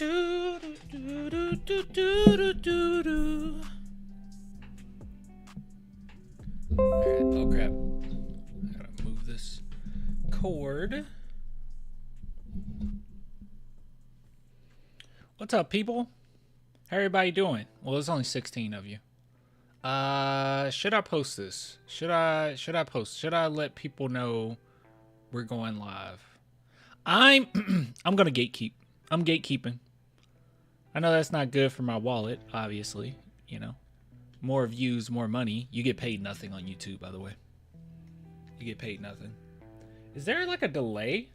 Do, do, do, do, do, do, do. All right. Oh crap! I gotta move this cord. What's up, people? How everybody doing? Well, there's only 16 of you. Should I post this? Should I post? Should I let people know we're going live? I'm gonna gatekeep. I'm gatekeeping. I know that's not good for my wallet, obviously. You know, more views, more money. You get paid nothing on YouTube, by the way. You get paid nothing. Is there like a delay?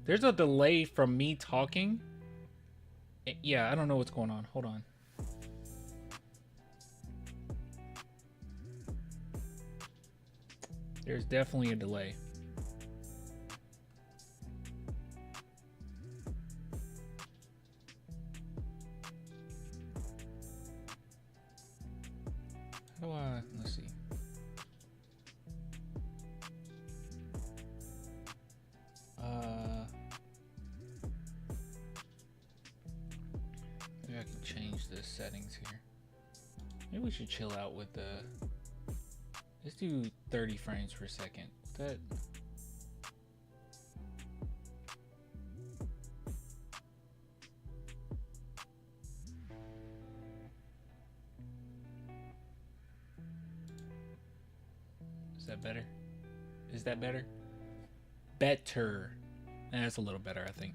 There's a delay from me talking. Yeah, I don't know what's going on. Hold on. There's definitely a delay. How do I, let's see. Maybe I can change the settings here. Maybe we should chill out with the, let's do 30 frames per second. That, is that better? Is that better? Better. That's a little better, I think.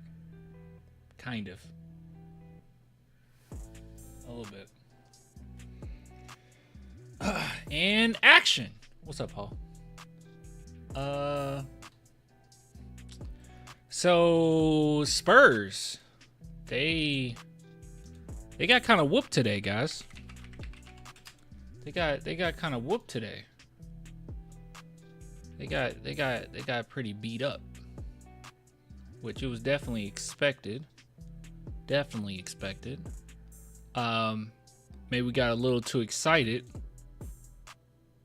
Kind of. A little bit. And action. What's up, Paul? So Spurs, they got kind of whooped today, guys. They got kind of whooped today. They got pretty beat up, which it was definitely expected. Definitely expected. Maybe we got a little too excited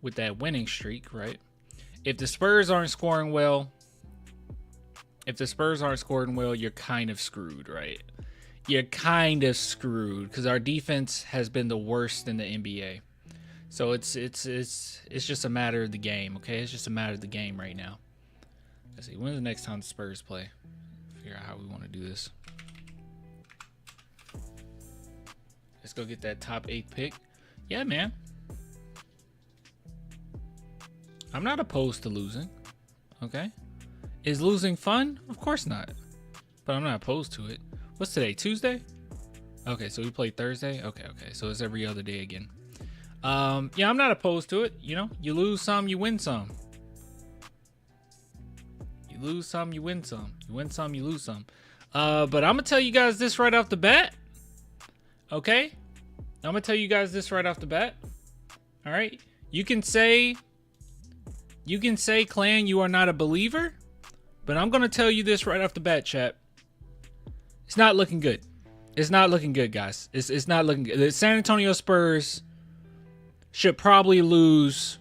with that winning streak, right? If the Spurs aren't scoring well, you're kind of screwed, right? You're kind of screwed because our defense has been the worst in the NBA. So it's just a matter of the game, okay? It's just a matter of the game right now. Let's see, when's the next time the Spurs play? Figure out how we want to do this. Let's go get that top 8 pick. Yeah, man. I'm not opposed to losing, okay? Is losing fun? Of course not. But I'm not opposed to it. What's today, Tuesday? Okay, so we played Thursday? Okay. So it's every other day again. Yeah, I'm not opposed to it. You know, you lose some, you win some. You lose some, you win some. You win some, you lose some. But I'm gonna tell you guys this right off the bat. Okay? I'm gonna tell you guys this right off the bat. All right? You can say, Clan, you are not a believer, but I'm gonna tell you this right off the bat, chat. It's not looking good. It's not looking good, guys. It's not looking good. The San Antonio Spurs should probably lose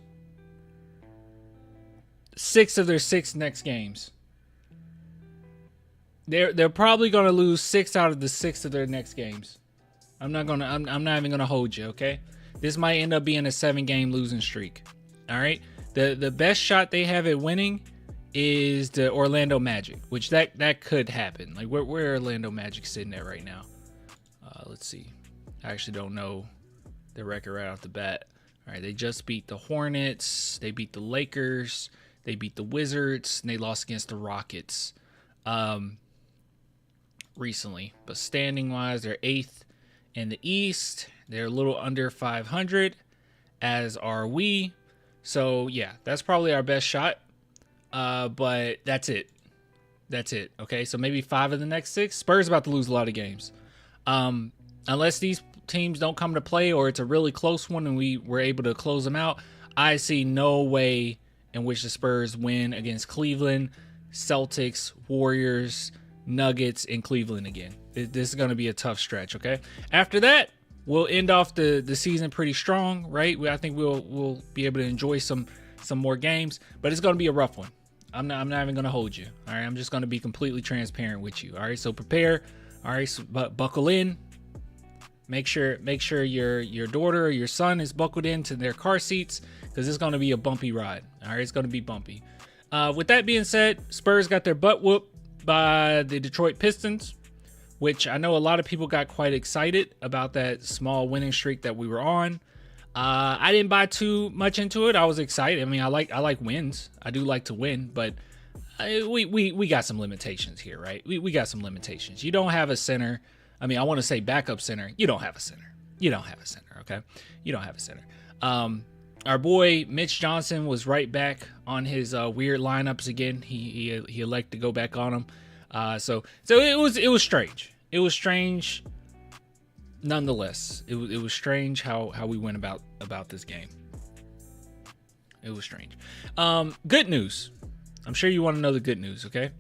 6 of their 6 next games. They're probably gonna lose 6 out of the 6 of their next games. I'm not even gonna hold you, okay? This might end up being a 7-game losing streak. All right. The best shot they have at winning is the Orlando Magic, which that could happen. Like where Orlando Magic sitting at right now? Let's see. I actually don't know the record right off the bat. All right, they just beat the Hornets. They beat the Lakers. They beat the Wizards. And they lost against the Rockets recently. But standing wise, they're 8th in the East. They're a little under 500, as are we. So yeah, that's probably our best shot. But that's it. That's it. Okay, so maybe 5 of the next 6. Spurs about to lose a lot of games. Unless these teams don't come to play or it's a really close one and we were able to close them out, I see no way in which the Spurs win against Cleveland, Celtics, Warriors, Nuggets, and Cleveland again. This is going to be a tough stretch, okay? After that, we'll end off the season pretty strong, right? I think we'll be able to enjoy some more games, but it's going to be a rough one. I'm not even going to hold you, all right? I'm just going to be completely transparent with you, all right? So prepare All right, so, but buckle in. Make sure your daughter or your son is buckled into their car seats, because it's going to be a bumpy ride. All right, it's going to be bumpy. With that being said, Spurs got their butt whooped by the Detroit Pistons, which I know a lot of people got quite excited about that small winning streak that we were on. I didn't buy too much into it. I was excited. I mean, I like wins. I do like to win, but we got some limitations here, right? We got some limitations. You don't have a center. I mean, I want to say backup center. You don't have a center. You don't have a center, okay? You don't have a center. Our boy Mitch Johnson was right back on his weird lineups again. He elected to go back on them. So it was strange. It was strange. Nonetheless, it was strange how we went about this game. It was strange. Good news. I'm sure you want to know the good news, okay?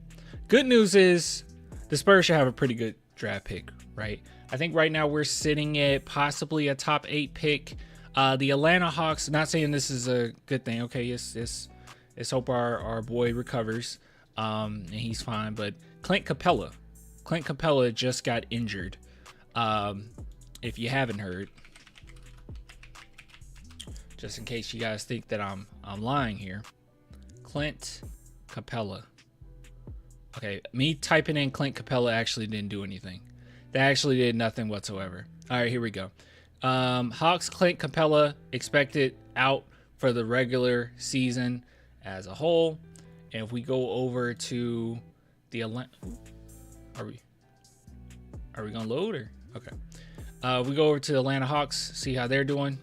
Good news is the Spurs should have a pretty good draft pick, right? I think right now we're sitting at possibly a top 8 pick. The Atlanta Hawks, not saying this is a good thing, okay? Let's hope our boy recovers, and he's fine. But Clint Capella just got injured. If you haven't heard, just in case you guys think that I'm lying here, Clint Capella. Okay, me typing in Clint Capella actually didn't do anything. That actually did nothing whatsoever. All right, here we go. Hawks Clint Capella expected out for the regular season as a whole. And if we go over to the Atlanta, are we gonna load or okay? We go over to the Atlanta Hawks, see how they're doing.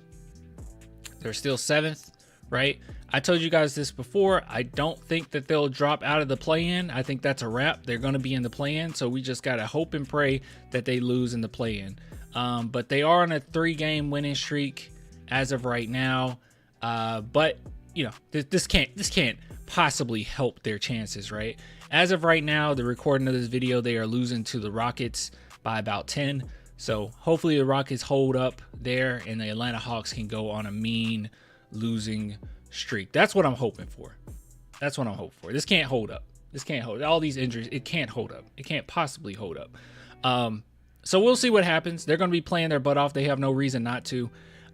They're still 7th, right? I told you guys this before. I don't think that they'll drop out of the play-in. I think that's a wrap. They're going to be in the play-in, so we just got to hope and pray that they lose in the play-in. But they are on a 3-game winning streak as of right now. But you know, this can't possibly help their chances, right? As of right now, the recording of this video, they are losing to the Rockets by about 10. So hopefully the Rockets hold up there and the Atlanta Hawks can go on a mean losing streak. That's what I'm hoping for. That's what I'm hoping for. This can't hold up. This can't hold. All these injuries, it can't hold up. It can't possibly hold up. So we'll see what happens. They're going to be playing their butt off. They have no reason not to.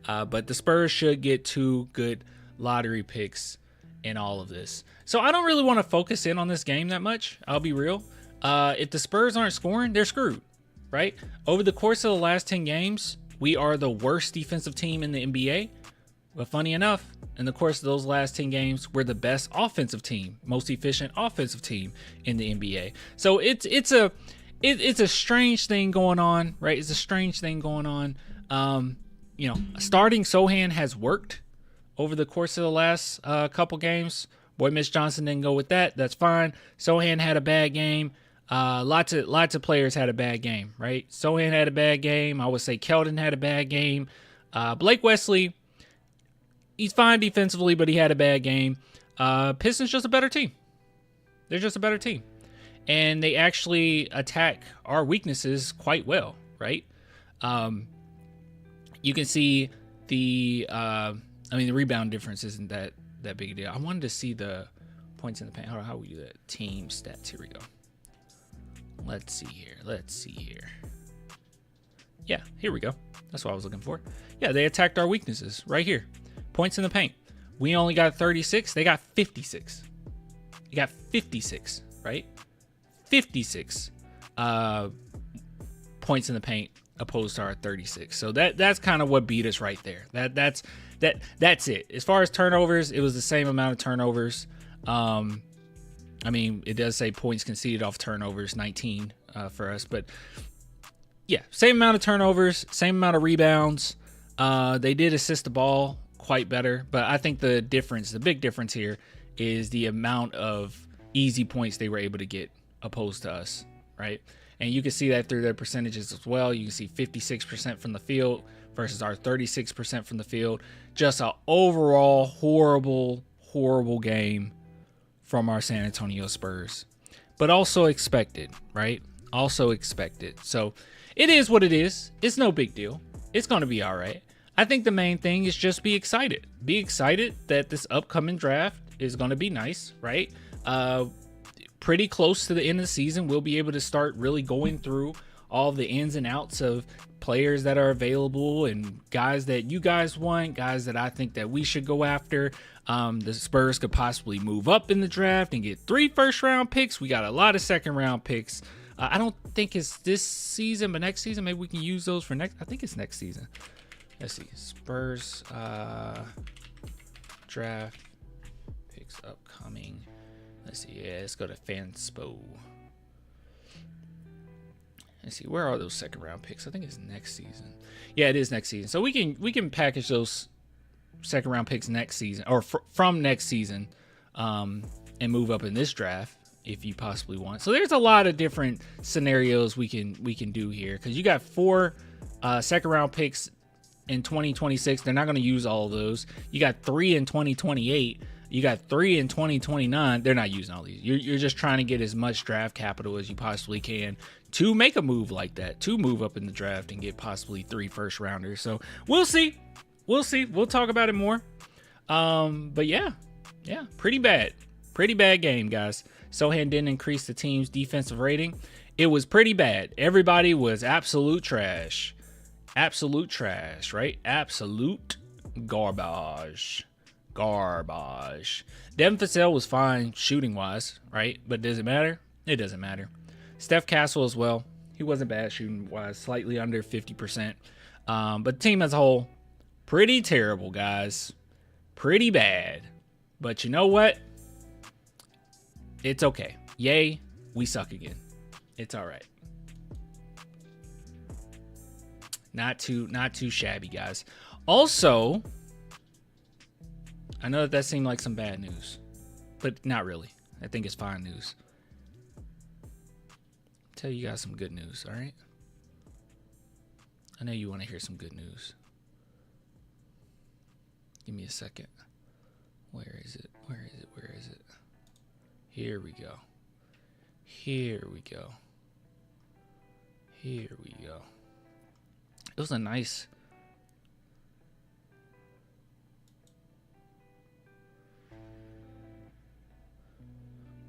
But the Spurs should get 2 good lottery picks in all of this. So I don't really want to focus in on this game that much. I'll be real. If the Spurs aren't scoring, they're screwed, right? Over the course of the last 10 games, we are the worst defensive team in the NBA. But funny enough, in the course of those last 10 games, we're the best offensive team, most efficient offensive team in the NBA. So it's a strange thing going on, right? It's a strange thing going on. You know, starting Sohan has worked over the course of the last couple games. Boy, Mitch Johnson didn't go with that. That's fine. Sohan had a bad game. Lots of players had a bad game, right? Sohan had a bad game. I would say Keldon had a bad game. Blake Wesley, he's fine defensively, but he had a bad game. Pistons just a better team. They're just a better team. And they actually attack our weaknesses quite well, right? You can see the rebound difference isn't that big a deal. I wanted to see the points in the paint. How we do that? Team stats. Here we go. Let's see here. Yeah, here we go. That's what I was looking for. Yeah, they attacked our weaknesses right here. Points in the paint. We only got 36. They got 56. They got 56, right? 56 points in the paint opposed to our 36. So that's kind of what beat us right there. That's it. As far as turnovers, it was the same amount of turnovers. I mean, it does say points conceded off turnovers, 19 for us, but yeah, same amount of turnovers, same amount of rebounds. They did assist the ball quite better, but I think the big difference here is the amount of easy points they were able to get opposed to us, right? And you can see that through their percentages as well. You can see 56% from the field versus our 36% from the field. Just an overall horrible game from our San Antonio Spurs, but also expected, right? Also expected. So it is what it is. It's no big deal. It's going to be all right. I think the main thing is just be excited. Be excited that this upcoming draft is going to be nice, right? Pretty close to the end of the season, we'll be able to start really going through all the ins and outs of players that are available and guys that you guys want, guys that I think that we should go after. The Spurs could possibly move up in the draft and get 3 first-round picks. We got a lot of second-round picks. I don't think it's this season, but next season, maybe we can use those for next. I think it's next season. Let's see. Spurs draft picks upcoming. Let's see. Yeah, let's go to Fanspo. Let's see. Where are those second-round picks? I think it's next season. Yeah, it is next season. So we can package those second-round picks next season, or from next season, and move up in this draft if you possibly want. So there's a lot of different scenarios we can do here, because you got 4 second-round picks in 2026. They're not going to use all of those. You got 3 in 2028. You got 3 in 2029. They're not using all these. You're just trying to get as much draft capital as you possibly can to make a move like that, to move up in the draft and get possibly 3 first-rounders. So we'll see. We'll see. We'll talk about it more. But yeah, pretty bad game, guys. Sohan didn't increase the team's defensive rating. It was pretty bad. Everybody was absolute trash. Absolute trash, right? Absolute garbage. Devin Vassell was fine shooting-wise, right? But does it matter? It doesn't matter. Steph Castle as well. He wasn't bad shooting-wise, slightly under 50%. But the team as a whole, pretty terrible, guys. Pretty bad. But you know what? It's okay. Yay, we suck again. It's all right. Not too shabby, guys. Also, I know that seemed like some bad news, but not really. I think it's fine news. Tell you guys some good news, all right? I know you want to hear some good news. Give me a second. Where is it? Here we go. It was a nice...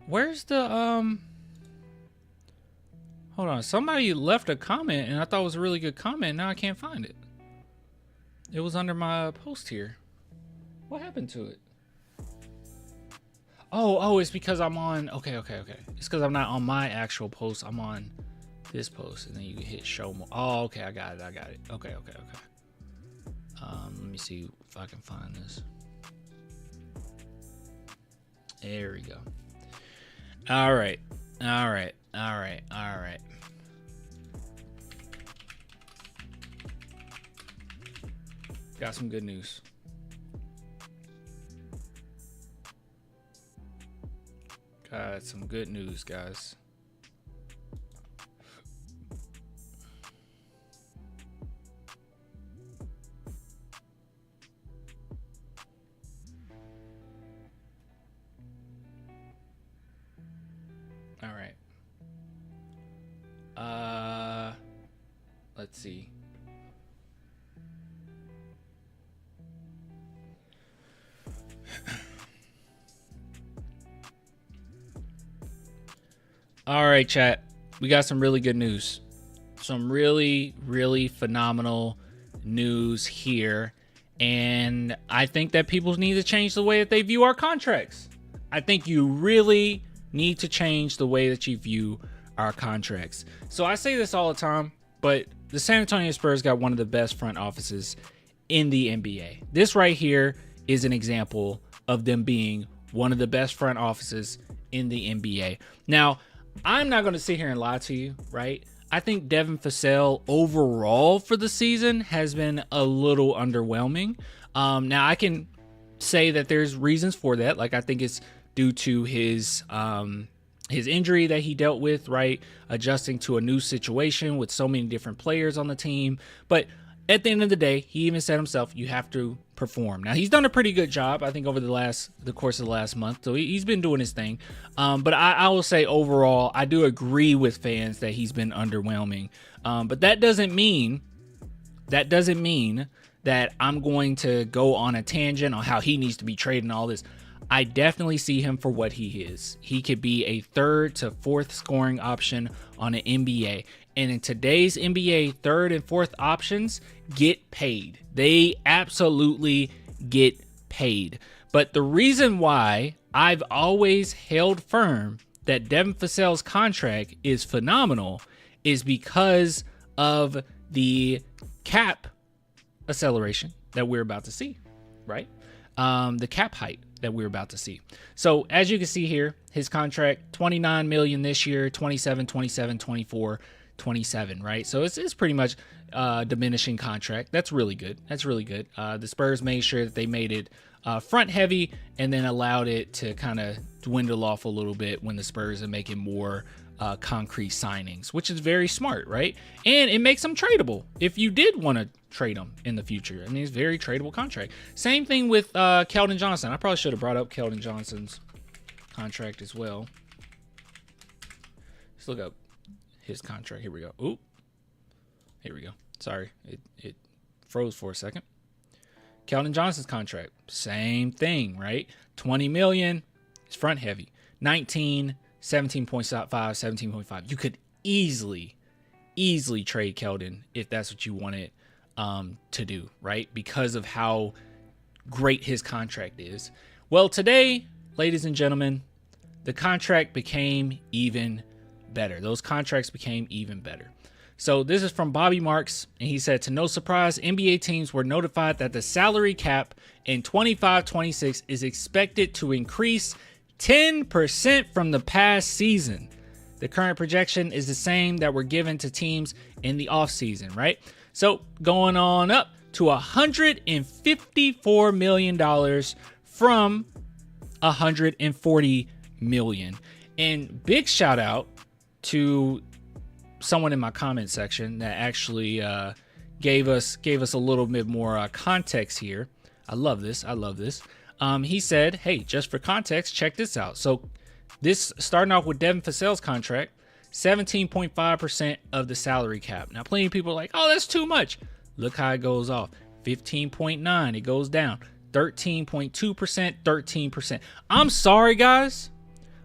Where's the, Hold on. Somebody left a comment, and I thought it was a really good comment. Now I can't find it. It was under my post here. What happened to it? Oh, it's because I'm on... Okay. It's because I'm not on my actual post. I'm on this post, and then you can hit show more. Oh, okay, I got it. Okay. Let me see if I can find this. There we go. All right. Got some good news. Got some good news, guys. All right. Let's see. All right, chat. We got some really good news. Some really, really phenomenal news here. And I think that people need to change the way that they view our contracts. I think you really need to change the way that you view our contracts. So I say this all the time, but the San Antonio Spurs got one of the best front offices in the NBA. This right here is an example of them being one of the best front offices in the NBA. Now, I'm not going to sit here and lie to you, right? I think Devin Vassell overall for the season has been a little underwhelming. Now, I can say that there's reasons for that. Like, I think it's due to his injury that he dealt with, right? Adjusting to a new situation with so many different players on the team. But at the end of the day, he even said himself, you have to perform. Now, he's done a pretty good job, I think, over the course of the last month. So he's been doing his thing. But I will say overall, I do agree with fans that he's been underwhelming. But that doesn't mean that I'm going to go on a tangent on how he needs to be traded and all this. I definitely see him for what he is. He could be a 3rd to 4th scoring option on an NBA. And in today's NBA, third and fourth options get paid. They absolutely get paid. But the reason why I've always held firm that Devin Vassell's contract is phenomenal is because of the cap acceleration that we're about to see, right? The cap height that we're about to see. So as you can see here, his contract, $29 million this year, 27, 27, 24, 27, right? So it's pretty much diminishing contract. That's really good. That's really good. The Spurs made sure that they made it front heavy and then allowed it to kind of dwindle off a little bit when the Spurs are making more concrete signings, which is very smart, right? And it makes them tradable if you did want to trade them in the future. I mean, it's a very tradable contract. Same thing with Keldon Johnson. I probably should have brought up Keldon Johnson's contract as well. Let's look up his contract. Here we go. Oop. Here we go. Sorry, it froze for a second. Keldon Johnson's contract, same thing, right? $20 million. It's front heavy. 19, 17.5, 17.5. You could easily trade Keldon if that's what you wanted to do, right? Because of how great his contract is. Well, today, ladies and gentlemen, the contract became even better. Those contracts became even better. So this is from Bobby Marks, and he said, to no surprise, NBA teams were notified that the salary cap in 25-26 is expected to increase 10% from the past season. The current projection is the same that were given to teams in the offseason, right? So going on up to $154 million from $140 million. And big shout out to someone in my comment section that actually gave us a little bit more context here. I love this. He said, hey, just for context, check this out. So this, starting off with Devin Vassell's contract, 17.5% of the salary cap. Now, plenty of people are like, oh, that's too much. Look how it goes off. 15.9, it goes down. 13.2%, 13%. I'm sorry, guys,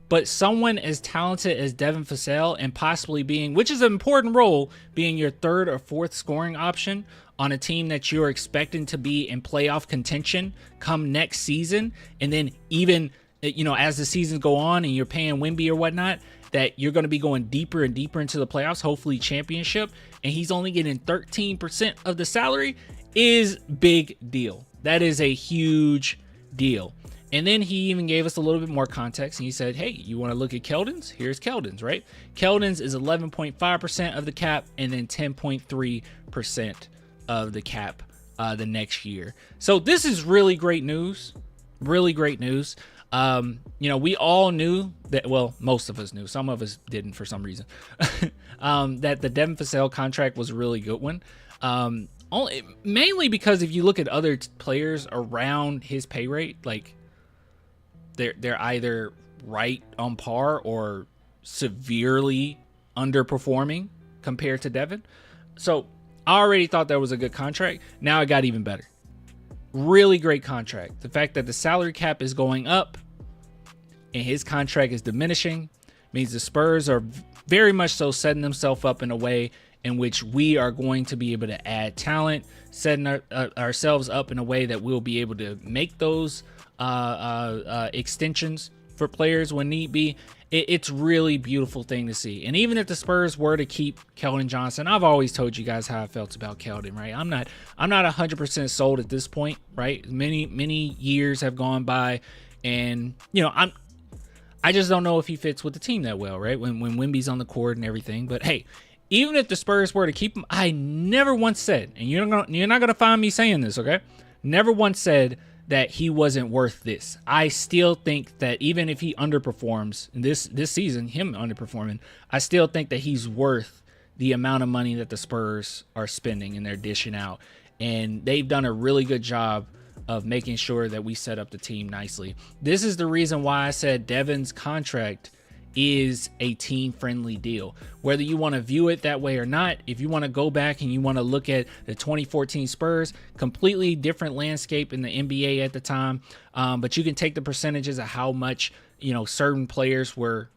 but someone as talented as Devin Vassell and possibly being, which is an important role, being your third or fourth scoring option on a team that you're expecting to be in playoff contention come next season, and then even, you know, as the seasons go on and you're paying Wemby or whatnot, that you're going to be going deeper and deeper into the playoffs, hopefully championship, and he's only getting 13% of the salary is big deal. That is a huge deal. And then he even gave us a little bit more context, and he said, hey, you want to look at Keldon's? Here's Keldon's, right? Keldon's is 11.5% of the cap and then 10.3% of the cap the next year. So this is really great news. Really great news. You know, we all knew that, well, most of us knew, some of us didn't for some reason, that the Devin Vassell contract was a really good one. Mainly because if you look at other players around his pay rate, like they're either right on par or severely underperforming compared to Devin. So I already thought that was a good contract. Now it got even better. Really great contract. The fact that the salary cap is going up and his contract is diminishing means the Spurs are very much so setting themselves up in a way in which we are going to be able to add talent, setting ourselves up in a way that we'll be able to make those extensions for players when need be. It's really beautiful thing to see. And even if the Spurs were to keep Keldon Johnson, I've always told you guys how I felt about Keldon, right? I'm not 100% sold at this point, right? Many years have gone by, and you know, I just don't know if he fits with the team that well, right? When Wemby's on the court and everything. But hey, even if the Spurs were to keep him, I never once said, and you're not gonna find me saying this, okay? Never once said that he wasn't worth this. I still think that even if he underperforms this season, him underperforming, I still think that he's worth the amount of money that the Spurs are spending and they're dishing out. And they've done a really good job of making sure that we set up the team nicely. This is the reason why I said Devin's contract is a team-friendly deal. Whether you want to view it that way or not, if you want to go back and you want to look at the 2014 Spurs, completely different landscape in the NBA at the time, but you can take the percentages of how much certain players were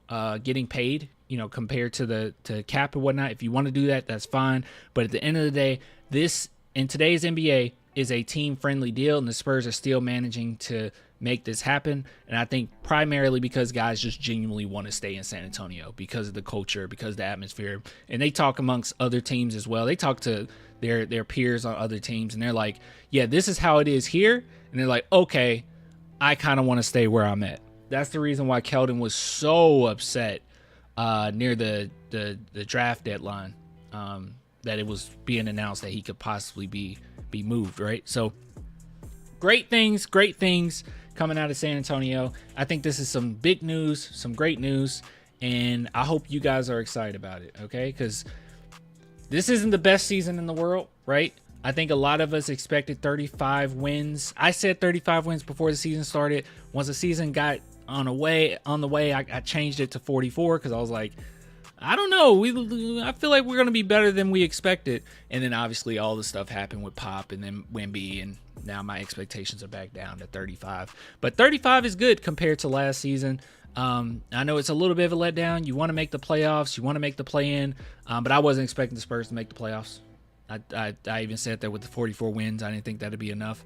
getting paid, compared to the cap and whatnot. If you want to do that, that's fine. But at the end of the day, this in today's NBA is a team-friendly deal, and the Spurs are still managing to make this happen. And I think primarily because guys just genuinely want to stay in San Antonio because of the culture, because of the atmosphere. And they talk amongst other teams as well. They talk to their peers on other teams, and they're like, yeah, this is how it is here. And they're like, okay, I kind of want to stay where I'm at. That's the reason why Keldon was so upset near the draft deadline, that it was being announced that he could possibly be moved, right? So great things coming out of San Antonio. I think this is some big news, some great news, and I hope you guys are excited about it, okay? Because this isn't the best season in the world, right? I think a lot of us expected 35 wins. I said 35 wins before the season started. Once the season got on the way, I changed it to 44 because I was like, I don't know. I feel like we're going to be better than we expected. And then obviously all the stuff happened with Pop and then Wemby, and now my expectations are back down to 35. But 35 is good compared to last season. I know it's a little bit of a letdown. You want to make the playoffs. You want to make the play-in. But I wasn't expecting the Spurs to make the playoffs. I even said that with the 44 wins, I didn't think that'd be enough.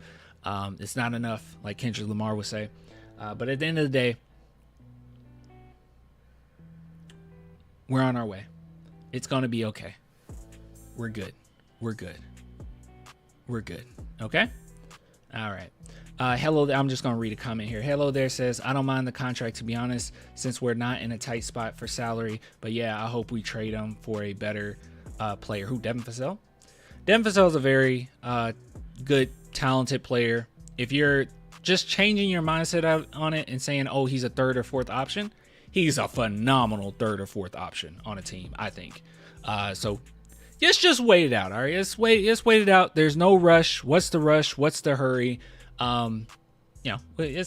It's not enough, like Kendrick Lamar would say. But at the end of the day, we're on our way. It's going to be okay. We're good. Okay? All right. Hello. I'm just going to read a comment here. Hello there says, I don't mind the contract, to be honest, since we're not in a tight spot for salary. But yeah, I hope we trade him for a better player. Who, Devin Vassell? Devin Vassell is a very good, talented player. If you're just changing your mindset out on it and saying, oh, he's a third or fourth option, he's a phenomenal third or fourth option on a team, I think. So let's just wait it out. All right, let's wait it out. There's no rush. What's the rush? What's the hurry? Let's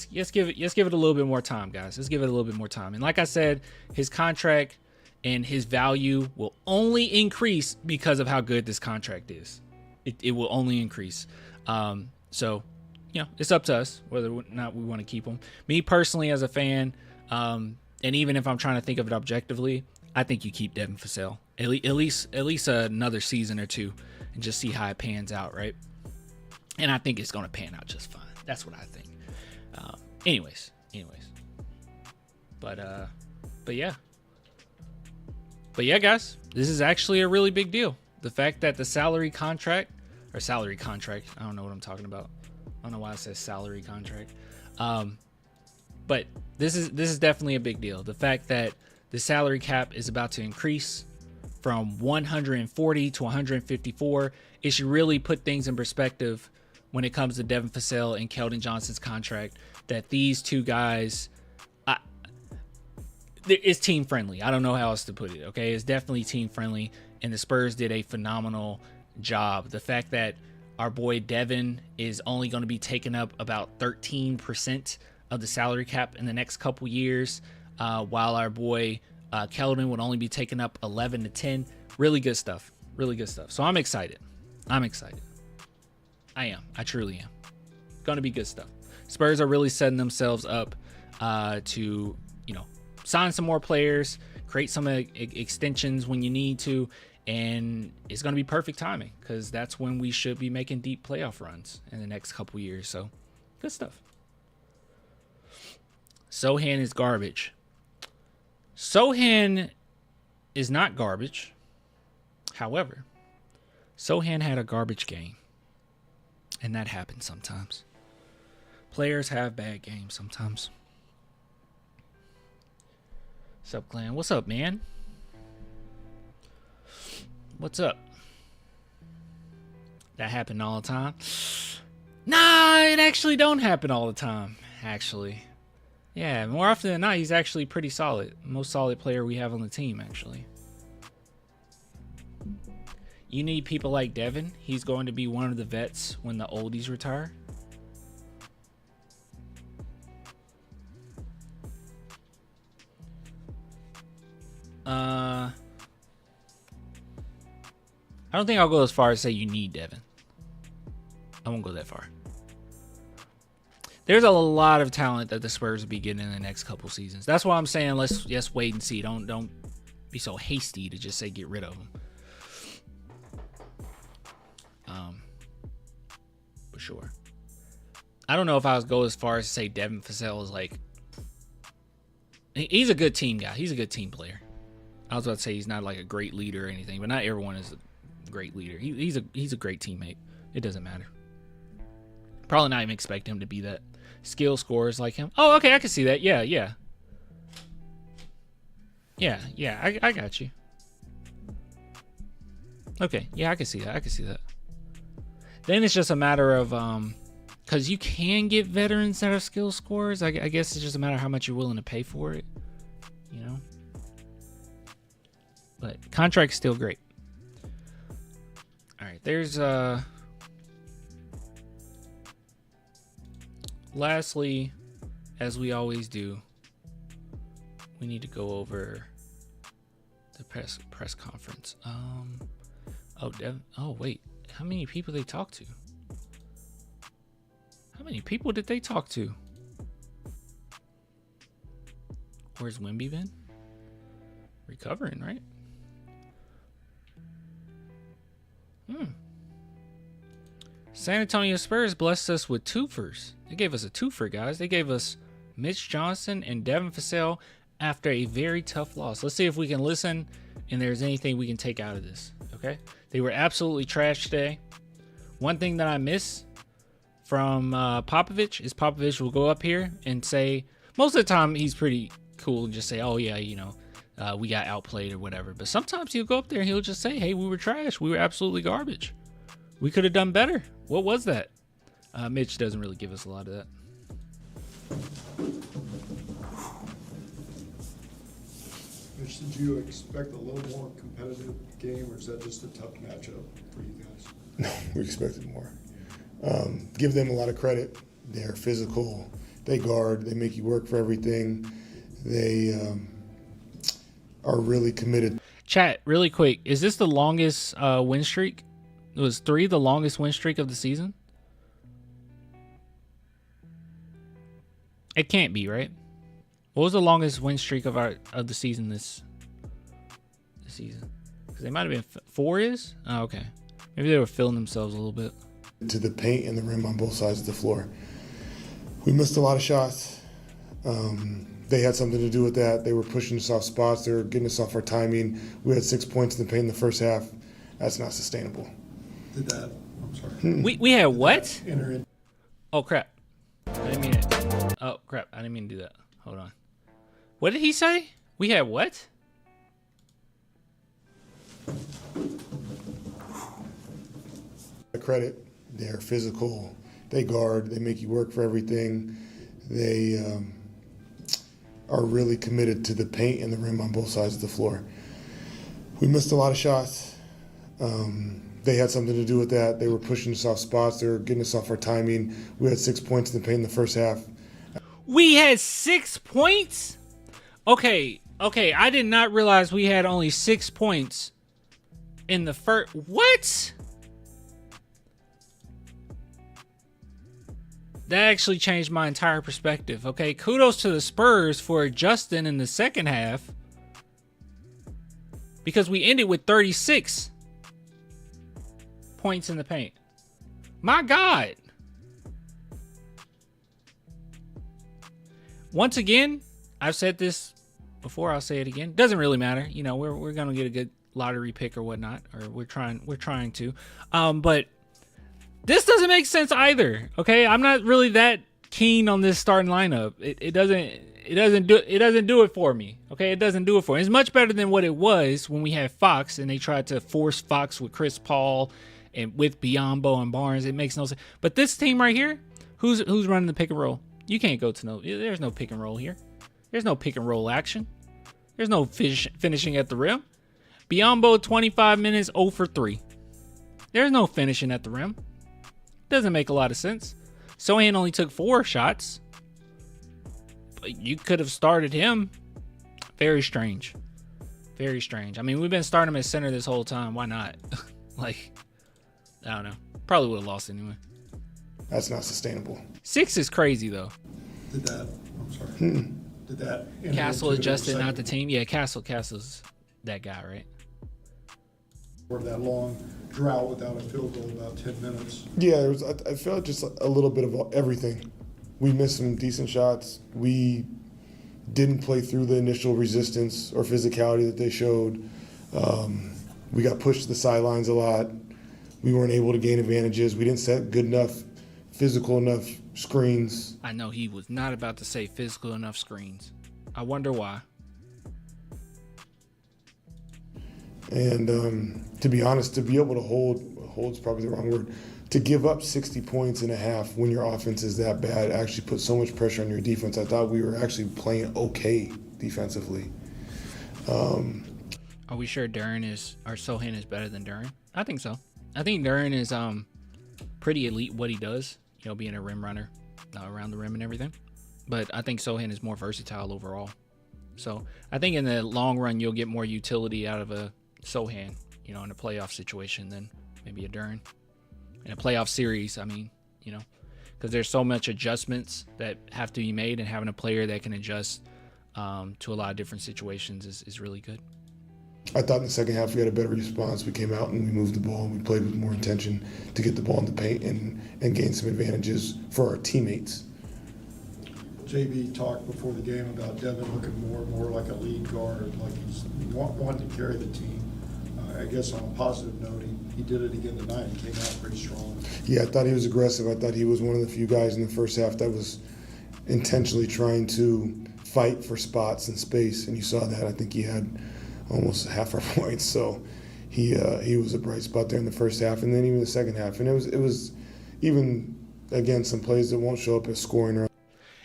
give it a little bit more time, guys. Let's give it a little bit more time. And like I said, his contract and his value will only increase because of how good this contract is. It will only increase. So it's up to us whether or not we want to keep him. Me personally, as a fan, and even if I'm trying to think of it objectively, I think you keep Devin Vassell at least another season or two and just see how it pans out, right? And I think it's going to pan out just fine. That's what I think. Anyways. But yeah, guys, this is actually a really big deal. The fact that the salary contract, I don't know what I'm talking about. I don't know why it says salary contract. But this is definitely a big deal. The fact that the salary cap is about to increase from 140 to 154, it should really put things in perspective when it comes to Devin Vassell and Keldon Johnson's contract, that these two guys, it's team friendly. I don't know how else to put it. Okay. It's definitely team friendly, and the Spurs did a phenomenal job. The fact that our boy Devin is only going to be taking up about 13% of the salary cap in the next couple years, while our boy Keldon would only be taking up 11 to 10. Really good stuff. So I'm excited. I am. I truly am. Going to be good stuff. Spurs are really setting themselves up to, sign some more players, create some extensions when you need to, and it's going to be perfect timing because that's when we should be making deep playoff runs in the next couple years. So good stuff. Sohan is garbage. Sohan is not garbage. However, Sohan had a garbage game, and that happens sometimes. Players have bad games sometimes. What's up, Glenn? What's up, man? What's up? That happened all the time? Nah, it actually don't happen all the time, actually. Yeah, more often than not, he's actually pretty solid. Most solid player we have on the team, actually. You need people like Devin. He's going to be one of the vets when the oldies retire. I don't think I'll go as far as say you need Devin. I won't go that far. there's a lot of talent that the Spurs will be getting in the next couple seasons. That's why I'm saying let's just wait and see. Don't be so hasty to just say get rid of them. For sure. I don't know if I would go as far as to say Devin Vassell is like, he's a good team guy. He's a good team player. I was about to say he's not like a great leader or anything, but not everyone is a great leader. He's a great teammate. It doesn't matter. Probably not even expect him to be that skill scorers like him. Oh, okay, I can see that. Yeah. I got you. Okay, yeah, I can see that. Then it's just a matter of because you can get veterans that are skill scorers. I guess it's just a matter of how much you're willing to pay for it, you know. But contract's still great. All right, there's lastly, as we always do, we need to go over the press conference. Oh wait, how many people they talk to? How many people did they talk to? Where's Wemby been? Recovering, right? San Antonio Spurs blessed us with twofers. They gave us a twofer, guys. They gave us Mitch Johnson and Devin Vassell after a very tough loss. Let's see if we can listen and there's anything we can take out of this, okay? They were absolutely trash today. One thing that I miss from Popovich is Popovich will go up here and say, most of the time he's pretty cool and just say, oh yeah, you know, we got outplayed or whatever. But sometimes he'll go up there and he'll just say, hey, we were trash. We were absolutely garbage. We could have done better. What was that? Mitch doesn't really give us a lot of that. Mitch, did you expect a little more competitive game, or is that just a tough matchup for you guys? No, we expected more. Give them a lot of credit. They're physical. They guard. They make you work for everything. They are really committed. Chat, really quick. Is this the longest win streak? It was 3 the longest win streak of the season? It can't be, right? What was the longest win streak of the season this season? Because they might have been 4 is? Oh, okay. Maybe they were filling themselves a little bit. To the paint and the rim on both sides of the floor. We missed a lot of shots. They had something to do with that. They were pushing us off spots. They were getting us off our timing. We had 6 points in the paint in the first half. That's not sustainable. Did that? I'm sorry. We had what? Enter in. Oh crap! I didn't mean it. Oh crap! I didn't mean to do that. Hold on. What did he say? We had what? Credit. They're physical. They guard. They make you work for everything. They are really committed to the paint and the rim on both sides of the floor. We missed a lot of shots. They had something to do with that. They were pushing us off spots. They were getting us off our timing. We had 6 points in the paint in the first half. We had 6 points? Okay. I did not realize we had only 6 points in the first. What? That actually changed my entire perspective. Okay, kudos to the Spurs for adjusting in the second half, because we ended with 36 points in the paint. My God. Once again, I've said this before, I'll say it again. Doesn't really matter. You know, we're gonna get a good lottery pick or whatnot, or we're trying to. But this doesn't make sense either. Okay, I'm not really that keen on this starting lineup. It doesn't do it for me. Okay, it doesn't do it for me. It's much better than what it was when we had Fox and they tried to force Fox with Chris Paul and with Biyombo and Barnes. It makes no sense. But this team right here, who's running the pick and roll? You can't go to there's no pick and roll here. There's no pick and roll action. There's no finishing at the rim. Biyombo 25 minutes 0 for 3. There's no finishing at the rim. Doesn't make a lot of sense. Sohan only took 4 shots. But you could have started him. Very strange. Very strange. I mean, we've been starting him at center this whole time. Why not? Like, I don't know. Probably would have lost anyway. That's not sustainable. 6 is crazy though. Did that, I'm sorry. Did that enter Castle into adjusted, second not the team. Yeah, Castle's that guy, right? Or that long drought without a field goal, about 10 minutes? Yeah, I felt just a little bit of everything. We missed some decent shots. We didn't play through the initial resistance or physicality that they showed. We got pushed to the sidelines a lot. We weren't able to gain advantages. We didn't set good enough, physical enough screens. I know he was not about to say physical enough screens. I wonder why. And to be honest, to be able to hold's probably the wrong word, to give up 60 points in a half when your offense is that bad actually put so much pressure on your defense. I thought we were actually playing okay defensively. Are we sure Sohan is better than Duren? I think so. I think Duren is pretty elite what he does, being a rim runner around the rim and everything. But I think Sohan is more versatile overall. So I think in the long run you'll get more utility out of a Sohan, in a playoff situation than maybe a Duren. In a playoff series, because there's so much adjustments that have to be made, and having a player that can adjust to a lot of different situations is really good. I thought in the second half we had a better response. We came out and we moved the ball and we played with more intention to get the ball in the paint and gain some advantages for our teammates. JB talked before the game about Devin looking more and more like a lead guard, like he's wanting to carry the team. I guess on a positive note, he did it again tonight. He came out pretty strong. Yeah, I thought he was aggressive. I thought he was one of the few guys in the first half that was intentionally trying to fight for spots and space, and you saw that. I think he had almost half our points, so he was a bright spot there in the first half, and then even the second half. And it was even, again, some plays that won't show up as scoring.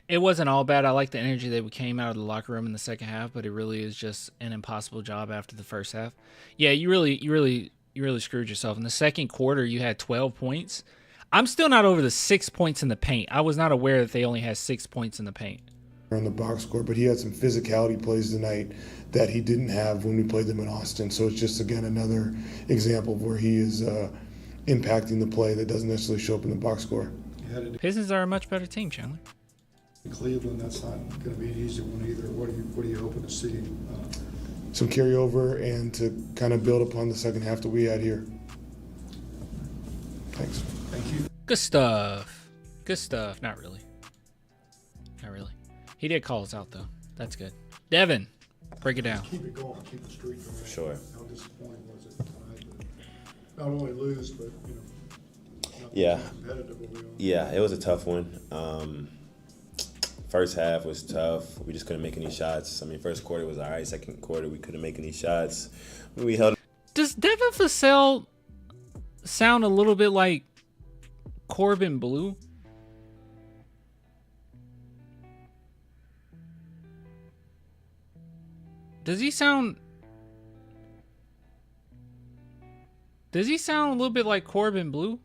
It wasn't all bad. I like the energy that we came out of the locker room in the second half, but it really is just an impossible job after the first half. Yeah, you really screwed yourself. In the second quarter, you had 12 points. I'm still not over the 6 points in the paint. I was not aware that they only had 6 points in the paint. On the box score, but he had some physicality plays tonight that he didn't have when we played them in Austin. So it's just, again, another example of where he is impacting the play that doesn't necessarily show up in the box score. Pistons are a much better team, Chandler. Cleveland, that's not going to be an easy one either. What are you hoping to see? Some carryover and to kind of build upon the second half that we had here. Thanks. Thank you. Good stuff. Not really. He did call us out, though. That's good. Devin, break it down. Keep it going. Keep the streak going. For sure. How disappointing was it tonight? Not only lose, but, Yeah. competitive. Yeah, it was a tough one. First half was tough. We just couldn't make any shots. First quarter was all right. Second quarter, we couldn't make any shots. We held. Does Devin Vassell sound a little bit like Corbin Blue? Does he sound a little bit like Corbin Blue?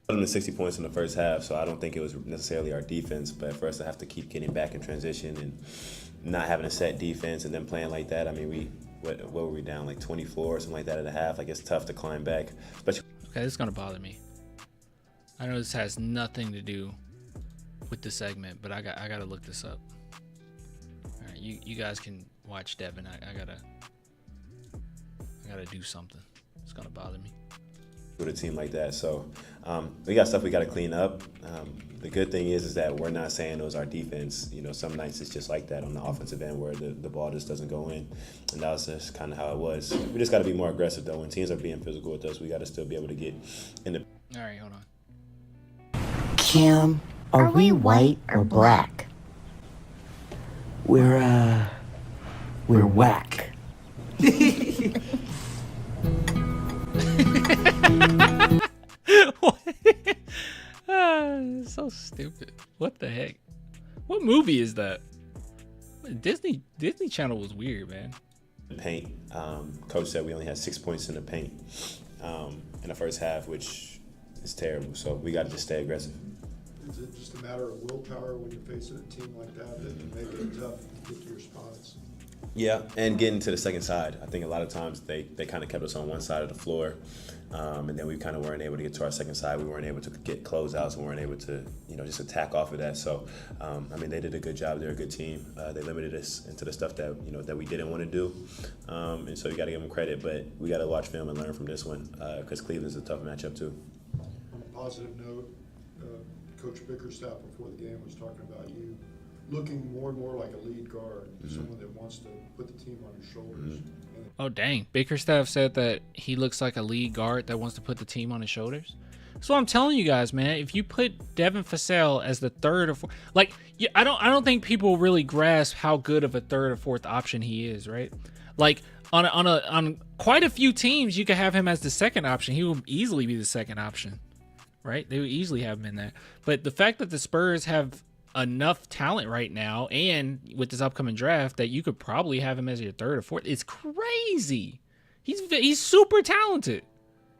Held them to 60 points in the first half, so I don't think it was necessarily our defense, but for us to have to keep getting back in transition and not having a set defense and then playing like that, what were we down, like 24 or something like that at a half? Like, it's tough to climb back. Especially. Okay, this is going to bother me. I know this has nothing to do with the segment, but I got to look this up. All right, you guys can watch Devin. I gotta do something. It's going to bother me. With a team like that, so we got stuff we got to clean up. The good thing is that we're not saying it was our defense. Some nights it's just like that on the offensive end where the ball just doesn't go in, and that was just kind of how it was. We just got to be more aggressive though. When teams are being physical with us, we got to still be able to get in the. All right, hold on. Kim, are we white or black? We're whack. So stupid. What the heck? What movie is that? Disney Channel was weird, man. Paint. Coach said we only had 6 points in the paint in the first half, which is terrible. So we got to just stay aggressive. Is it just a matter of willpower when you're facing a team like that that can make it tough to get to your spots? Yeah, and getting to the second side. I think a lot of times they kind of kept us on one side of the floor, and then we kind of weren't able to get to our second side. We weren't able to get closeouts. We weren't able to, just attack off of that. So, they did a good job. They're a good team. They limited us into the stuff that that we didn't want to do, and so you got to give them credit. But we got to watch film and learn from this one because Cleveland's a tough matchup too. On a positive note, Coach Bickerstaff before the game was talking about you looking more and more like a lead guard, someone that wants to put the team on his shoulders. Oh, dang. Bickerstaff said that he looks like a lead guard that wants to put the team on his shoulders. So I'm telling you guys, man, if you put Devin Vassell as the third or fourth, I don't think people really grasp how good of a third or fourth option he is, right? Like on quite a few teams, you could have him as the second option. He will easily be the second option, right? They would easily have him in there. But the fact that the Spurs have enough talent right now, and with this upcoming draft, that you could probably have him as your third or fourth, it's crazy. He's super talented.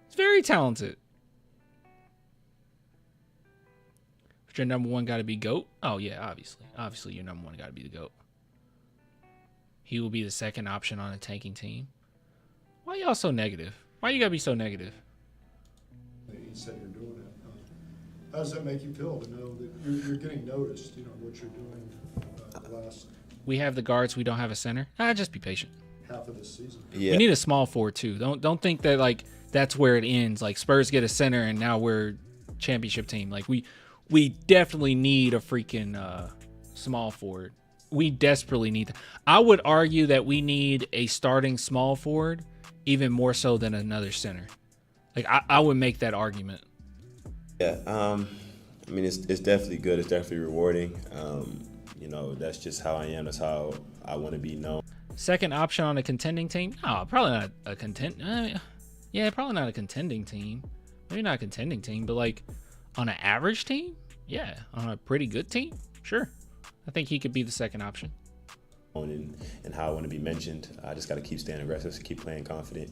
He's very talented. But your number one got to be GOAT. Oh yeah, obviously your number one got to be the GOAT. He will be the second option on a tanking team. Why y'all so negative? Why you gotta be so negative? He said you're doing it. How does that make you feel to know that you're getting noticed, what you're doing the last We have the guards. We don't have a center. Just be patient. half of this season? Yeah. We need a small forward too. Don't think that that's where it ends. Like Spurs get a center and now we're championship team. Like we definitely need a freaking small forward. We desperately need that. I would argue that we need a starting small forward even more so than another center. Like I would make that argument. Yeah, it's definitely good. It's definitely rewarding. That's just how I am. That's how I want to be known. Second option on a contending team? No, probably not a probably not a contending team. Maybe not a contending team, but on an average team? Yeah, on a pretty good team? Sure. I think he could be the second option. And how I want to be mentioned. I just got to keep staying aggressive, keep playing confident.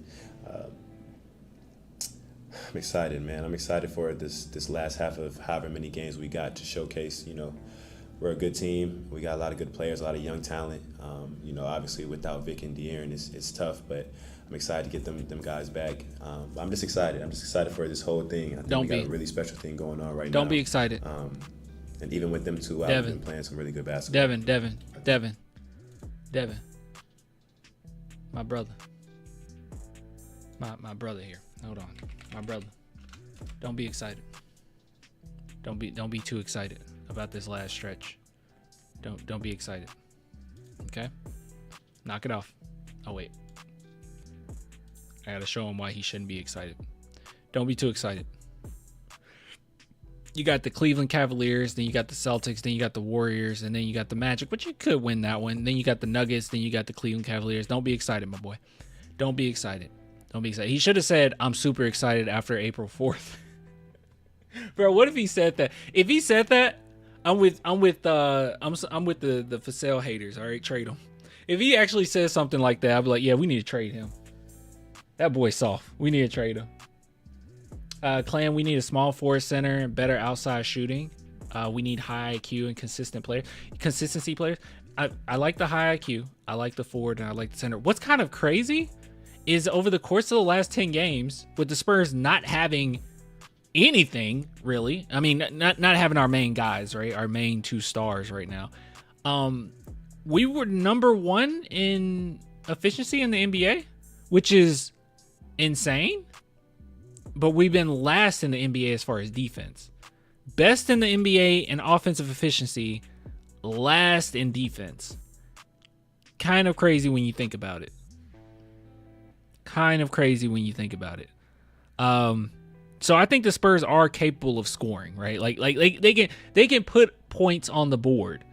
I'm excited, man. I'm excited for this last half of however many games we got to showcase, we're a good team. We got a lot of good players, a lot of young talent. Obviously without Vic and De'Aaron, it's tough, but I'm excited to get them guys back. I'm just excited. I'm just excited for this whole thing. I think we got a really special thing going on right now. Don't be excited. And even with them two, I've been playing some really good basketball. Devin. My brother. My brother here. Hold on. My brother. Don't be excited. Don't be too excited about this last stretch. Don't be excited. Okay? Knock it off. Oh wait. I gotta show him why he shouldn't be excited. Don't be too excited. You got the Cleveland Cavaliers, then you got the Celtics, then you got the Warriors, and then you got the Magic, but you could win that one. Then you got the Nuggets, then you got the Cleveland Cavaliers. Don't be excited, my boy. Don't be excited. Don't be excited. He should have said, "I'm super excited" after April 4th. Bro, what if he said that? If he said that, I'm with the Vassell haters. All right, trade him. If he actually says something like that, I'd be like, yeah, we need to trade him. That boy's soft. We need to trade him. Clan, we need a small forward center and better outside shooting. We need high IQ and consistency players. I like the high IQ. I like the forward, and I like the center. What's kind of crazy is over the course of the last 10 games, with the Spurs not having anything really, I mean, not having our main guys, right? Our main two stars right now. We were number one in efficiency in the NBA, which is insane. But we've been last in the NBA as far as defense. Best in the NBA in offensive efficiency, last in defense. Kind of crazy when you think about it. So I think the Spurs are capable of scoring, right? Like they can put points on the board,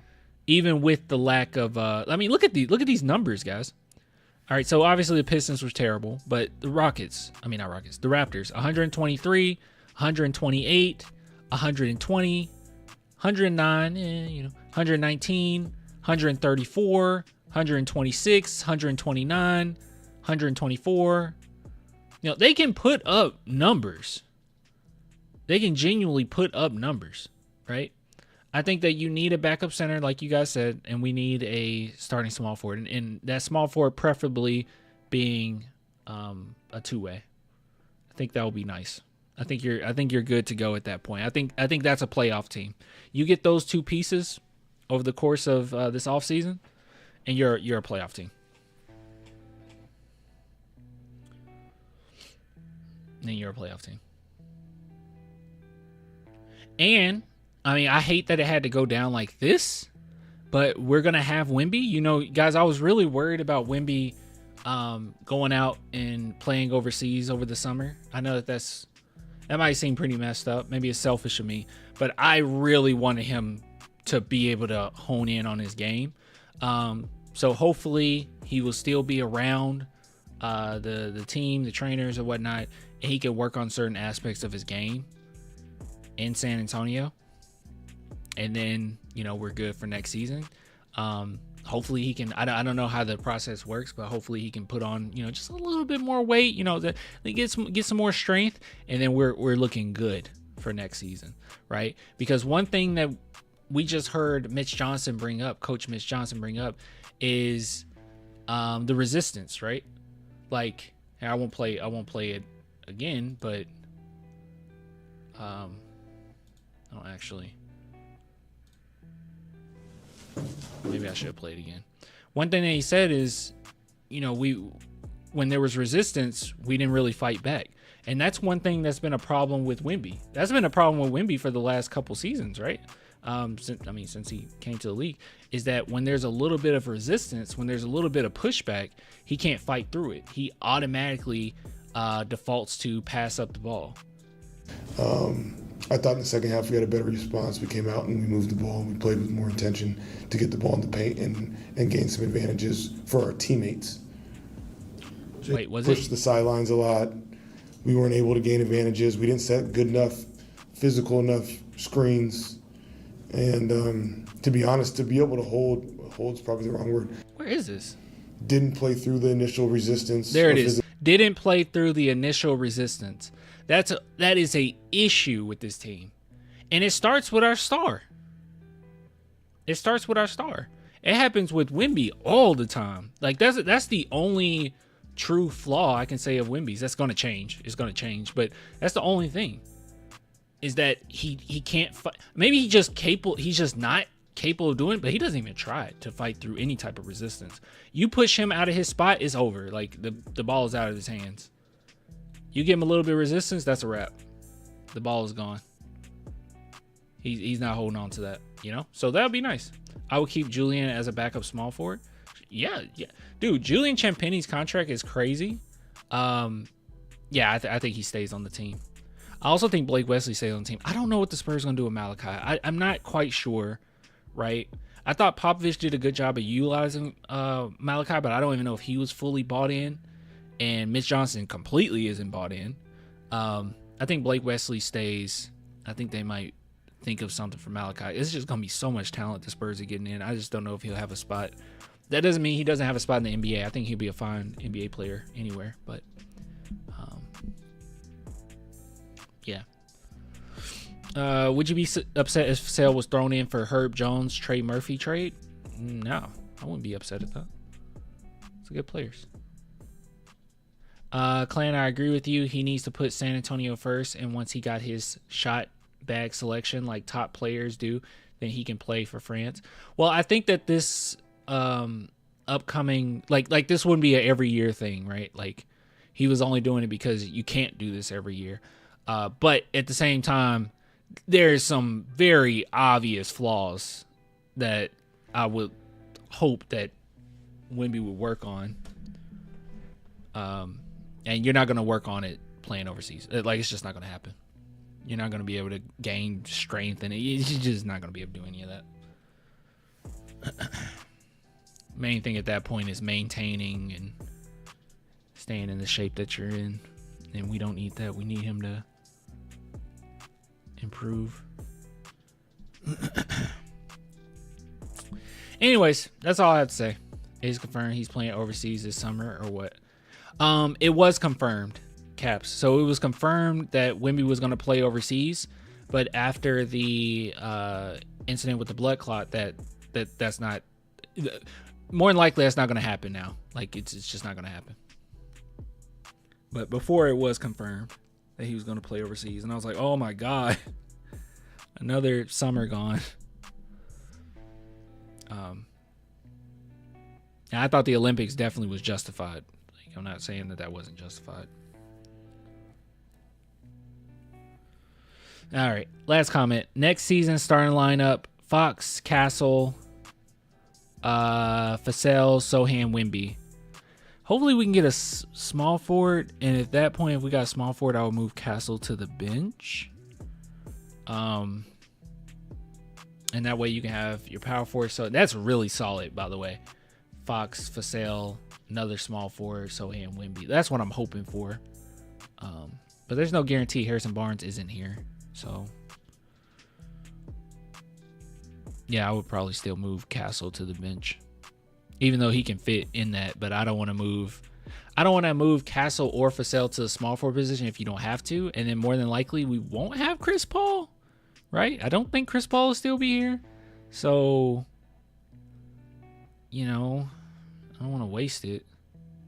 even with the lack of. Look at these numbers, guys. All right, so obviously the Pistons was terrible, but the Raptors, 123, 128, 120, 109, 119, 134, 126, 129, 124. They can put up numbers. They can genuinely put up numbers, right? I think that you need a backup center, like you guys said, and we need a starting small forward, and that small forward preferably being a two-way. I think that would be nice. I think you're good to go at that point. I think that's a playoff team. You get those two pieces over the course of this offseason, and you're a playoff team. And then you're a playoff team. And I mean, I hate that it had to go down like this, but we're gonna have Wemby. You know, guys, I was really worried about Wemby going out and playing overseas over the summer. I know that might seem pretty messed up. Maybe it's selfish of me, but I really wanted him to be able to hone in on his game. So hopefully he will still be around the team, the trainers, or whatnot, and he can work on certain aspects of his game in San Antonio. And then, you know, we're good for next season. Hopefully he can, I don't know how the process works, but hopefully he can put on, you know, just a little bit more weight, you know, get some more strength, and then we're looking good for next season, right? Because one thing that we just heard Coach Mitch Johnson bring up is the resistance, right? Like, I won't play it again, but I don't actually. Maybe I should have played again. One thing that he said is, you know, when there was resistance, we didn't really fight back. And that's one thing that's been a problem with Wemby. That's been a problem with Wemby for the last couple seasons, right? Since he came to the league, is that when there's a little bit of resistance, when there's a little bit of pushback, he can't fight through it. He automatically defaults to pass up the ball. I thought in the second half we had a better response. We came out and we moved the ball. We played with more intention to get the ball in the paint and gain some advantages for our teammates. Wait, Pushed the sidelines a lot. We weren't able to gain advantages. We didn't set good enough, physical enough screens. And to be honest, to be able to hold's probably the wrong word. Where is this? Didn't play through the initial resistance. There it is. Didn't play through the initial resistance. That is a issue with this team. And it starts with our star. It happens with Wemby all the time. Like, that's the only true flaw I can say of Wemby's. That's going to change. It's going to change. But that's the only thing. Is that he can't fight. Maybe he's just not capable of doing it, but he doesn't even try to fight through any type of resistance. You push him out of his spot, it's over. Like, the ball is out of his hands. You give him a little bit of resistance, that's a wrap. The ball is gone. He's not holding on to that, you know? So that would be nice. I would keep Julian as a backup small forward. Yeah. Dude, Julian Champagne's contract is crazy. I think he stays on the team. I also think Blake Wesley stays on the team. I don't know what the Spurs are going to do with Malachi. I'm not quite sure, right? I thought Popovich did a good job of utilizing Malachi, but I don't even know if he was fully bought in. And Mitch Johnson completely isn't bought in. I think Blake Wesley stays. I think they might think of something for Malachi. It's just going to be so much talent the Spurs are getting in. I just don't know if he'll have a spot. That doesn't mean he doesn't have a spot in the NBA. I think he'll be a fine NBA player anywhere. But, yeah. Would you be upset if Sale was thrown in for Herb Jones, Trey Murphy trade? No, I wouldn't be upset at that. It's good players. Clan, I agree with you. He needs to put San Antonio first, and once he got his shot bag selection like top players do, then he can play for France. Well, I think that this upcoming like this wouldn't be a every year thing, right? Like, he was only doing it because you can't do this every year. But at the same time, there's some very obvious flaws that I would hope that Wemby would work on. And you're not going to work on it playing overseas. Like, it's just not going to happen. You're not going to be able to gain strength, and you're just not going to be able to do any of that. Main thing at that point is maintaining and staying in the shape that you're in. And we don't need that. We need him to improve. Anyways, that's all I have to say. It's confirmed he's playing overseas this summer or what? It was confirmed, Caps. So it was confirmed that Wemby was going to play overseas, but after the incident with the blood clot, that's not, more than likely that's not going to happen now. Like it's just not going to happen. But before it was confirmed that he was going to play overseas, and I was like, oh my God, another summer gone. And I thought the Olympics definitely was justified. Like, I'm not saying that wasn't justified. All right, last comment. Next season starting lineup: Fox, Castle, Fasel, Sohan, Wimby. Hopefully we can get a small forward, and at that point, if we got a small forward, I will move Castle to the bench. And that way you can have your power forward. So that's really solid, by the way. Fox, Fasel, another small forward, Sohan, Wimby. That's what I'm hoping for. But there's no guarantee Harrison Barnes isn't here. So, yeah, I would probably still move Castle to the bench, even though he can fit in that. But I don't want to move Castle or Fasel to the small forward position if you don't have to. And then more than likely we won't have Chris Paul, right? I don't think Chris Paul will still be here. So, I don't want to waste it.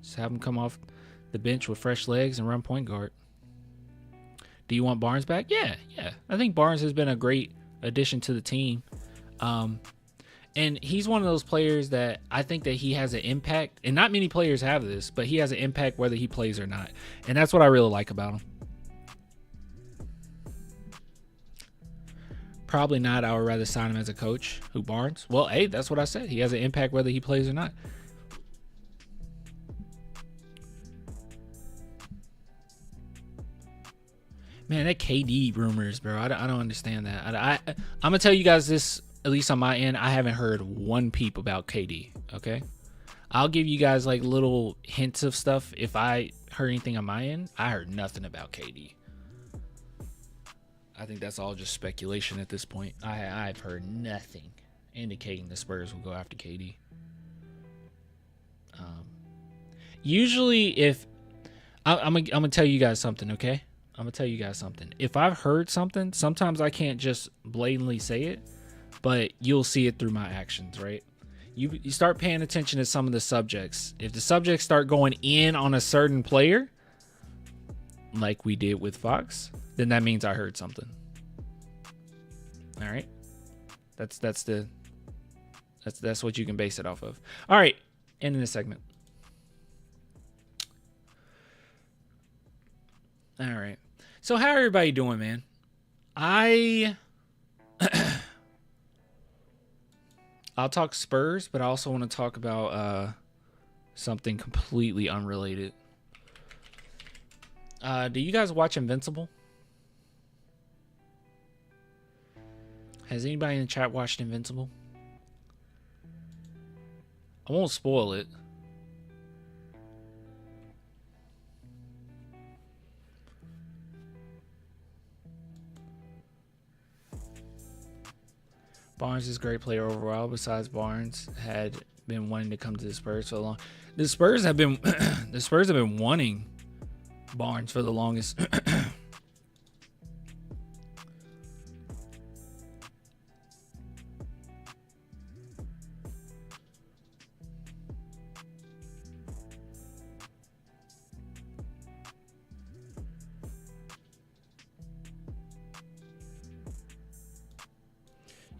Just have him come off the bench with fresh legs and run point guard. Do you want Barnes back? Yeah. I think Barnes has been a great addition to the team. And he's one of those players that I think that he has an impact, and not many players have this, but he has an impact whether he plays or not. And that's what I really like about him. Probably not. I would rather sign him as a coach. Who, Barnes? Well, hey, that's what I said. He has an impact whether he plays or not. Man, that KD rumors, bro. I don't understand that. I'm going to tell you guys this, at least on my end. I haven't heard one peep about KD, okay? I'll give you guys like little hints of stuff. If I heard anything on my end, I heard nothing about KD. I think that's all just speculation at this point. I've heard nothing indicating the Spurs will go after KD. Usually if... I'm gonna tell you guys something, okay? I'm going to tell you guys something. If I've heard something, sometimes I can't just blatantly say it, but you'll see it through my actions, right? You start paying attention to some of the subjects. If the subjects start going in on a certain player, like we did with Fox, then that means I heard something. All right? That's what you can base it off of. All right, ending this segment. All right. So how everybody doing, man? I'll talk Spurs, but I also want to talk about something completely unrelated. Do you guys watch Invincible? Has anybody in the chat watched Invincible? I won't spoil it. Barnes is a great player overall. Besides, Barnes had been wanting to come to the Spurs for a long. The Spurs have been wanting Barnes for the longest.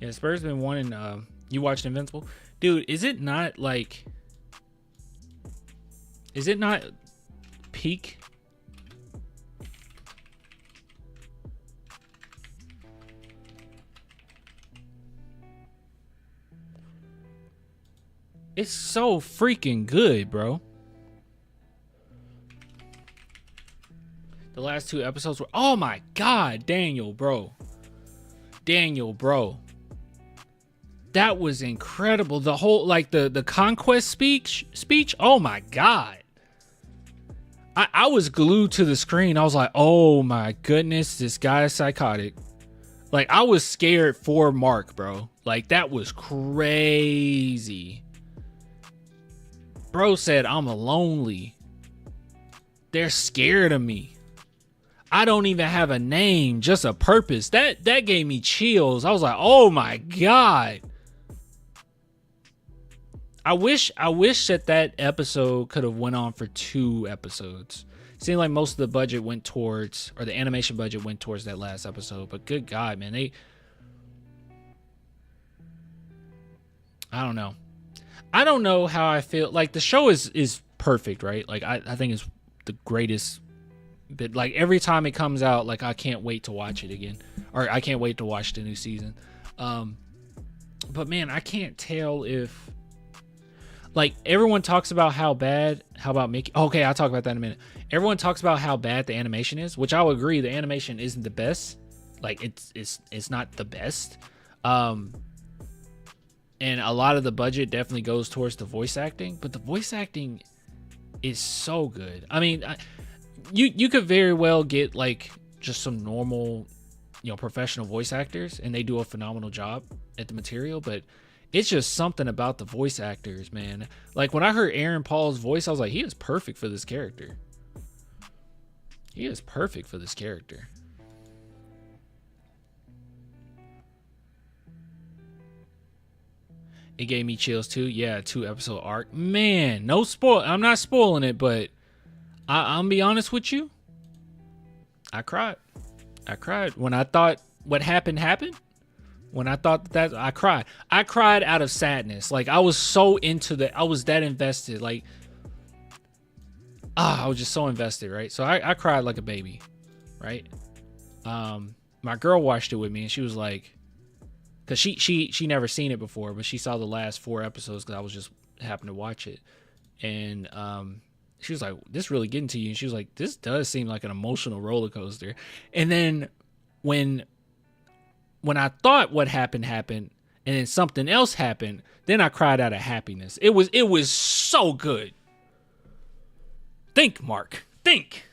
Yeah, Spurs been wanting. You watched Invincible, dude? Is it not peak? It's so freaking good, bro. The last two episodes were, oh my God, Daniel, bro. That was incredible. The whole, the conquest speech. Oh my God. I was glued to the screen. I was like, oh my goodness, this guy is psychotic. Like, I was scared for Mark, bro. Like, that was crazy. Bro said, I'm lonely. They're scared of me. I don't even have a name, just a purpose. That gave me chills. I was like, oh my God. I wish that episode could have went on for 2 episodes. It seemed like most of the budget went towards, or the animation budget went towards that last episode. But good God, man, I don't know. I don't know how I feel. Like, the show is perfect, right? Like, I think it's the greatest bit. Like, every time it comes out, like, I can't wait to watch it again. Or I can't wait to watch the new season. But man, I can't tell if, like, everyone talks about how about Mickey? Okay, I'll talk about that in a minute. Everyone talks about how bad the animation is, which I'll agree, the animation isn't the best. Like, it's not the best. And a lot of the budget definitely goes towards the voice acting, but the voice acting is so good. I mean, you could very well get like just some normal, professional voice actors, and they do a phenomenal job at the material, but it's just something about the voice actors, man. Like, when I heard Aaron Paul's voice, I was like, he is perfect for this character. He is perfect for this character. It gave me chills too. Yeah, 2-episode arc. Man, no spoil. I'm not spoiling it, but I'm gonna be honest with you. I cried. When I thought what happened. When I thought that, I cried. I cried out of sadness. Like, I was so into I was that invested. Like, I was just so invested, right? So I cried like a baby, right? My girl watched it with me, and she was like, because she never seen it before, but she saw the last 4 episodes because I was just happened to watch it. And she was like, this really getting to you. And she was like, this does seem like an emotional roller coaster. And then when I thought what happened, and then something else happened, then I cried out of happiness. It was so good. Think, Mark. Think.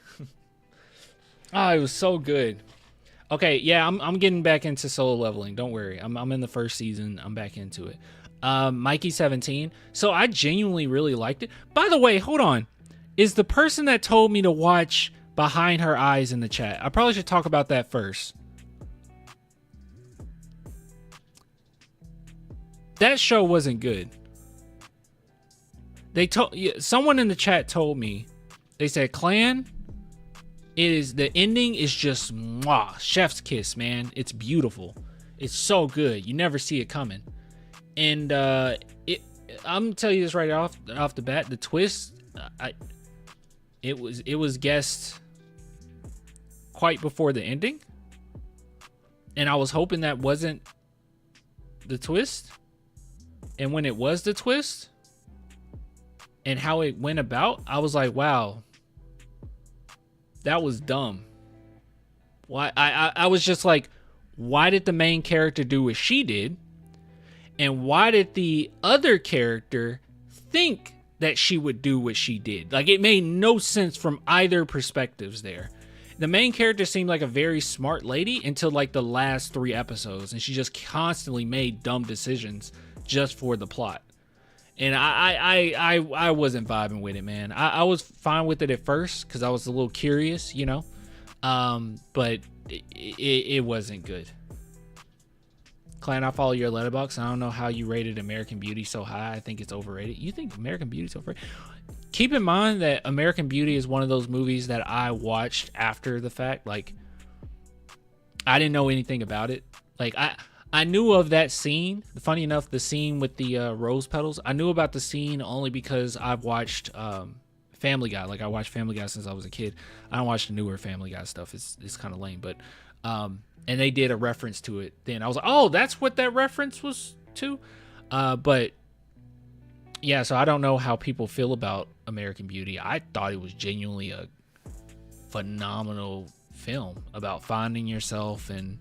It was so good. Okay, yeah, I'm getting back into Solo Leveling. Don't worry. I'm in the first season. I'm back into it. Mikey 17. So I genuinely really liked it. By the way, hold on. Is the person that told me to watch Behind Her Eyes in the chat? I probably should talk about that first. That show wasn't good. Someone in the chat told me, they said, Clan, the ending is just mwah, chef's kiss, man. It's beautiful. It's so good. You never see it coming. And I'm gonna tell you this right off the bat. The twist, it was guessed quite before the ending, and I was hoping that wasn't the twist. And when it was the twist, and how it went about, I was like, wow. That was dumb. Why? I was just like, why did the main character do what she did? And why did the other character think that she would do what she did? Like, it made no sense from either perspectives there. The main character seemed like a very smart lady until like the last 3 episodes, and she just constantly made dumb decisions just for the plot. And I wasn't vibing with it, man. I was fine with it at first because I was a little curious, but it wasn't good. Clan, I follow your letterbox. I don't know how you rated American Beauty so high. I think it's overrated. You think American Beauty is overrated? Keep in mind that American Beauty is one of those movies that I watched after the fact. Like, I didn't know anything about it. Like, I knew of that scene. Funny enough, the scene with the rose petals. I knew about the scene only because I've watched Family Guy. Like, I watched Family Guy since I was a kid. I don't watch the newer Family Guy stuff. It's kind of lame. But and they did a reference to it. Then I was like, oh, that's what that reference was to. But yeah, so I don't know how people feel about American Beauty. I thought it was genuinely a phenomenal film about finding yourself, and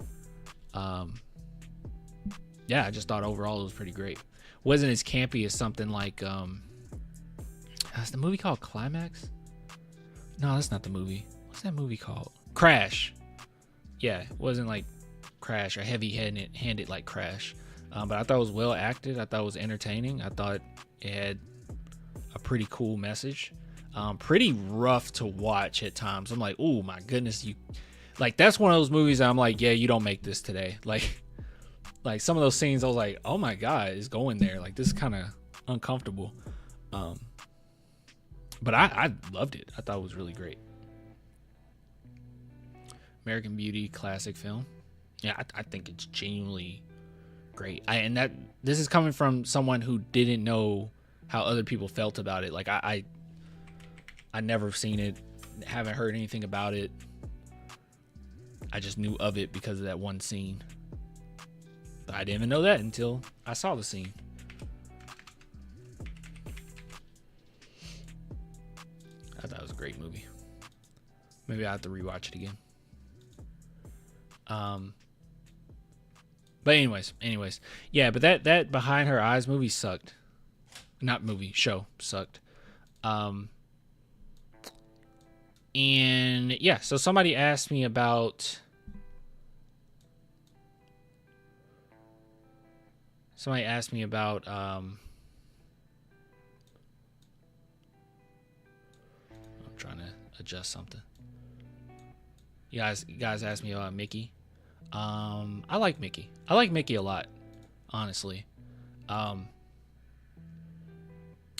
yeah, I just thought overall it was pretty great. Wasn't as campy as something like is the movie called Climax? No, that's not the movie. What's that movie called? Crash. Yeah, it wasn't like Crash or heavy-handed like Crash. But I thought it was well acted. I thought it was entertaining. I thought it had a pretty cool message. Pretty rough to watch at times. I'm like, oh my goodness, that's one of those movies that I'm like, yeah, you don't make this today. Like some of those scenes, I was like, oh my god, it's going there. Like, this is kind of uncomfortable. But I loved it. I thought it was really great. American Beauty, classic film. Yeah, I think it's genuinely great. This is coming from someone who didn't know how other people felt about it. Like, I never seen it, haven't heard anything about it. I just knew of it because of that one scene. But I didn't even know that until I saw the scene. I thought it was a great movie. Maybe I have to rewatch it again. But anyways, yeah. But that Behind Her Eyes movie sucked. Not movie, show sucked. And yeah, so somebody asked me about. I'm trying to adjust something. You guys asked me about Mickey. I like Mickey. I like Mickey a lot, honestly. I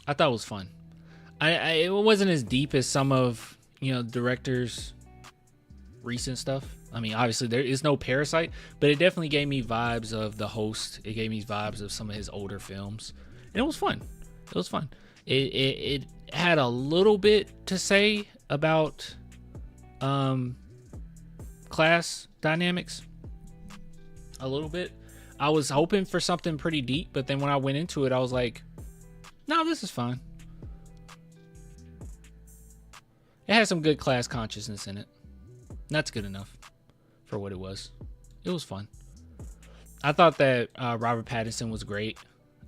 thought it was fun. It wasn't as deep as some of, directors' recent stuff. I mean, obviously there is no Parasite, but it definitely gave me vibes of The Host. It gave me vibes of some of his older films, and it was fun. It had a little bit to say about class dynamics. A little bit. I was hoping for something pretty deep, but then when I went into it, I was like, no, this is fine. It had some good class consciousness in it. That's good enough for what it was. It was fun. I thought that Robert Pattinson was great.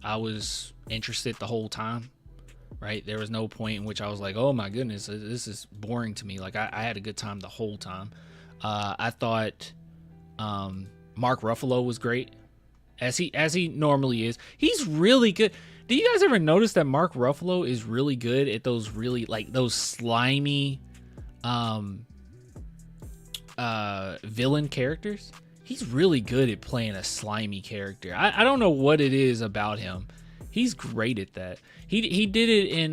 I was interested the whole time, right? There was no point in which I was like, oh my goodness, this is boring to me. Like, I had a good time the whole time. I thought Mark Ruffalo was great, as he normally is. He's really good. Do you guys ever notice that Mark Ruffalo is really good at those really, like, those slimy villain characters? He's really good at playing a slimy character. I don't know what it is about him. He's great at that. He did it in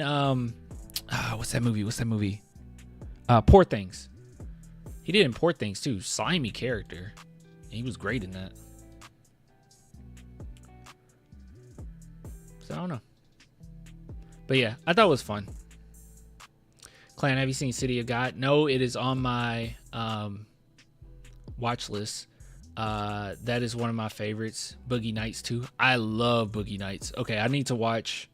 what's that movie? Poor Things. He did in Poor Things too. Slimy character. And he was great in that. So I don't know. But yeah, I thought it was fun. Clan, have you seen City of God? No, it is on my watch list. That is one of my favorites. Boogie Nights too. I love Boogie Nights. Okay, I need to watch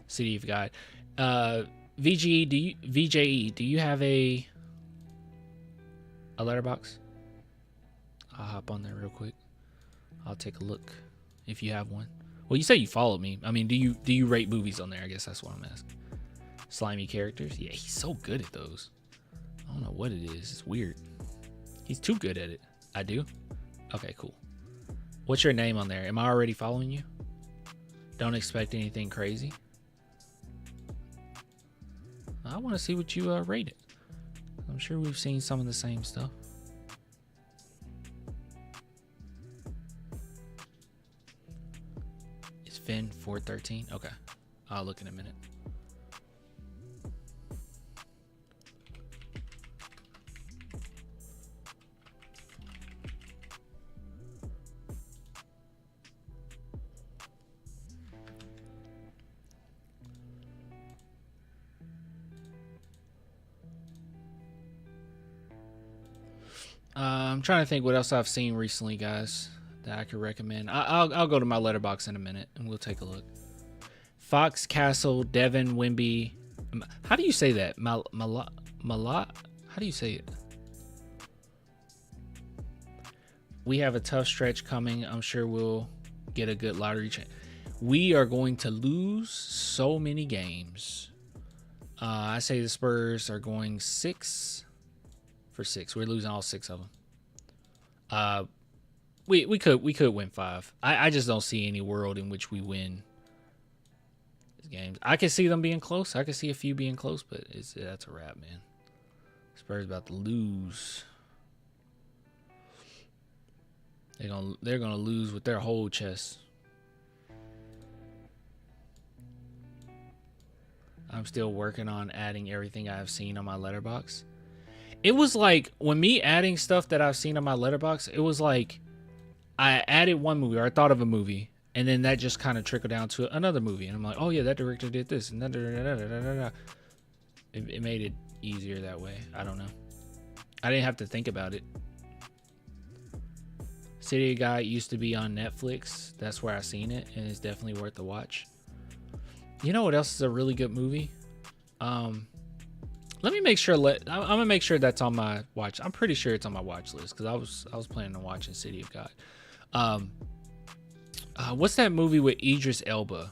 City of God. VJE, do you have a letterbox? I'll hop on there real quick. I'll take a look if you have one. Well, you say you follow me. I mean, do you rate movies on there? I guess that's what I'm asking. Slimy characters? Yeah, he's so good at those. I don't know what it is. It's weird. He's too good at it. I do? Okay, cool. What's your name on there? Am I already following you? Don't expect anything crazy. I want to see what you rate it. I'm sure we've seen some of the same stuff. Is Finn 413? Okay. I'll look in a minute. I'm trying to think what else I've seen recently, guys, that I could recommend. I'll go to my letterbox in a minute and we'll take a look. Fox Castle, Devin Wimby. How do you say that? Malat? How do you say it? We have a tough stretch coming. I'm sure we'll get a good lottery chance. We are going to lose so many games. I say the Spurs are going 6 for 6. We're losing all 6 of them. We could win 5. I just don't see any world in which we win. games. I can see them being close. I can see a few being close, but that's a wrap, man. Spurs about to lose. They're gonna lose with their whole chest. I'm still working on adding everything I've seen on my letterbox. It was like when me adding stuff that I've seen on my letterbox, it was like I added one movie or I thought of a movie, and then that just kind of trickled down to another movie, and I'm like, oh yeah, that director did this, and it made it easier that way. I don't know. I didn't have to think about it. City Guy used to be on Netflix. That's where I seen it, and it's definitely worth the watch. You know what else is a really good movie? Let me make sure. I'm gonna make sure that's on my watch. I'm pretty sure it's on my watch list because I was planning on watching City of God. What's that movie with Idris Elba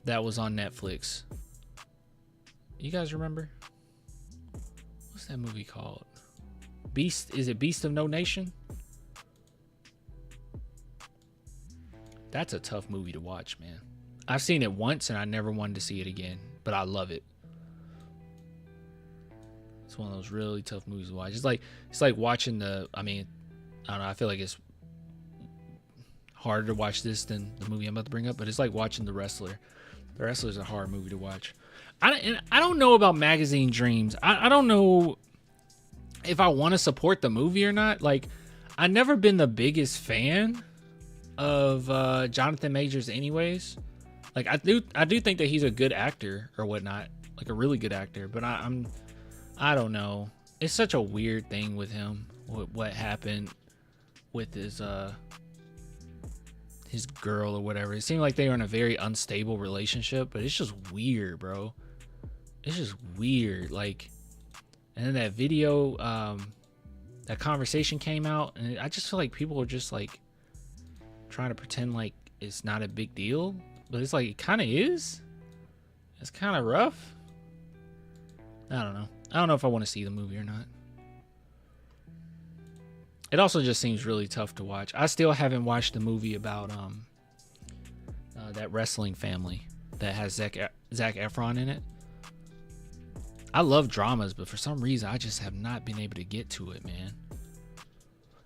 that was on Netflix? You guys remember? What's that movie called? Beast? Is it Beast of No Nation? That's a tough movie to watch, man. I've seen it once and I never wanted to see it again, but I love it. It's one of those really tough movies to watch. It's like watching I don't know, I feel like it's harder to watch this than the movie I'm about to bring up, but it's like watching The Wrestler. The Wrestler is a hard movie to watch. I don't know about Magazine Dreams. I don't know if I want to support the movie or not. Like, I've never been the biggest fan of Jonathan Majors anyways. Like, I do think that he's a good actor or whatnot, like a really good actor, but I don't know. It's such a weird thing with him, what happened with his girl or whatever. It seemed like they were in a very unstable relationship, but it's just weird, bro. It's just weird. Like, and then that video, that conversation came out, and I just feel like people are just like trying to pretend like it's not a big deal, but it's like it kind of is. It's kind of rough. I don't know. I don't know if I want to see the movie or not. It also just seems really tough to watch. I still haven't watched the movie about that wrestling family that has Zac Efron in it. I love dramas, but for some reason I just have not been able to get to it, man.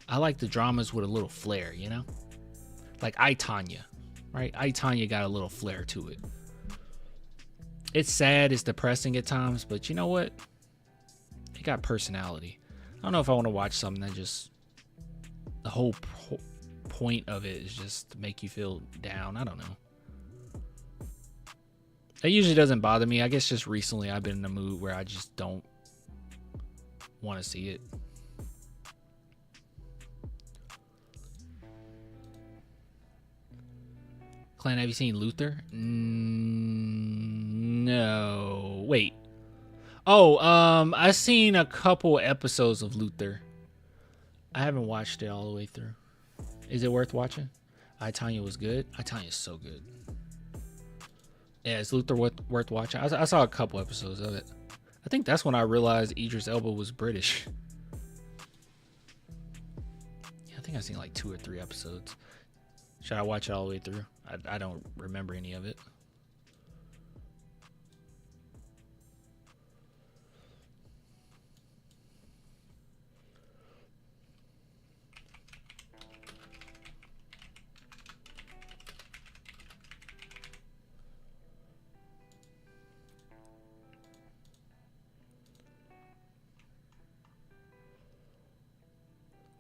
I like the dramas with a little flair, you know? Like I, Tonya, right? I, Tonya got a little flair to it. It's sad, it's depressing at times, but you know what? It got personality. I don't know if I want to watch something that just, the whole point of it is just to make you feel down. I don't know. That usually doesn't bother me. I guess just recently I've been in a mood where I just don't want to see it. Clan, have you seen Luther? No. Wait. Oh, I've seen a couple episodes of Luther. I haven't watched it all the way through. Is it worth watching? I, Tonya was good. I, Tonya's so good. Yeah, is Luther worth watching? I saw a couple episodes of it. I think that's when I realized Idris Elba was British. Yeah, I think I've seen like 2 or 3 episodes. Should I watch it all the way through? I don't remember any of it.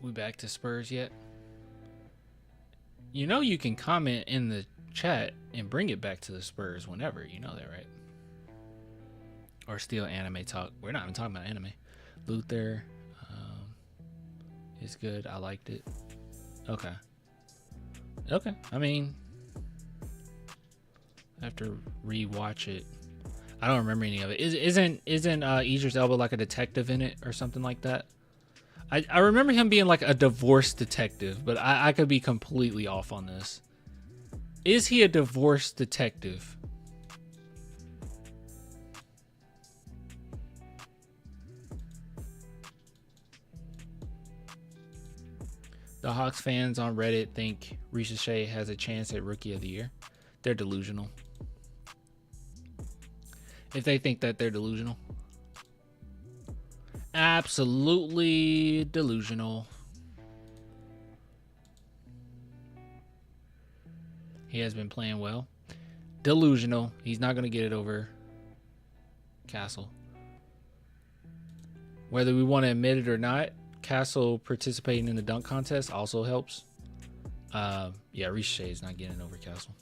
We back to Spurs yet? You know you can comment in the chat and bring it back to the Spurs whenever. You know that, right? Or steal anime talk. We're not even talking about anime. Luther is good. I liked it. Okay. Okay. I mean, I have to rewatch it. I don't remember any of it. Isn't Idris Elba like a detective in it or something like that? I remember him being like a divorce detective, but I could be completely off on this. Is he a divorce detective? The Hawks fans on Reddit think Ricochet has a chance at Rookie of the Year. They're delusional. if they think that they're delusional. Absolutely delusional. He has been playing well. Delusional. He's not going to get it over Castle. Whether we want to admit it or not, Castle participating in the dunk contest also helps. Yeah, Ricochet is not getting over Castle.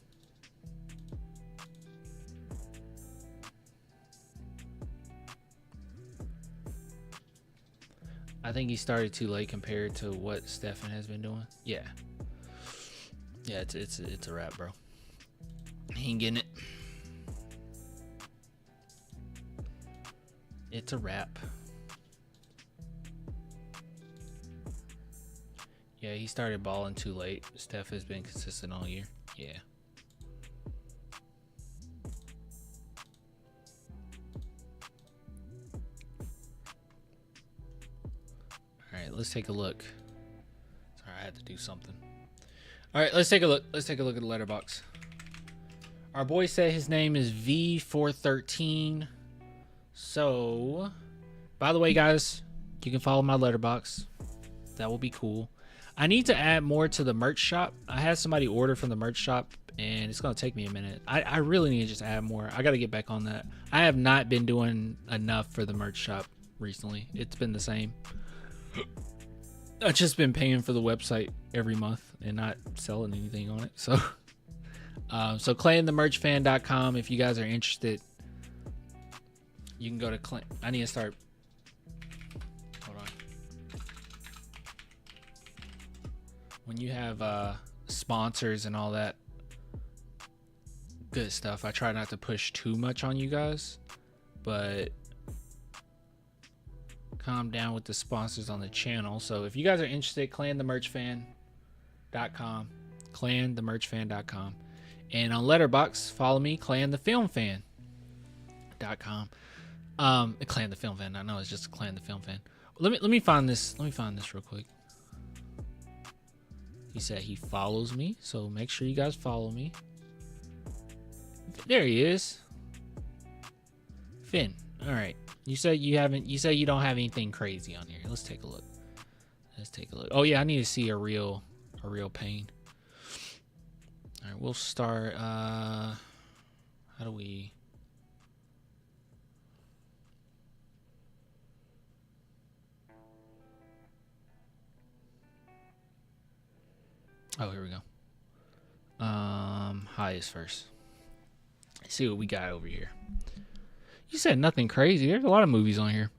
I think he started too late compared to what Stephen has been doing. Yeah. Yeah, it's a wrap, bro. He ain't getting it. It's a wrap. Yeah, he started balling too late. Steph has been consistent all year. Yeah. All right, let's take a look. Sorry, I had to do something. All right, let's take a look. Let's take a look at the letterbox. Our boy said his name is V413. So, by the way, guys, you can follow my letterbox. That will be cool. I need to add more to the merch shop. I had somebody order from the merch shop, and it's going to take me a minute. I really need to just add more. I got to get back on that. I have not been doing enough for the merch shop recently. It's been the same. I've just been paying for the website every month and not selling anything on it. So, so clanthemerchfan.com. If you guys are interested, you can go to Clan. I need to start. Hold on. When you have sponsors and all that good stuff, I try not to push too much on you guys, but calm down with the sponsors on the channel. So if you guys are interested, clanthemerchfan.com, clanthemerchfan.com, and on Letterboxd, follow me, clanthefilmfan.com. Clan the Film Fan. I know it's just Clan the Film Fan. Let me find this. Let me find this real quick. He said he follows me, so make sure you guys follow me. There he is. Finn. All right. You said you haven't. You said you don't have anything crazy on here. Let's take a look. Let's take a look. Oh yeah, I need to see a real pain. All right, we'll start. How do we? Oh, here we go. Highest first. Let's see what we got over here. You said nothing crazy. There's a lot of movies on here.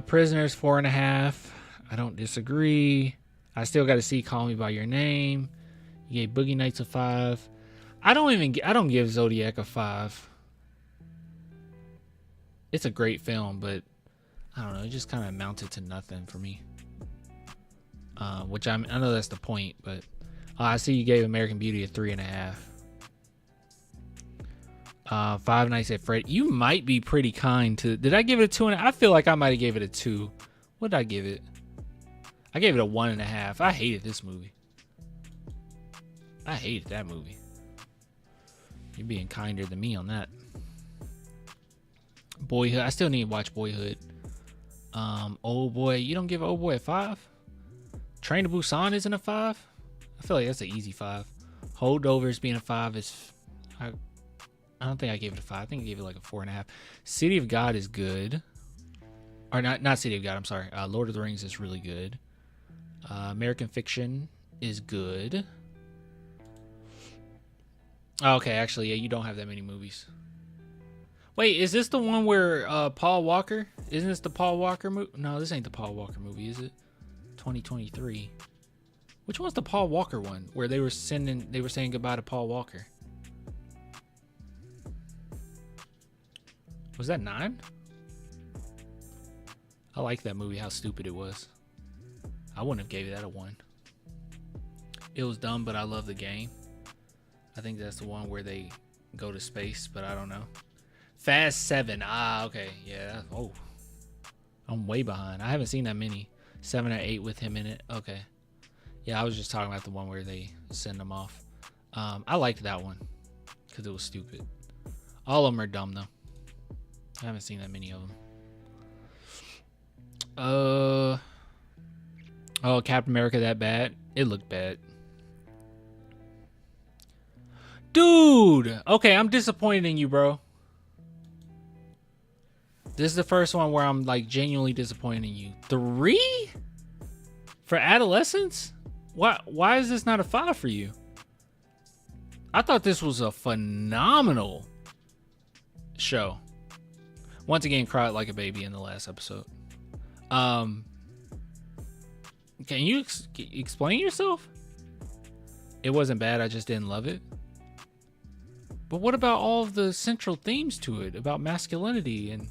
Prisoners 4.5. I don't disagree. I still got to see Call Me by Your Name. You gave Boogie Nights a 5. I don't give Zodiac a 5. It's a great film, but I don't know. It just kind of amounted to nothing for me. Which I know that's the point, but I see you gave American Beauty a 3.5. Five Nights at Freddy. You might be pretty kind to. Did I give it a 2.5? I feel like I might have gave it a 2. What did I give it? I gave it a 1.5. I hated this movie. I hated that movie. You're being kinder than me on that. Boyhood. I still need to watch Boyhood. Old Boy. You don't give Old Boy a 5? Train to Busan isn't a 5? I feel like that's an easy 5. Holdovers being a 5 is. I don't think I gave it a 5. I think I gave it like a 4.5. City of God is good. Or not City of God, I'm sorry. Lord of the Rings is really good. American Fiction is good. Oh, okay, actually, yeah, you don't have that many movies. Wait, is this the one where Paul Walker? Isn't this the Paul Walker movie? No, this ain't the Paul Walker movie, is it? 2023. Which one's the Paul Walker one? Where they were saying goodbye to Paul Walker. Was that 9? I like that movie, how stupid it was. I wouldn't have gave that a 1. It was dumb, but I love the game. I think that's the one where they go to space, but I don't know. Fast 7. Ah, okay. Yeah. Oh. I'm way behind. I haven't seen that many. 7 or 8 with him in it. Okay. Yeah, I was just talking about the one where they send him off. I liked that one because it was stupid. All of them are dumb though. I haven't seen that many of them. Oh, Captain America that bad? It looked bad. Dude! Okay, I'm disappointed in you, bro. This is the first one where I'm like genuinely disappointed in you. 3? For adolescents? Why is this not a 5 for you? I thought this was a phenomenal show. Once again, cried like a baby in the last episode. Can you explain yourself? It wasn't bad, I just didn't love it. But what about all of the central themes to it about masculinity and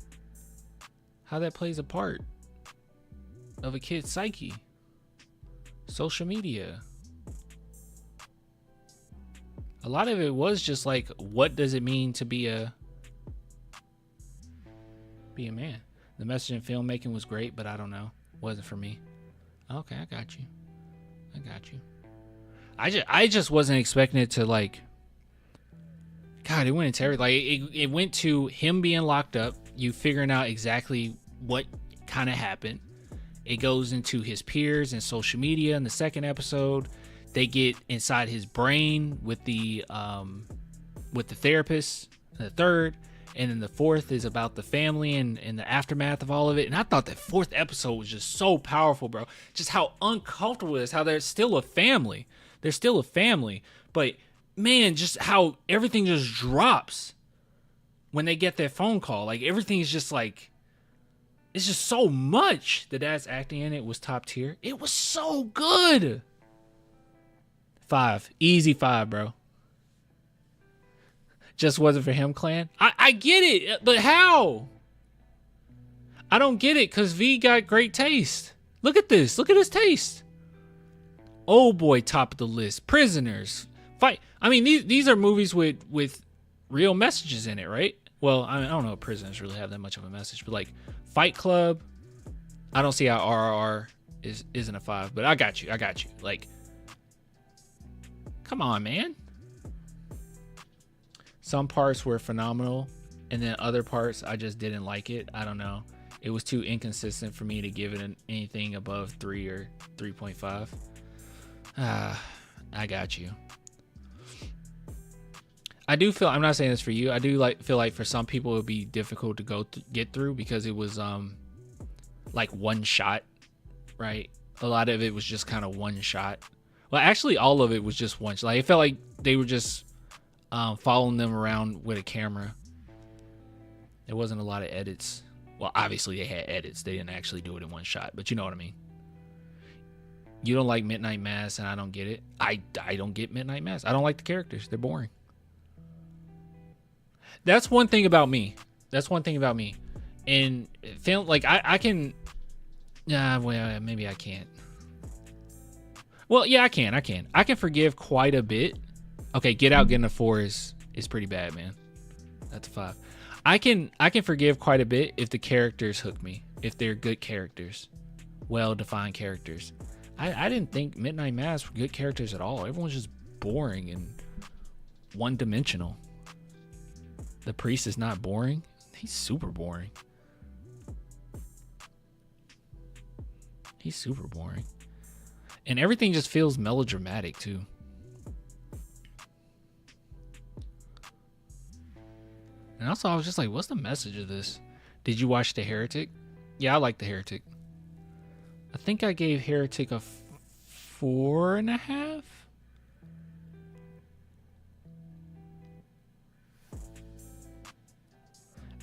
how that plays a part of a kid's psyche? Social media. A lot of it was just like, what does it mean to be a man? The message in filmmaking was great, but I don't know. Wasn't for me. Okay, I got you. I just wasn't expecting it to like. God, it went into everything. Like it went to him being locked up. You figuring out exactly what kind of happened. It goes into his peers and social media in the second episode. They get inside his brain with the therapist in the third. And then the fourth is about the family and the aftermath of all of it. And I thought that fourth episode was just so powerful, bro. Just how uncomfortable it is, how they're still a family. They're still a family. But, man, just how everything just drops when they get that phone call. Like, everything is just like, it's just so much. The dad's acting in it was top tier. It was so good. 5. Easy 5, bro. Just wasn't for him, clan. I get it, but how? I don't get it, because V got great taste. Look at this. Look at his taste. Oh boy, top of the list. Prisoners. Fight. I mean, these are movies with real messages in it, right? Well, I don't know if Prisoners really have that much of a message, but like Fight Club, I don't see how RRR isn't a 5, but I got you. Like, come on, man. Some parts were phenomenal, and then other parts I just didn't like it. I don't know. It was too inconsistent for me to give it anything above 3 or 3.5. I got you. I do feel, I'm not saying this for you, I do feel like for some people it would be difficult to get through because it was like one shot, right? A lot of it was just kind of one shot. Well, actually all of it was just one shot. Like, it felt like they were just following them around with a camera. There wasn't a lot of edits. Well, obviously they had edits. They didn't actually do it in one shot, but you know what I mean. You don't like Midnight Mass, and I don't get it. I don't get Midnight Mass. I don't like the characters. They're boring. That's one thing about me. And film, like I can. Well, maybe I can't. Well, yeah, I can. I can forgive quite a bit. Okay, Get Out getting a 4 is pretty bad, man. That's a 5. I can forgive quite a bit if the characters hook me. If they're good characters, well-defined characters. I didn't think Midnight Mass were good characters at all. Everyone's just boring and one-dimensional. The priest is not boring. He's super boring. And everything just feels melodramatic, too. And also, I was just like, what's the message of this? Did you watch The Heretic? Yeah, I like The Heretic. I think I gave Heretic a 4.5.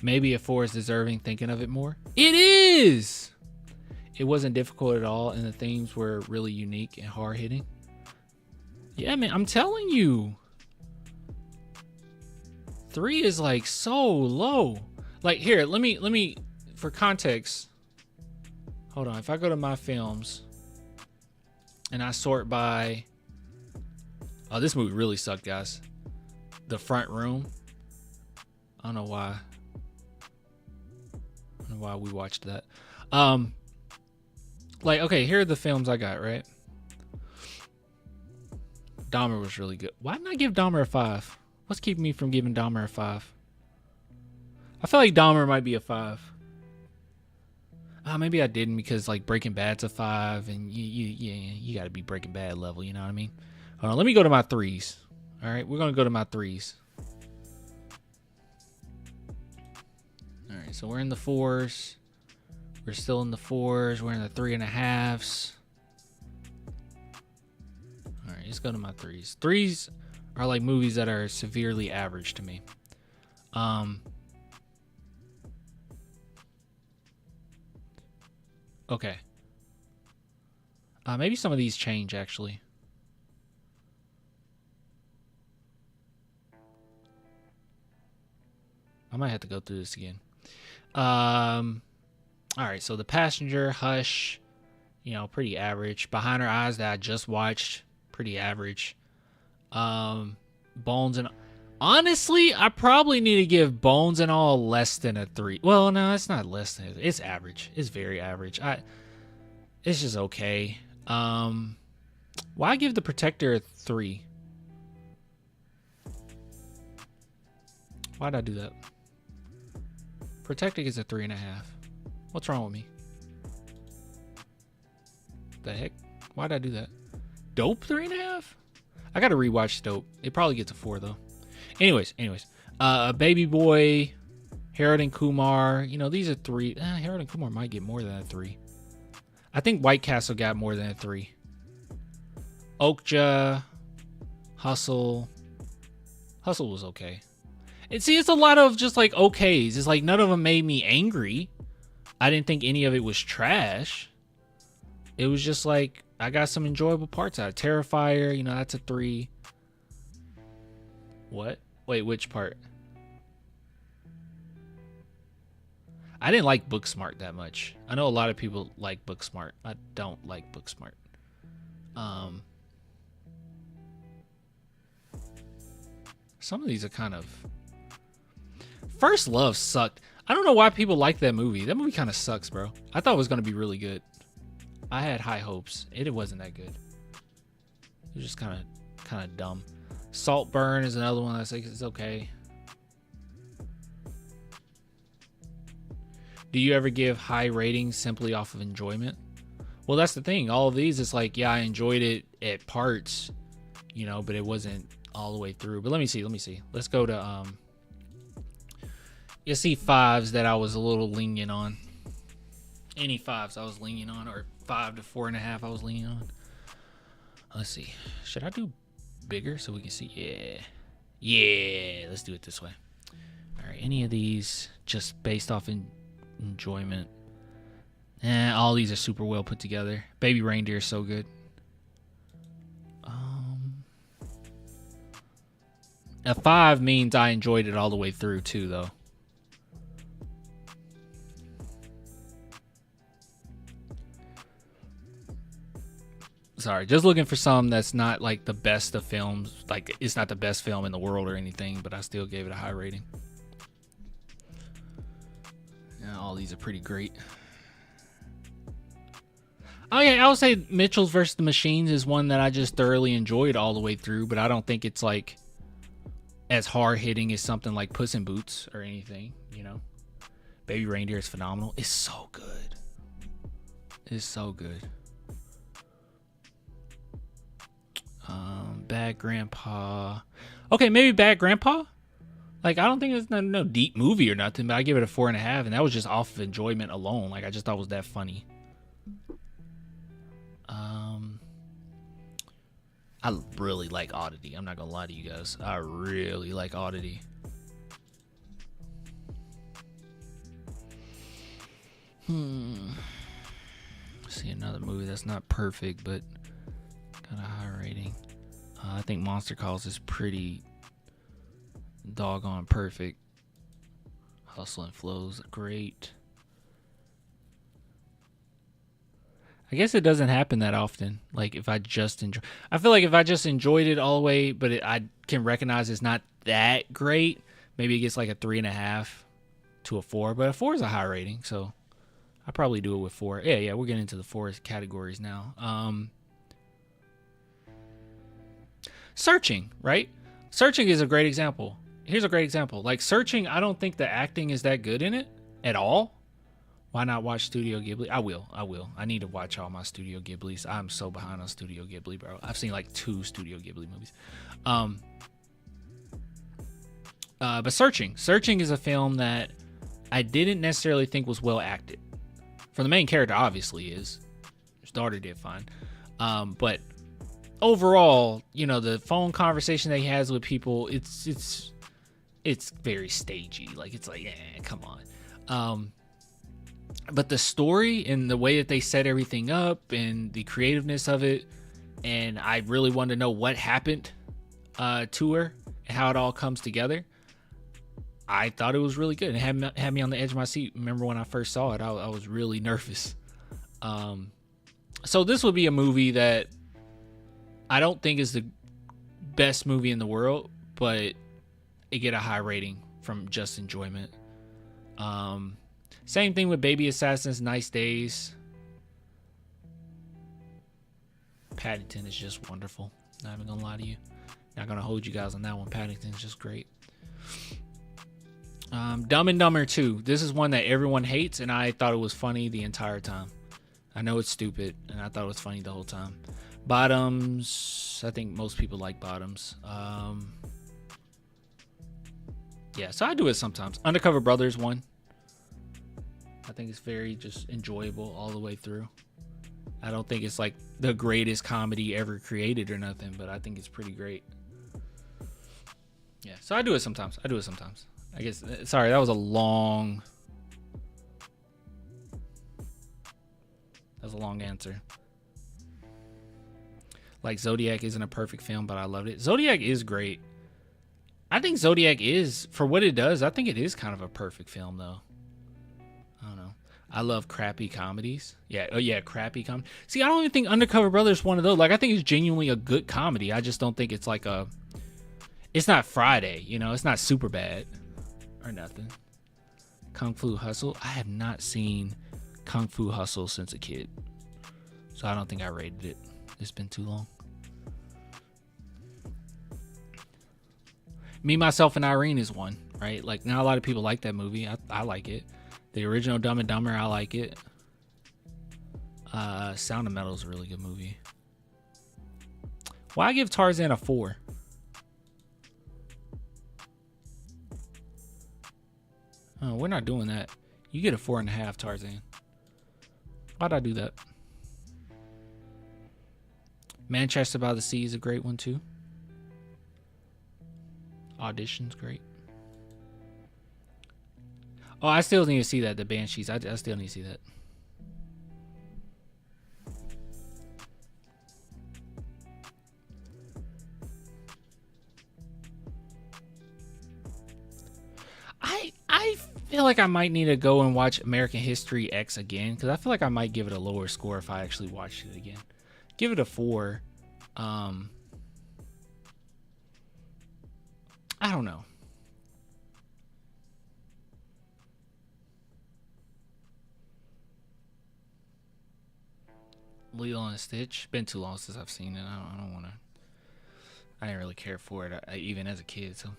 Maybe a 4 is deserving thinking of it more. It is! It wasn't difficult at all, and the themes were really unique and hard-hitting. Yeah, man, I'm telling you. 3 is like so low. Like, here, let me for context. Hold on, if I go to my films and I sort by, oh, this movie really sucked, guys. The Front Room. I don't know why we watched that. Like, okay, here are the films I got, right? Dahmer was really good. Why didn't I give Dahmer a 5? What's keeping me from giving Dahmer a 5? I feel like Dahmer might be a 5. Maybe I didn't because like Breaking Bad's a 5, and you got to be Breaking Bad level. You know what I mean? Hold on, let me go to my 3s. All right, we're gonna go to my 3s. All right, so we're in the 4s. We're still in the 4s. We're in the 3.5s. All right, let's go to my 3s. 3s are like movies that are severely average to me. Okay. Maybe some of these change actually. I might have to go through this again. All right, so The Passenger, Hush, pretty average. Behind Her Eyes that I just watched, pretty average. Bones and honestly, I probably need to give Bones and All less than a 3. Well, no, it's not less than it's average. It's very average. It's just okay. Why give The Protector a 3? Why'd I do that? Protector is a 3.5. What's wrong with me? The heck? Why'd I do that? Dope 3.5? I gotta rewatch Dope. It probably gets a 4 though. Anyways. Baby Boy, Harold and Kumar. These are 3. Harold and Kumar might get more than a 3. I think White Castle got more than a 3. Okja, Hustle. Hustle was okay. And see, it's a lot of just like okays. It's like none of them made me angry. I didn't think any of it was trash. It was just like I got some enjoyable parts out of Terrifier. That's a 3. What? Wait, which part? I didn't like Booksmart that much. I know a lot of people like Booksmart. I don't like Booksmart. Some of these are kind of... First Love sucked. I don't know why people like that movie. That movie kind of sucks, bro. I thought it was going to be really good. I had high hopes. It wasn't that good. It was just kind of dumb. Saltburn is another one that's like, it's okay. Do you ever give high ratings simply off of enjoyment? Well, that's the thing. All of these, it's like, yeah, I enjoyed it at parts, but it wasn't all the way through. But let me see. Let's go to, you see 5s that I was a little lenient on. Any 5s I was lenient on, or 5 to 4.5 I was lenient on. Let's see. Should I do bigger so we can see? Yeah, let's do it this way. All right, any of these just based off enjoyment. All these are super well put together. Baby Reindeer is so good. A 5 means I enjoyed it all the way through too, though. Sorry, just looking for some that's not like the best of films. Like, it's not the best film in the world or anything, but I still gave it a high rating. Yeah, all these are pretty great. Oh yeah, I would say Mitchell's vs. the Machines is one that I just thoroughly enjoyed all the way through, but I don't think it's like as hard hitting as something like Puss in Boots or anything, Baby Reindeer is phenomenal. It's so good. It's so good. Bad Grandpa. Okay, maybe Bad Grandpa. Like, I don't think it's no deep movie or nothing, but I give it a 4.5, and that was just off of enjoyment alone. Like, I just thought it was that funny. I really like Oddity. I'm not gonna lie to you guys. I really like Oddity. See another movie that's not perfect, but got a high rating. I think Monster Calls is pretty doggone perfect. Hustle and Flow's great. I guess it doesn't happen that often. Like, if I just enjoy... I feel like if I just enjoyed it all the way, but I can recognize it's not that great, maybe it gets like a 3.5 to a 4. But a 4 is a high rating, so I probably do it with 4. Yeah, we're getting into the 4 categories now. Searching, right? Searching is a great example. here's a great example. Like Searching, I don't think the acting is that good in it at all. Why not watch Studio Ghibli? I will. I need to watch all my Studio Ghiblis. I'm so behind on Studio Ghibli, bro. I've seen like 2 Studio Ghibli movies. But Searching is a film that I didn't necessarily think was well acted. For the main character, obviously is. His daughter did fine. But overall, you know, the phone conversation that he has with people, it's very stagey. Like, it's like, come on. But the story and the way that they set everything up and the creativeness of it, and I really wanted to know what happened to her and how it all comes together. I thought it was really good. It had me on the edge of my seat. Remember when I first saw it, I was really nervous. So this would be a movie that I don't think is the best movie in the world, but it get a high rating from just enjoyment. Same thing with Baby Assassins, Nice Days. Paddington is just wonderful. Not even gonna lie to you. Not gonna hold you guys on that one. Paddington's just great. Dumb and Dumber 2. This is one that everyone hates, and I thought it was funny the entire time. I know it's stupid, and I thought it was funny the whole time. Bottoms. I think most people like Bottoms. Yeah, so I do it sometimes. Undercover Brothers 1. I think it's very just enjoyable all the way through. I don't think it's like the greatest comedy ever created or nothing, but I think it's pretty great. Yeah, so I do it sometimes. I guess, sorry, that was a long answer. Like, Zodiac isn't a perfect film, but I loved it. Zodiac is great. I think Zodiac is, for what it does, I think it is kind of a perfect film, though. I don't know. I love crappy comedies. Yeah, crappy comedy. See, I don't even think Undercover Brothers is one of those. Like, I think it's genuinely a good comedy. I just don't think it's like a... It's not Friday, you know? It's not super bad or nothing. Kung Fu Hustle. I have not seen Kung Fu Hustle since a kid. So I don't think I rated it. It's been too long. Me, Myself, and Irene is one, right? Like, not a lot of people like that movie. I like it. The original Dumb and Dumber, I like it. Sound of Metal is a really good movie. Why give Tarzan a 4? Oh, we're not doing that. You get a 4.5, Tarzan. Why'd I do that? Manchester by the Sea is a great one too. Audition's great. Oh, I still need to see that. The Banshees. I still need to see that. I feel like I might need to go and watch American History X again, because I feel like I might give it a lower score if I actually watched it again. Give it a 4. I don't know. Lilo and Stitch. Been too long since I've seen it. I don't want to. I didn't really care for it even as a kid. So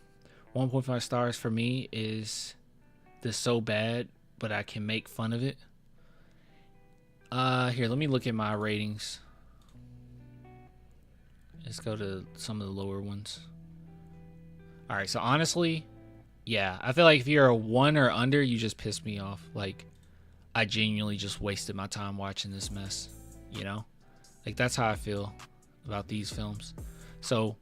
1.5 stars for me is this so bad, but I can make fun of it. Here, let me look at my ratings. Let's go to some of the lower ones. All right, so honestly, yeah, I feel like if you're a 1 or under, you just pissed me off. Like, I genuinely just wasted my time watching this mess, you know? Like, that's how I feel about these films. So,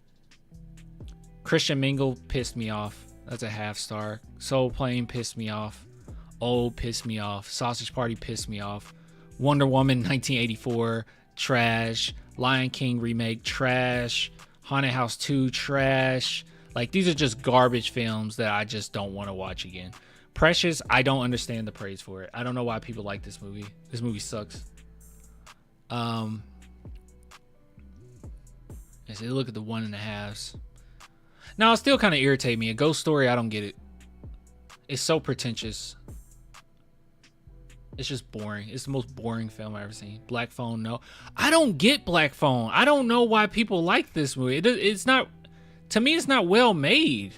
Christian Mingle pissed me off. That's a 0.5 star. Soul Plane pissed me off. Old pissed me off. Sausage Party pissed me off. Wonder Woman 1984, trash. Lion King remake, trash. Haunted House 2, trash. Like, these are just garbage films that I just don't want to watch again. Precious, I don't understand the praise for it. I don't know why people like this movie. This movie sucks. Let's see, look at the 1.5s. Now, it still kind of irritate me. A Ghost Story, I don't get it. It's so pretentious. It's just boring. It's the most boring film I've ever seen. Black Phone, no. I don't get Black Phone. I don't know why people like this movie. It's not, to me, it's not well made.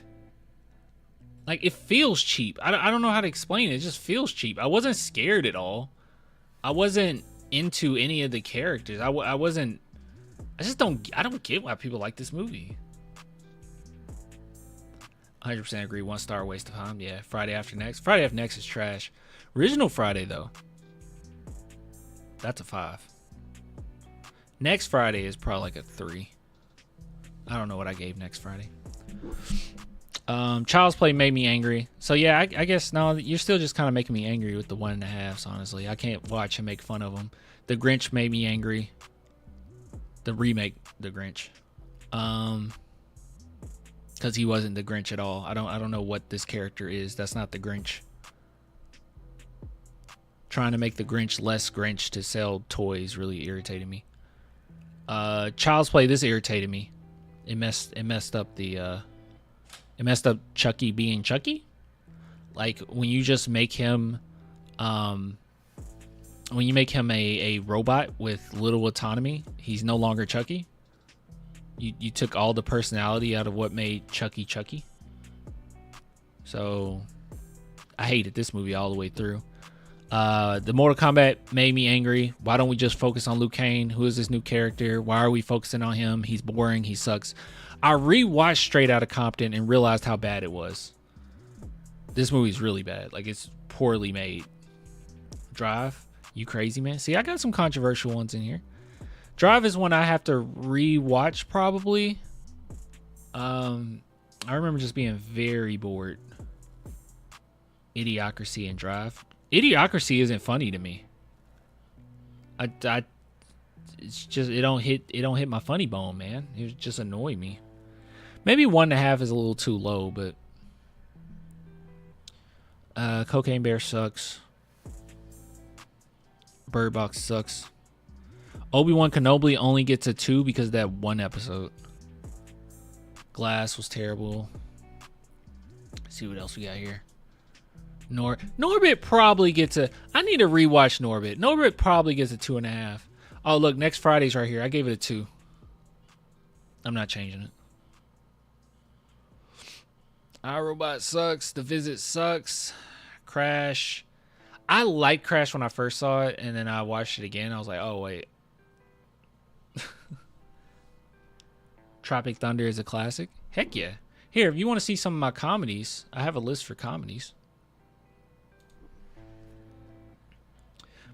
Like, it feels cheap. I don't know how to explain it. It just feels cheap. I wasn't scared at all. I wasn't into any of the characters. I don't get why people like this movie. 100% agree. 1 star waste of time. Yeah, Friday After Next. Friday After Next is trash. Original Friday, though, that's a 5. Next Friday is probably like a 3. I don't know what I gave Next Friday. Child's Play made me angry. So yeah, I guess no, you're still just kind of making me angry with the 1.5s, honestly. I can't watch and make fun of them. The Grinch made me angry. The remake, The Grinch. Because he wasn't the Grinch at all. I don't know what this character is. That's not the Grinch. Trying to make the Grinch less Grinch to sell toys really irritated me. Child's Play, this irritated me. It messed up Chucky being Chucky. Like, when you just make him a robot with little autonomy, he's no longer Chucky. You took all the personality out of what made Chucky Chucky. So I hated this movie all the way through. The Mortal Kombat made me angry. Why don't we just focus on Liu Kang? Who is this new character? Why are we focusing on him? He's boring. He sucks. I rewatched Straight Outta Compton and realized how bad it was. This movie's really bad. Like, it's poorly made. Drive, you crazy, man? See, I got some controversial ones in here. Drive is one I have to rewatch probably. I remember just being very bored. Idiocracy and Drive. Idiocracy isn't funny to me. It's just it don't hit my funny bone, man. It just annoy me. Maybe 1.5 is a little too low, but Cocaine Bear sucks. Bird Box sucks. Obi-Wan Kenobi only gets a 2 because of that one episode. Glass was terrible. Let's see what else we got here. Norbit probably gets a... I need to rewatch Norbit. Norbit probably gets a 2.5. Oh, look, Next Friday's right here. I gave it a 2. I'm not changing it. iRobot sucks. The Visit sucks. Crash. I liked Crash when I first saw it, and then I watched it again. I was like, oh, wait. Tropic Thunder is a classic. Heck yeah. Here, if you want to see some of my comedies, I have a list for comedies.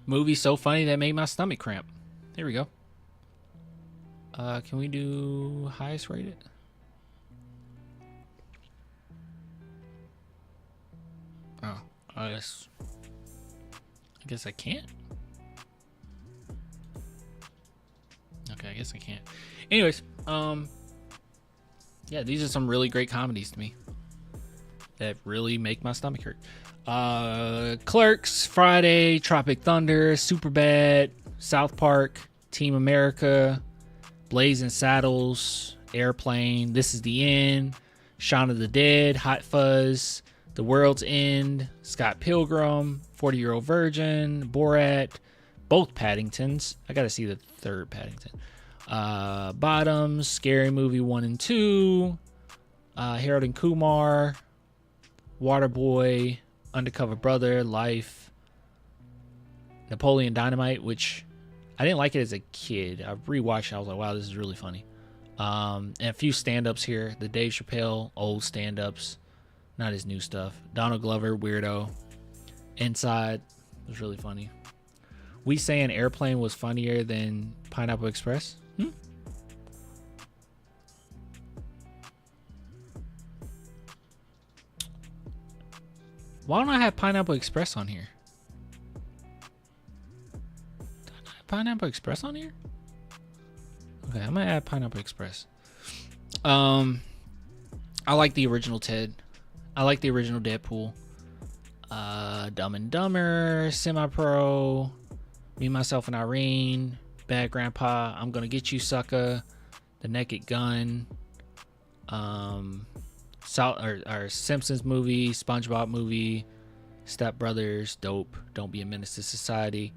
Movie so funny that made my stomach cramp. Here we go. Can we do highest rated? Oh, I guess I can't. Okay, I guess I can't. Anyways, yeah, these are some really great comedies to me that really make my stomach hurt. Clerks, Friday, Tropic Thunder, Superbad, South Park, Team America, Blazing Saddles, Airplane, This Is the End, Shaun of the Dead, Hot Fuzz, The World's End, Scott Pilgrim, 40-Year-Old Virgin, Borat, both Paddingtons. I gotta see the third Paddington. Bottoms, Scary Movie 1 and 2, Harold and Kumar, Waterboy, Undercover Brother, Life, Napoleon Dynamite, which I didn't like it as a kid. I rewatched it. I was like, wow, this is really funny. And a few stand-ups here. The Dave Chappelle, old stand-ups, not his new stuff. Donald Glover, Weirdo. Inside was really funny. We saying Airplane was funnier than Pineapple Express? Why don't I have Pineapple Express on here? Did I not have Pineapple Express on here? Okay, I'm gonna add Pineapple Express. I like the original Ted. I like the original Deadpool. Dumb and Dumber, Semi-Pro, Me, Myself, and Irene, Bad Grandpa, I'm Gonna Get You, Sucker, The Naked Gun, our Simpsons movie, SpongeBob movie, Step Brothers, Dope, Don't Be a Menace to Society,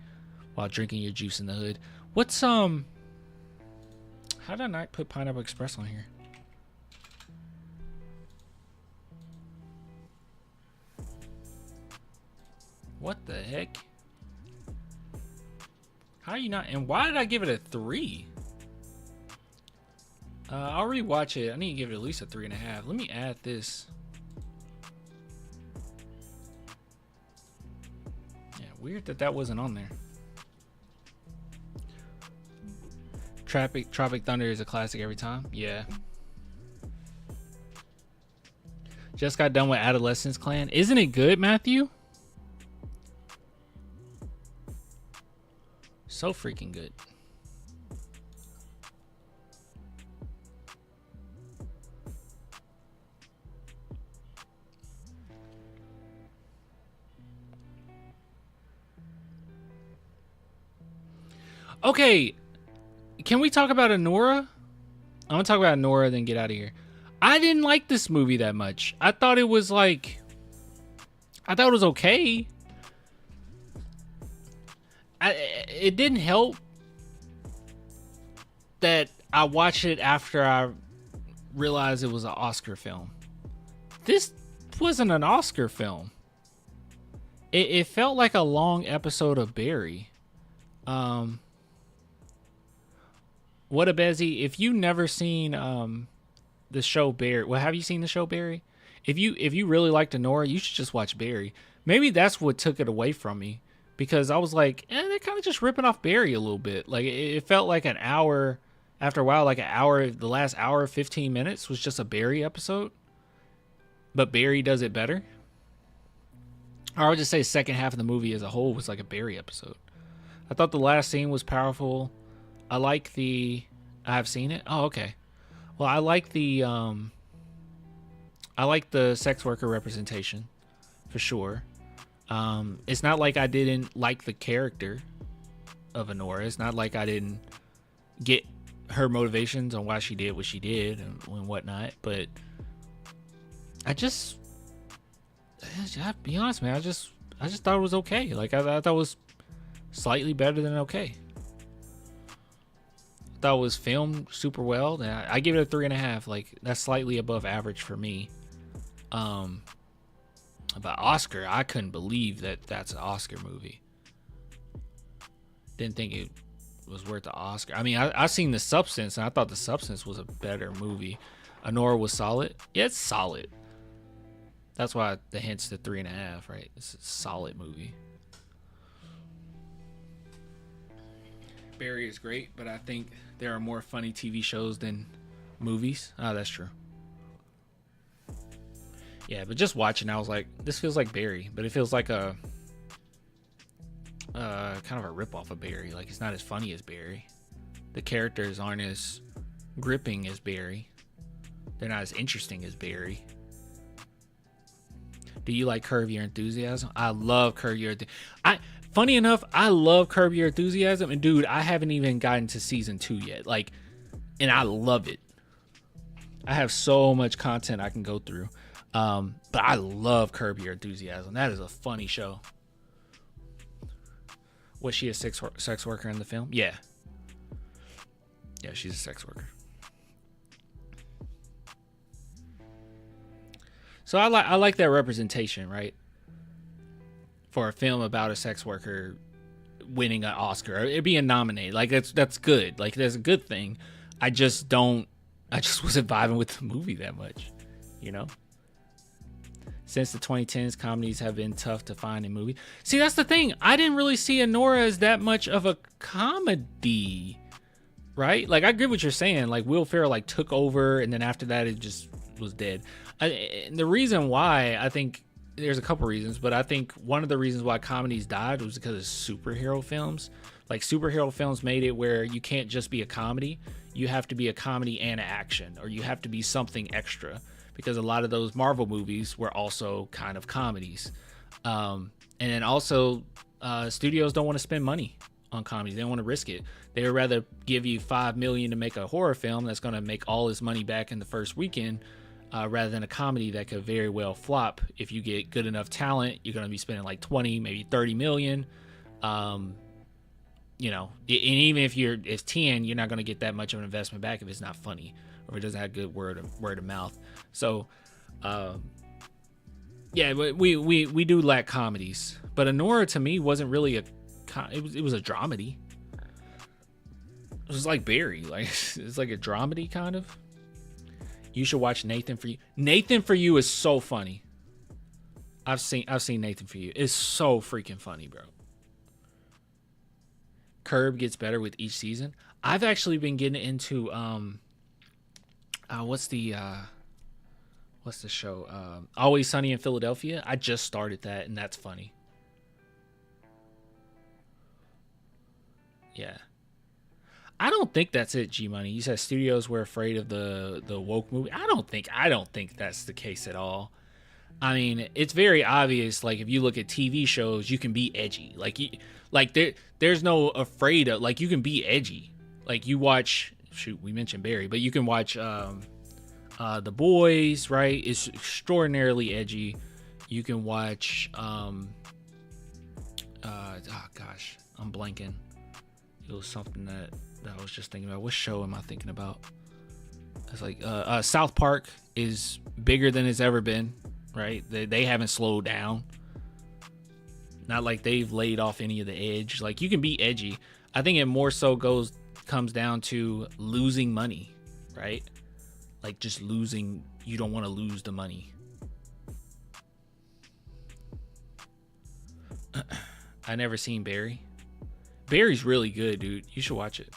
While Drinking Your Juice in the Hood. What's how did I not put Pineapple Express on here? What the heck? How are you not? And why did I give it a 3? I'll rewatch it. I need to give it at least a 3.5. Let me add this. Yeah, weird that wasn't on there. Tropic Thunder is a classic every time. Yeah. Just got done with Adolescence Clan. Isn't it good, Matthew? So freaking good. Okay, can we talk about Anora? I'm gonna talk about Anora, then get out of here. I didn't like this movie that much. I thought it was okay. It didn't help that I watched it after I realized it was an Oscar film. This wasn't an Oscar film. It felt like a long episode of Barry. What a Bezzy, if you never seen the show Barry, well, have you seen the show Barry? If you really liked Anora, you should just watch Barry. Maybe that's what took it away from me, because I was like, they're kind of just ripping off Barry a little bit. Like it felt like an hour, after a while, like an hour, the last hour, 15 minutes was just a Barry episode, but Barry does it better. Or I would just say second half of the movie as a whole was like a Barry episode. I thought the last scene was powerful. I like I've seen it. Oh, okay. Well, I like the sex worker representation for sure. It's not like I didn't like the character of Anora. It's not like I didn't get her motivations on why she did what she did and whatnot. But I'll be honest, man. I just thought it was okay. Like I thought it was slightly better than okay. Thought it was filmed super well. I give it a 3.5. Like that's slightly above average for me. But Oscar, I couldn't believe that's an Oscar movie. Didn't think it was worth the Oscar. I mean, I seen The Substance, and I thought The Substance was a better movie. Anora was solid. Yeah, it's solid. That's why the hint's to 3.5, right? It's a solid movie. Barry is great, but I think there are more funny TV shows than movies. Oh, that's true. Yeah, but just watching, I was like, this feels like Barry, but it feels like a kind of a ripoff of Barry. Like it's not as funny as Barry. The characters aren't as gripping as Barry. They're not as interesting as Barry. Do you like Curb Your Enthusiasm? I love Curb Your Enthusiasm. Funny enough, I love Curb Your Enthusiasm, and dude, I haven't even gotten to season 2 yet. Like, and I love it. I have so much content I can go through. But I love Curb Your Enthusiasm. That is a funny show. Was she a sex worker in the film? Yeah. Yeah, she's a sex worker. So I like that representation, right? For a film about a sex worker winning an Oscar or being nominated. Like that's good. Like that's a good thing. I just wasn't vibing with the movie that much, you know? Since the 2010s, comedies have been tough to find in movies. See, that's the thing. I didn't really see Anora as that much of a comedy, right? Like, I agree with what you're saying. Like, Will Ferrell, like, took over, and then after that, it just was dead. The reason why, I think, there's a couple reasons, but I think one of the reasons why comedies died was because of superhero films. Like, superhero films made it where you can't just be a comedy. You have to be a comedy and an action, or you have to be something extra. Because a lot of those Marvel movies were also kind of comedies. And then also, studios don't want to spend money on comedies. They don't want to risk it. They would rather give you $5 million to make a horror film that's going to make all its money back in the first weekend, rather than a comedy that could very well flop. If you get good enough talent, you're going to be spending like 20, maybe 30 million. You know, and even if it's 10, you're not going to get that much of an investment back if it's not funny or if it doesn't have good word of mouth. So, yeah, we do lack comedies, But Anora to me wasn't really it was a dramedy. It was like Barry, like it's like a dramedy kind of. You should watch Nathan For You. Nathan For You is so funny. I've seen Nathan For You. It's so freaking funny, bro. Curb gets better with each season. I've actually been getting into what's the show? Always Sunny in Philadelphia. I just started that, and that's funny. Yeah. I don't think that's it, G Money. You said studios were afraid of the woke movie. I don't think that's the case at all. I mean, it's very obvious. Like if you look at TV shows, you can be edgy. There's no afraid of, like, you can be edgy. Like you watch, we mentioned Barry, but you can watch The Boys, right? It's extraordinarily edgy. You can watch I'm blanking. It was something that I was just thinking about. What show am I thinking about? It's like South Park is bigger than it's ever been, right? They haven't slowed down. Not like they've laid off any of the edge. Like you can be edgy. I think it more so comes down to losing money, right? Like just losing. You don't want to lose the money. I never seen Barry. Barry's really good, dude. You should watch it.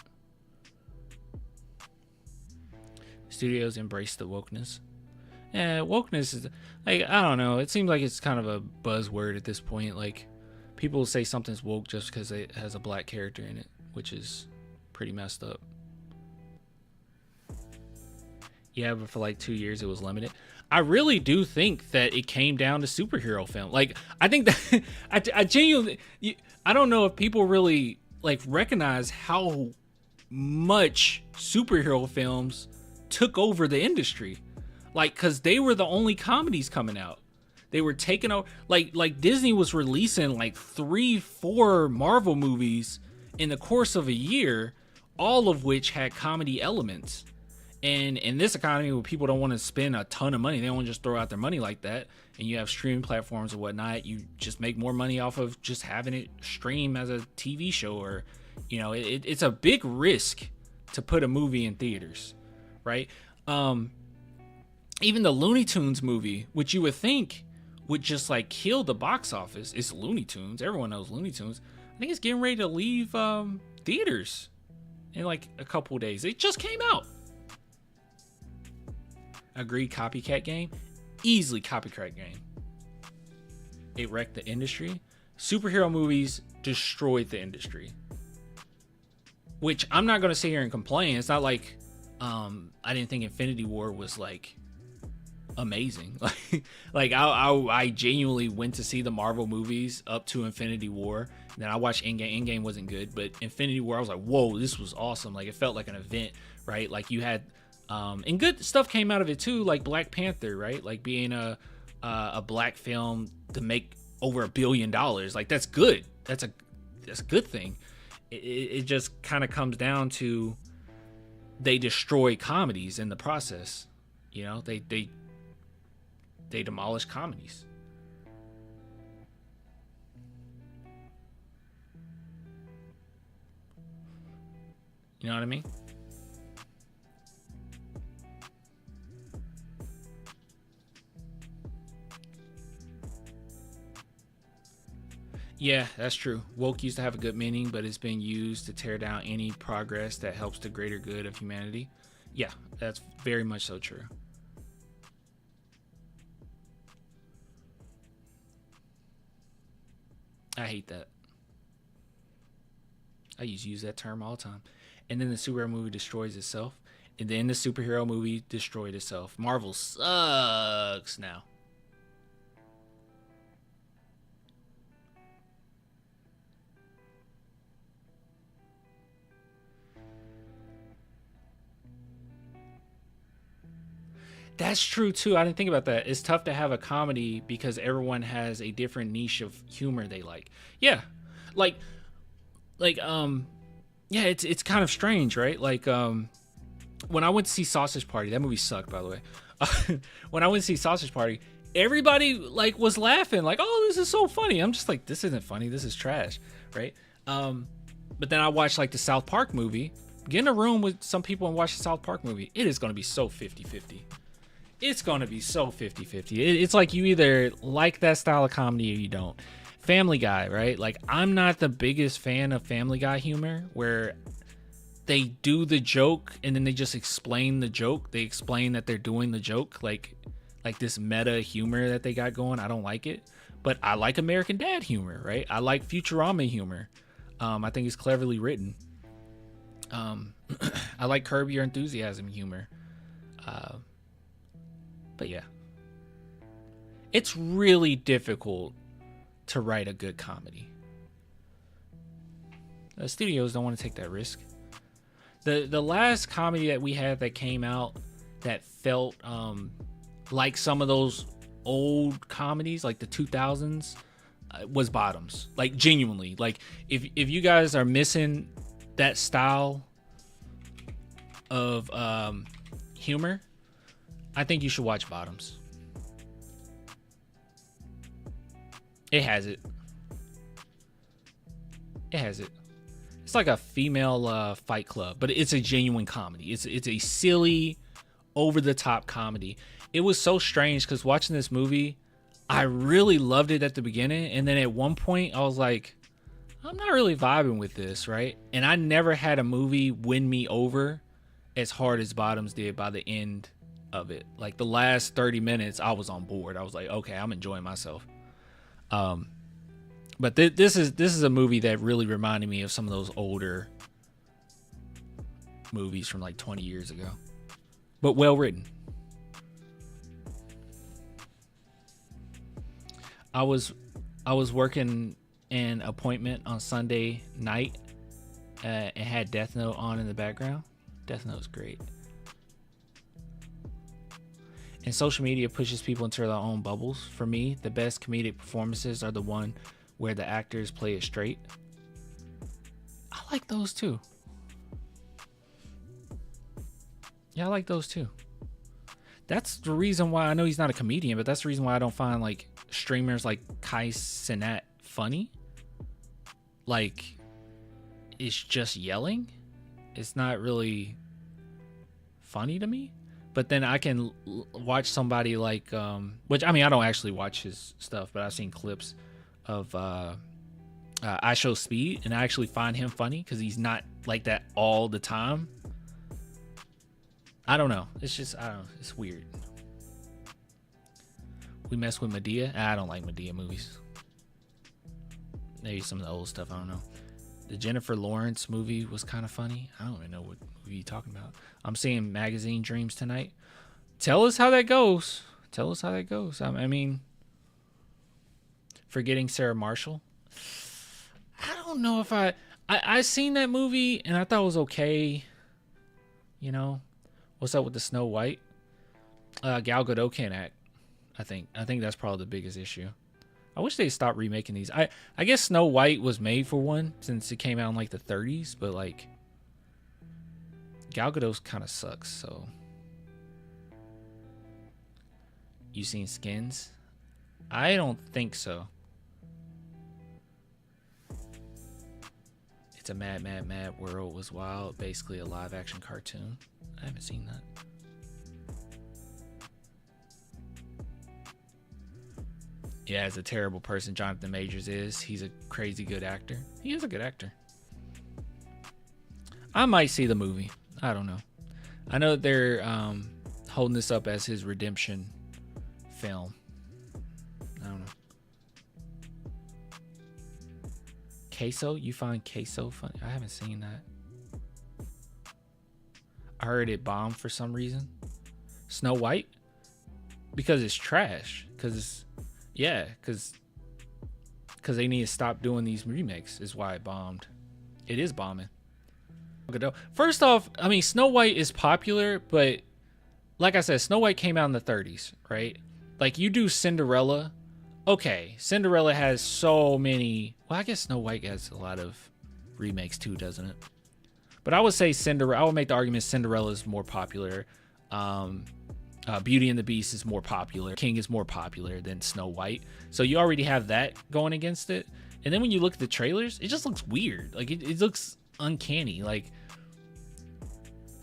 Studios embrace the wokeness. Yeah, wokeness is like, I don't know. It seems like it's kind of a buzzword at this point. Like people say something's woke just because it has a black character in it, which is pretty messed up. Yeah, but for like 2 years it was limited. I really do think that it came down to superhero film. Like I think that I genuinely, I don't know if people really like recognize how much superhero films took over the industry. Like, cause they were the only comedies coming out. They were taking over, like Disney was releasing like 3-4 Marvel movies in the course of a year, all of which had comedy elements. And in this economy where people don't want to spend a ton of money, they don't want to just throw out their money like that, and you have streaming platforms and whatnot, you just make more money off of just having it stream as a TV show. Or, you know, it's a big risk to put a movie in theaters, right? Even the Looney Tunes movie, which you would think would just like kill the box office, it's Looney Tunes. Everyone knows Looney Tunes. I think it's getting ready to leave theaters in like a couple of days. It just came out. Agreed, copycat game. Easily copycat game. It wrecked the industry. Superhero movies destroyed the industry. Which I'm not going to sit here and complain. It's not like I didn't think Infinity War was like amazing. Like I genuinely went to see the Marvel movies up to Infinity War. Then I watched Endgame. Endgame wasn't good, but Infinity War, I was like, whoa, this was awesome. Like it felt like an event, right? Like you had and good stuff came out of it too, like Black Panther, right? Like being a black film to make over $1 billion. Like that's good. That's a good thing. It just kind of comes down to they destroy comedies in the process. You know, they demolish comedies. You know what I mean? Yeah, that's true. Woke used to have a good meaning, but it's been used to tear down any progress that helps the greater good of humanity. Yeah, that's very much so true. I hate that. I use that term all the time. And then the superhero movie destroys itself. And then the superhero movie destroyed itself. Marvel sucks now. That's true too. I didn't think about that. It's tough to have a comedy because everyone has a different niche of humor they like. Yeah. Yeah, it's kind of strange, right? Like when I went to see Sausage Party, that movie sucked, by the way. When I went to see Sausage Party, everybody like was laughing like, oh, this is so funny. I'm just like, this isn't funny, this is trash, right? But then I watched like the South Park movie. Get in a room with some people and watch the South Park movie. It is going to be so 50-50. It's going to be so 50-50. It's like you either like that style of comedy or you don't. Family Guy, right? Like, I'm not the biggest fan of Family Guy humor where they do the joke and then they just explain the joke. They explain that they're doing the joke, like this meta humor that they got going. I don't like it. But I like American Dad humor, right? I like Futurama humor. I think it's cleverly written. I like Curb Your Enthusiasm humor. But yeah. It's really difficult to write a good comedy. The studios don't want to take that risk. The last comedy that we had that came out that felt like some of those old comedies, like the 2000s, was Bottoms. Like, genuinely. Like, if you guys are missing that style of humor, I think you should watch Bottoms. It has it. It has it. It's like a female Fight Club, but it's a genuine comedy. It's a silly, over-the-top comedy. It was so strange because watching this movie, I really loved it at the beginning, and then at one point I was like, I'm not really vibing with this, right? And I never had a movie win me over as hard as Bottoms did by the end of it. Like, the last 30 minutes, I was on board. I was like, okay, I'm enjoying myself. But this is a movie that really reminded me of some of those older movies from like 20 years ago, but well written. I was working an appointment on Sunday night and had Death Note on in the background. Death Note's great. And social media pushes people into their own bubbles. For me, the best comedic performances are the one where the actors play it straight. I like those too. Yeah, I like those too. That's the reason why I know he's not a comedian, but that's the reason why I don't find like streamers like Kai Cenat funny. Like, it's just yelling. It's not really funny to me. But then I can watch somebody like, which, I mean, I don't actually watch his stuff, but I've seen clips of I Show Speed, and I actually find him funny because he's not like that all the time. I don't know. It's just, I don't know. It's weird. We mess with Madea. I don't like Madea movies. Maybe some of the old stuff. I don't know. The Jennifer Lawrence movie was kind of funny. I don't even know what movie you're talking about. I'm seeing Magazine Dreams tonight. Tell us how that goes. Tell us how that goes. I mean, Forgetting Sarah Marshall. I don't know if I seen that movie and I thought it was okay. You know, what's up with the Snow White? Gal Gadot can't act. I think that's probably the biggest issue. I wish they stopped remaking these. I guess Snow White was made for one since it came out in like the 30s, but like Gal Gadot kind of sucks. So, you seen Skins? I don't think so. It's a Mad World Was Wild, basically a live action cartoon. I haven't seen that. Yeah, as a terrible person Jonathan Majors is, he's a crazy good actor. He is a good actor. I might see the movie. I don't know. I know they're holding this up as his redemption film. I don't know. Queso? You find Queso funny? I haven't seen that. I heard it bombed for some reason. Snow White? Because it's trash. Because they need to stop doing these remakes is why it bombed. It is bombing. First off, I mean, Snow White is popular, but like I said, Snow White came out in the 30s, right? Like, you do Cinderella. Okay, Cinderella has so many. Well, I guess Snow White has a lot of remakes too, doesn't it? But I would say Cinderella. I would make the argument Cinderella is more popular. Beauty and the Beast is more popular. King is more popular than Snow White. So you already have that going against it. And then when you look at the trailers, it just looks weird. Like it looks uncanny. Like,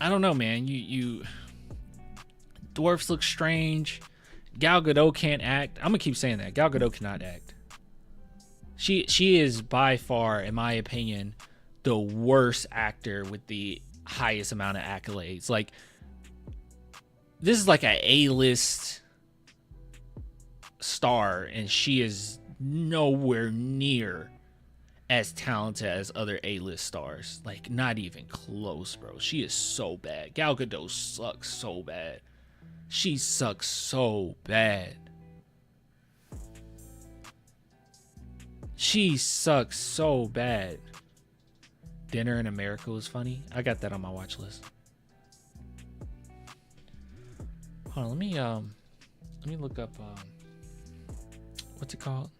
I don't know, man. You dwarfs look strange. Gal Gadot can't act. I'm gonna keep saying that. Gal Gadot cannot act. She is by far, in my opinion, the worst actor with the highest amount of accolades. Like, this is like a A-list star, and she is nowhere near as talented as other A-list stars. Like, not even close, bro. She is so bad. Gal Gadot sucks so bad. She sucks so bad. She sucks so bad. Dinner in America was funny. I got that on my watch list. Hold on, let me look up what's it called?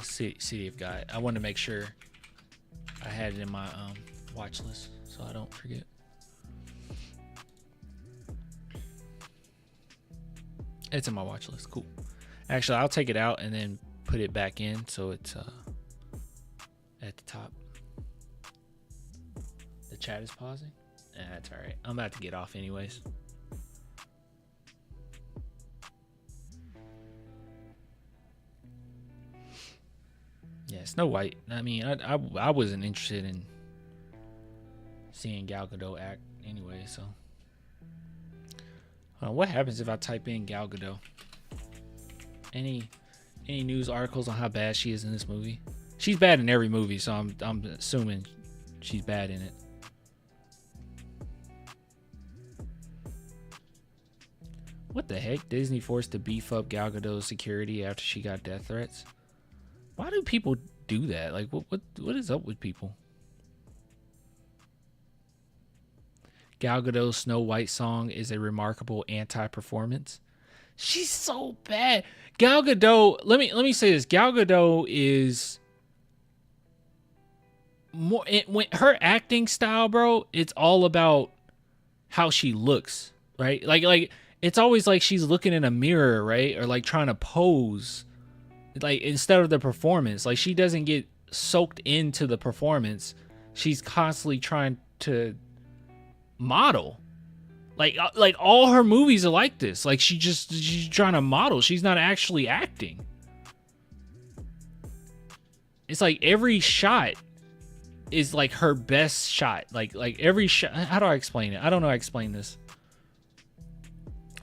City of God. I wanted to make sure I had it in my watch list so I don't forget. It's in my watch list. Cool. Actually, I'll take it out and then put it back in so it's at the top. The chat is pausing. That's all right. I'm about to get off anyways. Yeah, Snow White. I mean, I wasn't interested in seeing Gal Gadot act anyway, so. What happens if I type in Gal Gadot? Any news articles on how bad she is in this movie? She's bad in every movie, so I'm assuming she's bad in it. What the heck? Disney forced to beef up Gal Gadot's security after she got death threats? Why do people do that? Like, what is up with people? Gal Gadot's Snow White song is a remarkable anti-performance. She's so bad. Gal Gadot, let me say this. Gal Gadot is more when her acting style, bro, it's all about how she looks, right? Like it's always like she's looking in a mirror, right? Or like trying to pose. Like, instead of the performance, like, she doesn't get soaked into the performance. She's constantly trying to model. Like all her movies are like this. Like, she's trying to model. She's not actually acting. It's like every shot is like her best shot. Like every shot. How do I explain it? I don't know how to explain this.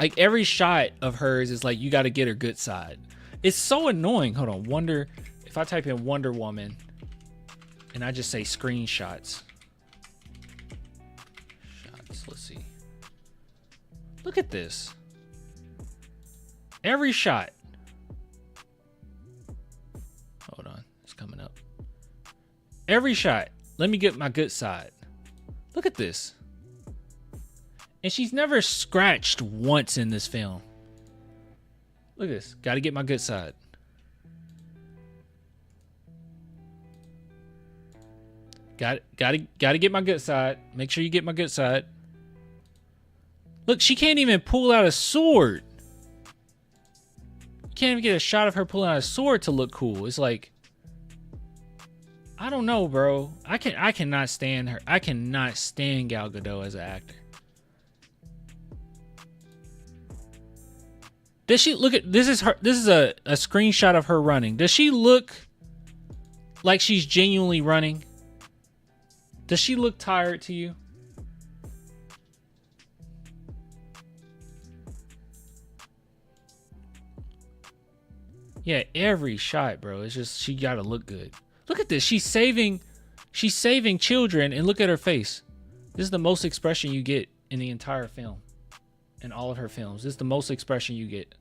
Like, every shot of hers is like, you got to get her good side. It's so annoying. Hold on. If I type in Wonder Woman and I just say screenshots. Let's see. Look at this. Every shot. Hold on. It's coming up. Every shot. Let me get my good side. Look at this. And she's never scratched once in this film. Look at this. Got to get my good side. Got to get my good side. Make sure you get my good side. Look, she can't even pull out a sword. You can't even get a shot of her pulling out a sword to look cool. It's like, I don't know, bro. I cannot stand her. I cannot stand Gal Gadot as an actor. Does she look at this? Is a screenshot of her running. Does she look like she's genuinely running? Does she look tired to you? Yeah, every shot, bro. It's just she gotta look good. Look at this. She's saving children, and look at her face. This is the most expression you get in the entire film. In all of her films. This is the most expression you get.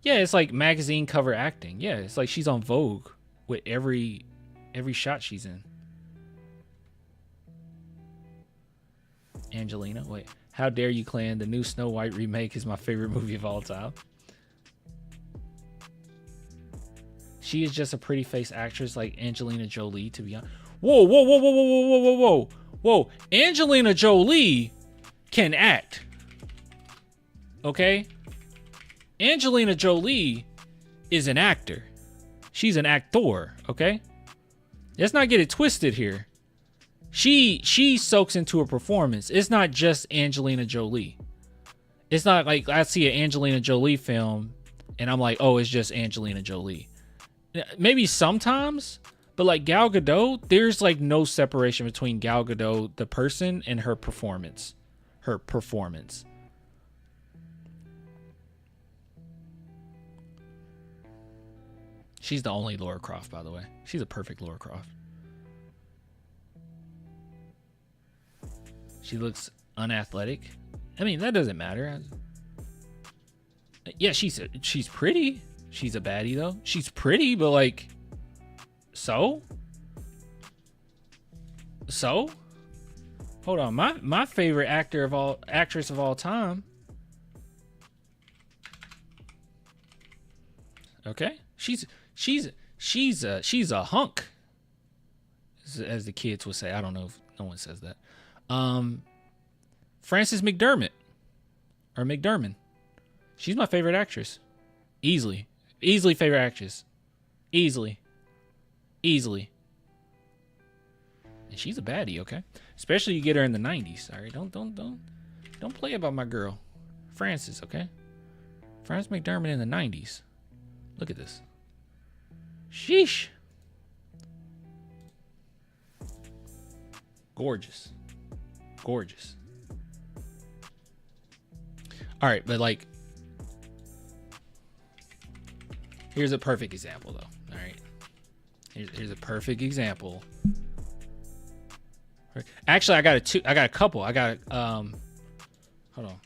Yeah, it's like magazine cover acting. Yeah, it's like she's on Vogue with every shot she's in. Angelina, wait. How dare you, Clan? The new Snow White remake is my favorite movie of all time. She is just a pretty face actress like Angelina Jolie, to be honest. Whoa, whoa, whoa, whoa, whoa, whoa, whoa, whoa, whoa. Whoa, Angelina Jolie can act. Okay? Angelina Jolie is an actor. She's an actor, okay? Let's not get it twisted here. She soaks into a performance. It's not just Angelina Jolie. It's not like I see an Angelina Jolie film and I'm like, oh, it's just Angelina Jolie. Maybe sometimes, but like Gal Gadot, there's like no separation between Gal Gadot, the person, and her performance. Her performance. She's the only Lara Croft, by the way. She's a perfect Lara Croft. She looks unathletic. I mean, that doesn't matter. Yeah, she's pretty. She's a baddie though. She's pretty, but like, so. Hold on, my favorite actress of all time. Okay, she's a hunk, as the kids would say. I don't know if no one says that. Frances McDermott or McDermott. She's my favorite actress. Easily favorite actress. Easily. And she's a baddie, okay? Especially you get her in the 90s. All right, don't play about my girl, Frances, okay? Frances McDermott in the 90s. Look at this. Sheesh. Gorgeous. All right, but like, here's a perfect example though. All right, here's a perfect example. Actually, I got a couple. I got hold on.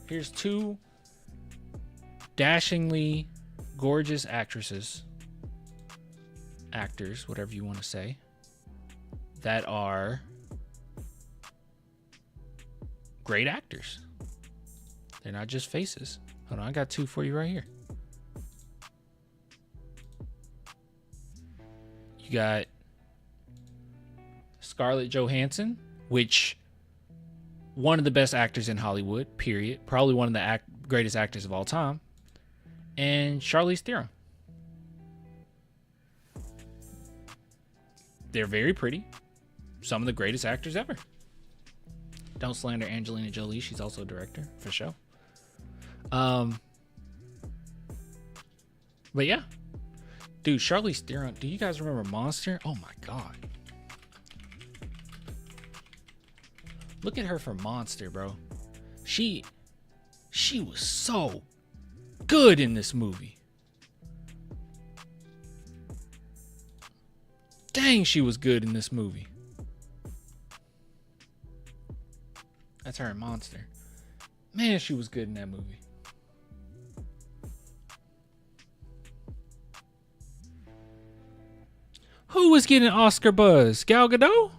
Here's two dashingly gorgeous actors, whatever you want to say, that are great actors. They're not just faces. Hold on, I got two for you right here. You got Scarlett Johansson, which one of the best actors in Hollywood, period. Probably one of the greatest actors of all time. And Charlize Theron. They're very pretty. Some of the greatest actors ever. Don't slander Angelina Jolie. She's also a director, for sure. But yeah. Dude, Charlize Theron. Do you guys remember Monster? Oh my God. Look at her for Monster, bro. She was so good in this movie. Dang, she was good in this movie. That's her in Monster. Man, she was good in that movie. Who was getting Oscar buzz? Gal Gadot?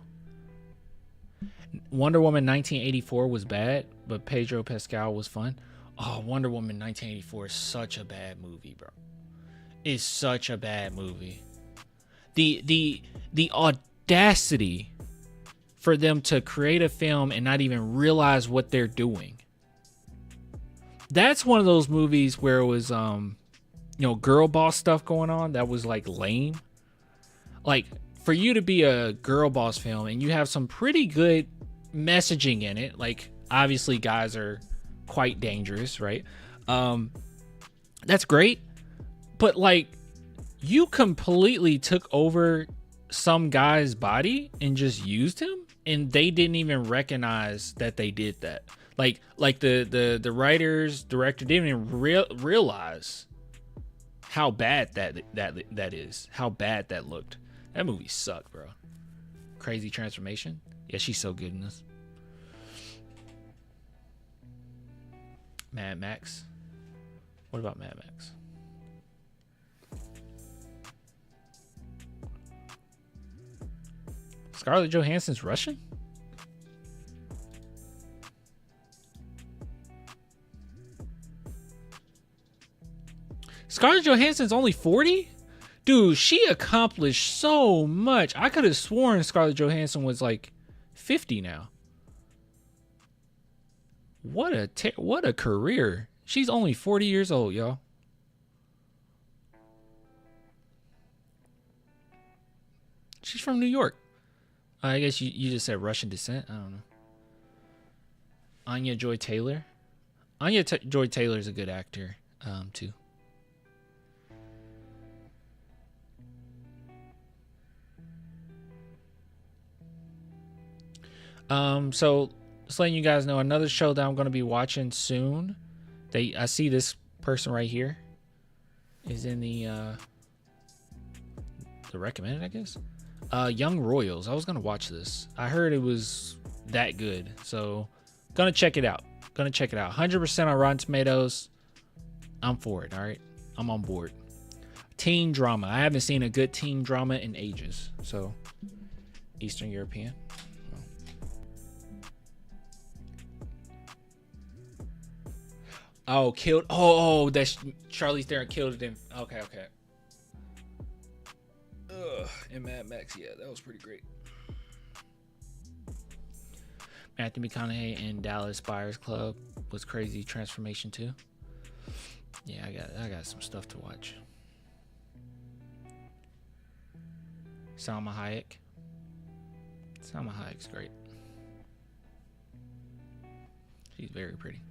Wonder Woman 1984 was bad, but Pedro Pascal was fun. Oh, Wonder Woman 1984 is such a bad movie, bro. It's such a bad movie. The audacity for them to create a film and not even realize what they're doing. That's one of those movies where it was girl boss stuff going on that was like lame. Like, for you to be a girl boss film and you have some pretty good messaging in it, like obviously guys are quite dangerous, right? That's great, but like, you completely took over some guy's body and just used him, and they didn't even recognize that they did that. Like the writers, director didn't even realize how bad that is, how bad that looked. That movie sucked, bro. Crazy transformation. Yeah, she's so good in this. Mad Max. What about Mad Max? Scarlett Johansson's Russian? Scarlett Johansson's only 40? Dude, she accomplished so much. I could have sworn Scarlett Johansson was like 50 now. What a career. She's only 40 years old, y'all. She's from New York. I guess you just said Russian descent. I don't know. Anya Joy Taylor. Joy Taylor is a good actor, too. So just letting you guys know, another show that I'm going to be watching soon. I see this person right here is in the recommended, I guess. Young Royals. I was going to watch this. I heard it was that good. So gonna check it out. 100% on Rotten Tomatoes. I'm for it. All right. I'm on board. Teen drama. I haven't seen a good teen drama in ages. So Eastern European. Oh, killed. Oh, that's Charlize Theron killed it. Okay. And Mad Max, yeah, that was pretty great. Matthew McConaughey in Dallas Buyers Club was crazy transformation too. Yeah, I got some stuff to watch. Salma Hayek's great. She's very pretty.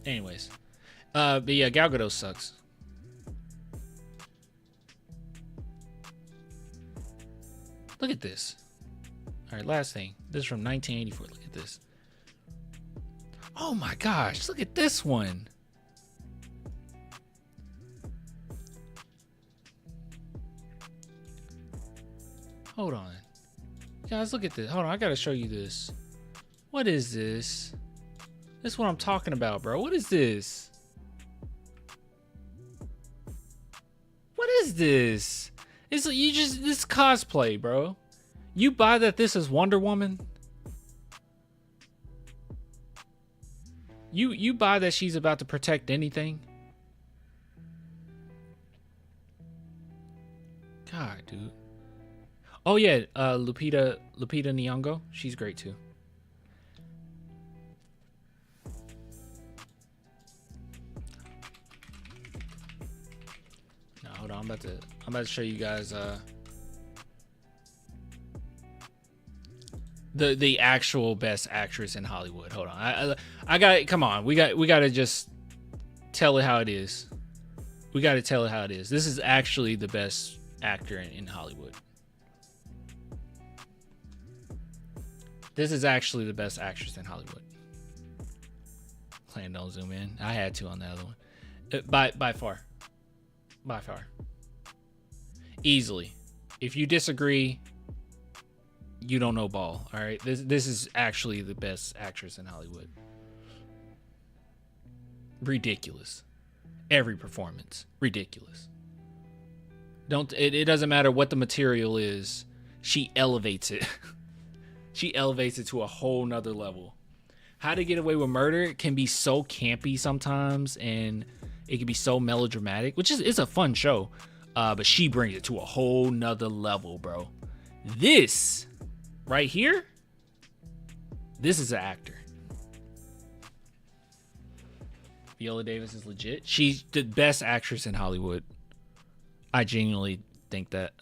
Anyways, but yeah, Gal Gadot sucks. Look at this. All right, last thing. This is from 1984. Look at this. Oh my gosh, look at this one. Hold on. Guys, look at this. Hold on, I gotta show you this. What is this? This is what I'm talking about, bro. What is this? What is this? This cosplay, bro. You buy that this is Wonder Woman? You buy that she's about to protect anything? God, dude. Oh yeah, Lupita Nyong'o. She's great too. Now hold on, I'm about to show you guys the actual best actress in Hollywood. Hold on, I got. Come on, we got to just tell it how it is. We got to tell it how it is. This is actually the best actor in Hollywood. This is actually the best actress in Hollywood. Plan don't zoom in. I had to on the other one. By far. Easily. If you disagree, you don't know ball. All right. This is actually the best actress in Hollywood. Ridiculous. Every performance. Ridiculous. It doesn't matter what the material is. She elevates it. She elevates it to a whole nother level. How to Get Away with Murder can be so campy sometimes, and it can be so melodramatic, which is a fun show. But she brings it to a whole nother level, bro. This right here, this is an actor. Viola Davis is legit. She's the best actress in Hollywood. I genuinely think that.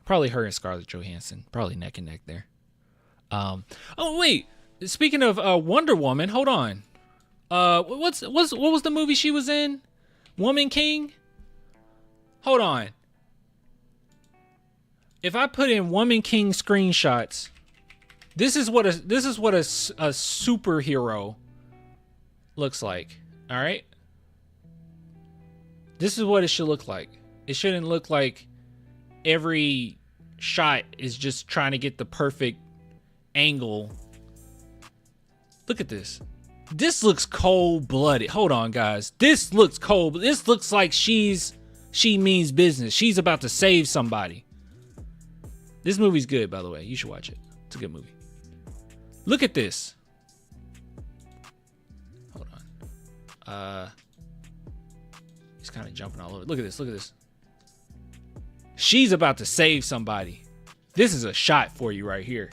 Probably her and Scarlett Johansson. Probably neck and neck there. Oh wait. Speaking of Wonder Woman, hold on. What was the movie she was in? Woman King? Hold on. If I put in Woman King screenshots, this is what a superhero looks like. All right? This is what it should look like. It shouldn't look like every shot is just trying to get the perfect angle. Look at this. This looks cold-blooded. Hold on, guys. This looks cold. This looks like she means business. She's about to save somebody. This movie's good, by the way. You should watch it. It's a good movie. Look at this. Hold on. kind of jumping all over. Look at this. Look at this. She's about to save somebody. This is a shot for you right here.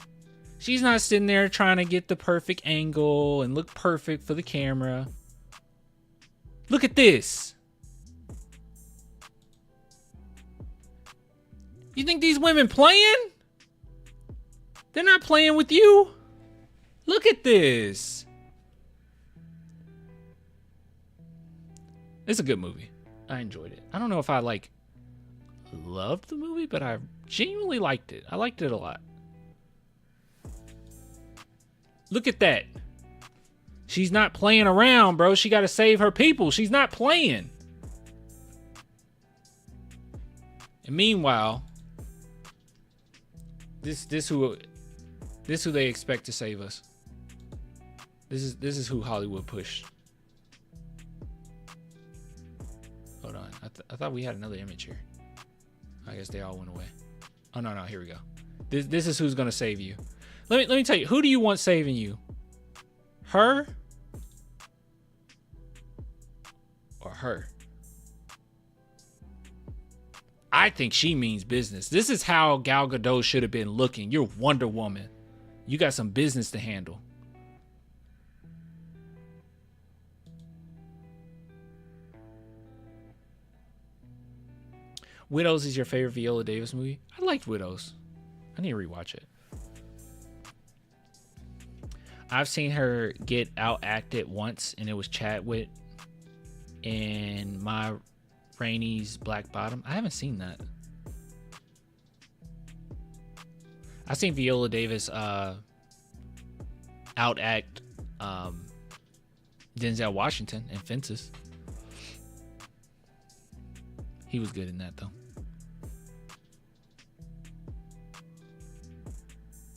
She's not sitting there trying to get the perfect angle and look perfect for the camera. Look at this. You think these women playing? They're not playing with you. Look at this. It's a good movie. I enjoyed it. I don't know if I loved the movie, but I genuinely liked it. I liked it a lot. Look at that. She's not playing around, bro. She got to save her people. She's not playing. And meanwhile, this who they expect to save us. This is who Hollywood pushed. Hold on. I thought we had another image here. I guess they all went away. Oh no, here we go. This is who's gonna save you. Let me tell you, who do you want saving you? Her or her? I think she means business. This is how Gal Gadot should have been looking. You're Wonder Woman. You got some business to handle. Widows is your favorite Viola Davis movie? I liked Widows. I need to rewatch it. I've seen her get out-acted once, and it was Chadwick in Ma Rainey's Black Bottom. I haven't seen that. I've seen Viola Davis out-act Denzel Washington in Fences. He was good in that, though.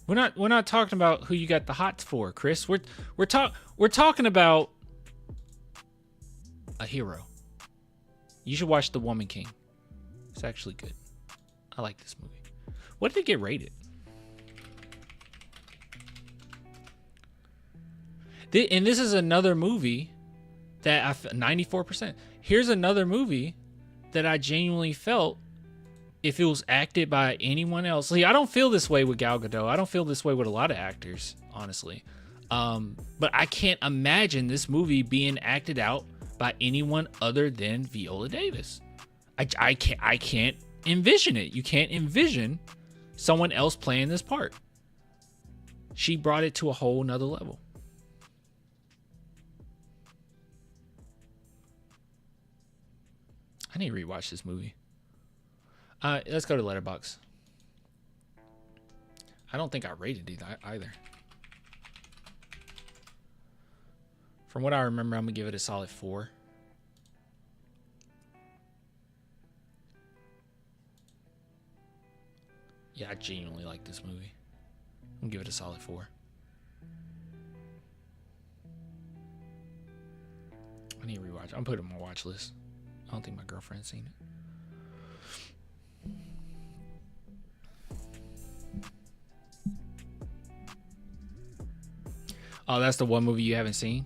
We're not talking about who you got the hots for, Chris. We're talking about a hero. You should watch The Woman King. It's actually good. I like this movie. What did it get rated? And this is another movie that 94%. Here's another movie that I genuinely felt if it was acted by anyone else. See, I don't feel this way with Gal Gadot. I don't feel this way with a lot of actors, honestly. But I can't imagine this movie being acted out by anyone other than Viola Davis. I can't envision it. You can't envision someone else playing this part. She brought it to a whole nother level. I need to rewatch this movie. Let's go to Letterboxd. I don't think I rated it either. From what I remember, I'm gonna give it a solid 4. Yeah, I genuinely like this movie. I'm gonna give it a solid 4. I need to rewatch. I'm putting it on my watch list. I don't think my girlfriend's seen it. Oh, that's the one movie you haven't seen?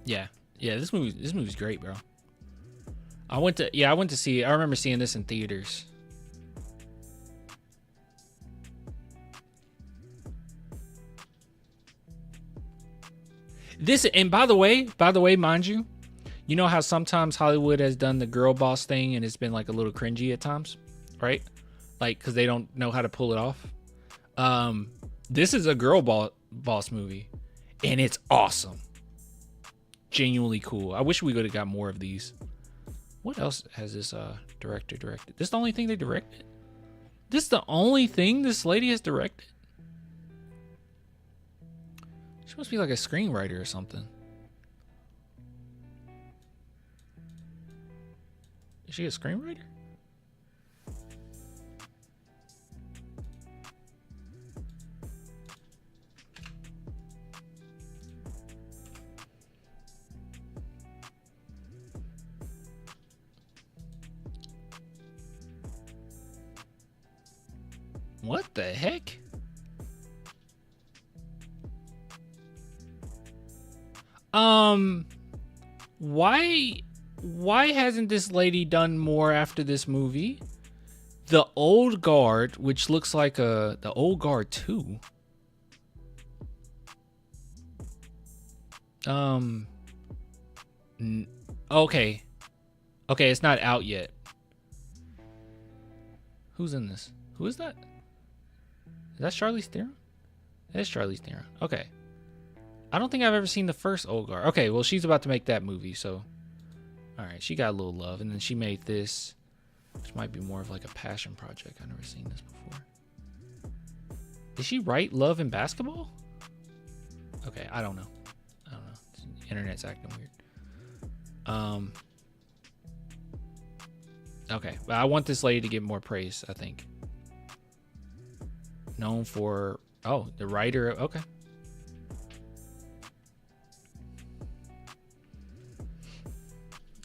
Yeah. This movie's great, bro. I went to see it. I remember seeing this in theaters. This, and by the way, mind you, you know how sometimes Hollywood has done the girl boss thing and it's been like a little cringy at times, right? Like, because they don't know how to pull it off. This is a girl boss movie, and it's awesome. Genuinely cool. I wish we would have got more of these. What else has this director directed? This the only thing they directed? This the only thing this lady has directed? She must be like a screenwriter or something. Is she a screenwriter? What the heck? why hasn't this lady done more after this movie? The Old Guard, which looks like the Old Guard 2. Okay. Okay, it's not out yet. Who's in this? Who is that? Is that Charlize Theron? That's Charlize Theron. Okay. I don't think I've ever seen the first Old Guard. Okay, well, she's about to make that movie, so. All right, she got a little love. And then she made this, which might be more of like a passion project. I've never seen this before. Did she write Love and Basketball? Okay, I don't know. Internet's acting weird. Okay, but I want this lady to get more praise, I think. Known for, the writer. Okay.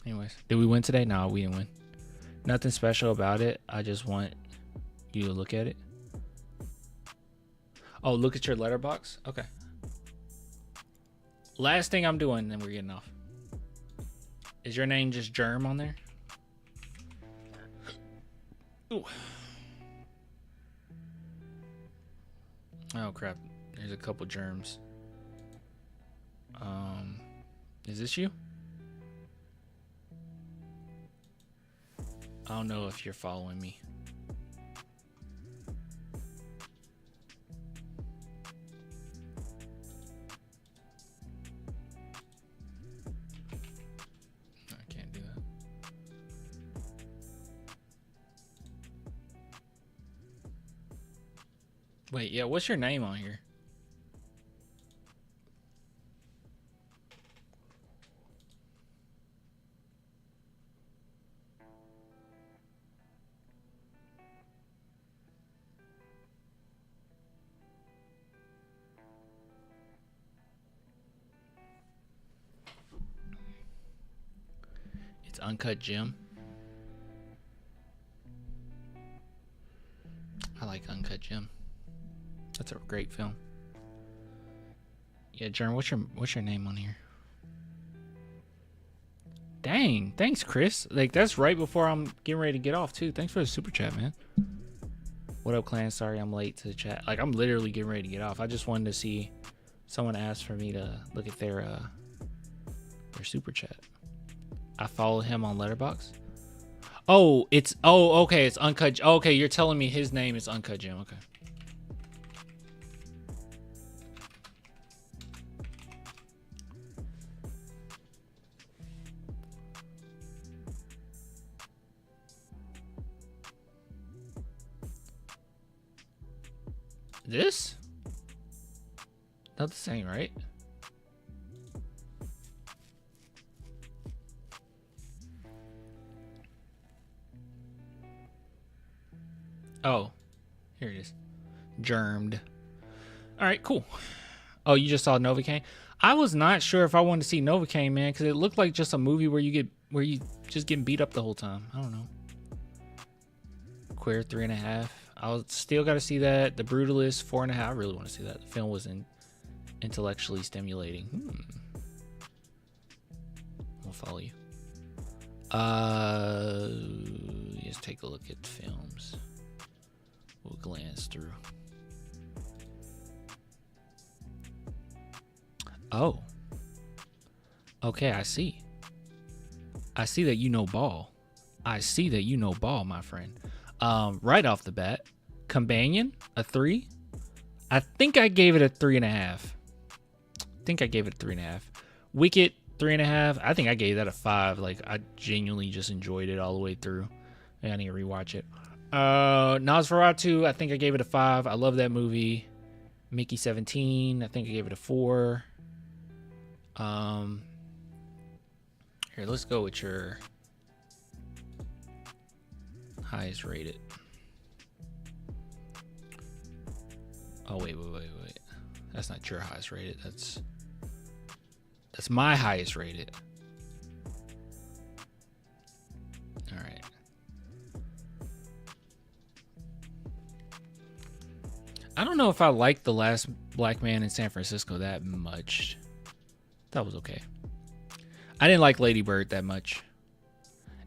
Anyways, did we win today? No, we didn't win. Nothing special about it. I just want you to look at it. Oh, look at your letterbox. Okay. Last thing I'm doing, then we're getting off. Is your name just Germ on there? Ooh. Oh crap. There's a couple germs. Is this you? I don't know if you're following me. I can't do that. Wait, yeah, what's your name on here? It's Uncut Gem. I like Uncut Gem. That's a great film. Yeah, Jern, what's your name on here? Dang, thanks, Chris. Like, that's right before I'm getting ready to get off too. Thanks for the super chat, man. What up, clan? Sorry I'm late to the chat. Like, I'm literally getting ready to get off. I just wanted to see someone asked for me to look at their super chat. I follow him on Letterboxd. Oh, okay, it's Uncut. Okay, you're telling me his name is Uncut Gem. Okay. This? Not the same, right? Oh, here it is. Germed. All right, cool. Oh, you just saw Novocaine? I was not sure if I wanted to see Novocaine, man, because it looked like just a movie where you just getting beat up the whole time. I don't know. Queer 3.5. I still got to see that. The Brutalist 4.5. I really want to see that. The film was intellectually stimulating. I'll follow you. Let's take a look at the films. We'll glance through. Oh. Okay, I see. I see that you know ball. I see that you know ball, my friend. Right off the bat, Companion, a 3. I think I gave it a 3.5. Wicked, 3.5. I think I gave that a 5. Like, I genuinely just enjoyed it all the way through. I need to rewatch it. Nosferatu, I think I gave it a 5. I love that movie. Mickey 17, I think I gave it a 4. Here, let's go with your highest rated. Oh, wait. That's not your highest rated. That's my highest rated. All right. I don't know if I liked The Last Black Man in San Francisco that much. That was okay. I didn't like Lady Bird that much.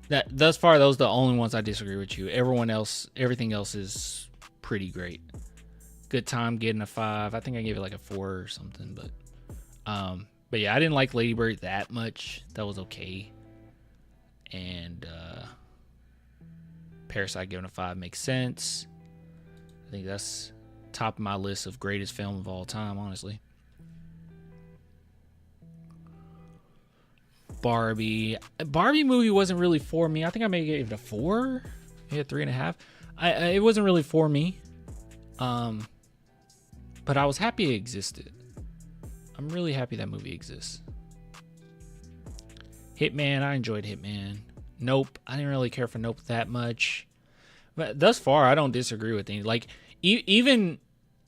That thus far, those are the only ones I disagree with you. Everything else is pretty great. Good time getting a 5. I think I gave it like a 4 or something, but yeah, I didn't like Lady Bird that much. That was okay. And Parasite giving a 5 makes sense. I think that's top of my list of greatest film of all time, honestly. Barbie movie wasn't really for me. I think I maybe gave it a 4, maybe a 3.5. It wasn't really for me. But I was happy it existed. I'm really happy that movie exists. Hitman, I enjoyed Hitman. Nope, I didn't really care for Nope that much. But thus far, I don't disagree with any. Like, even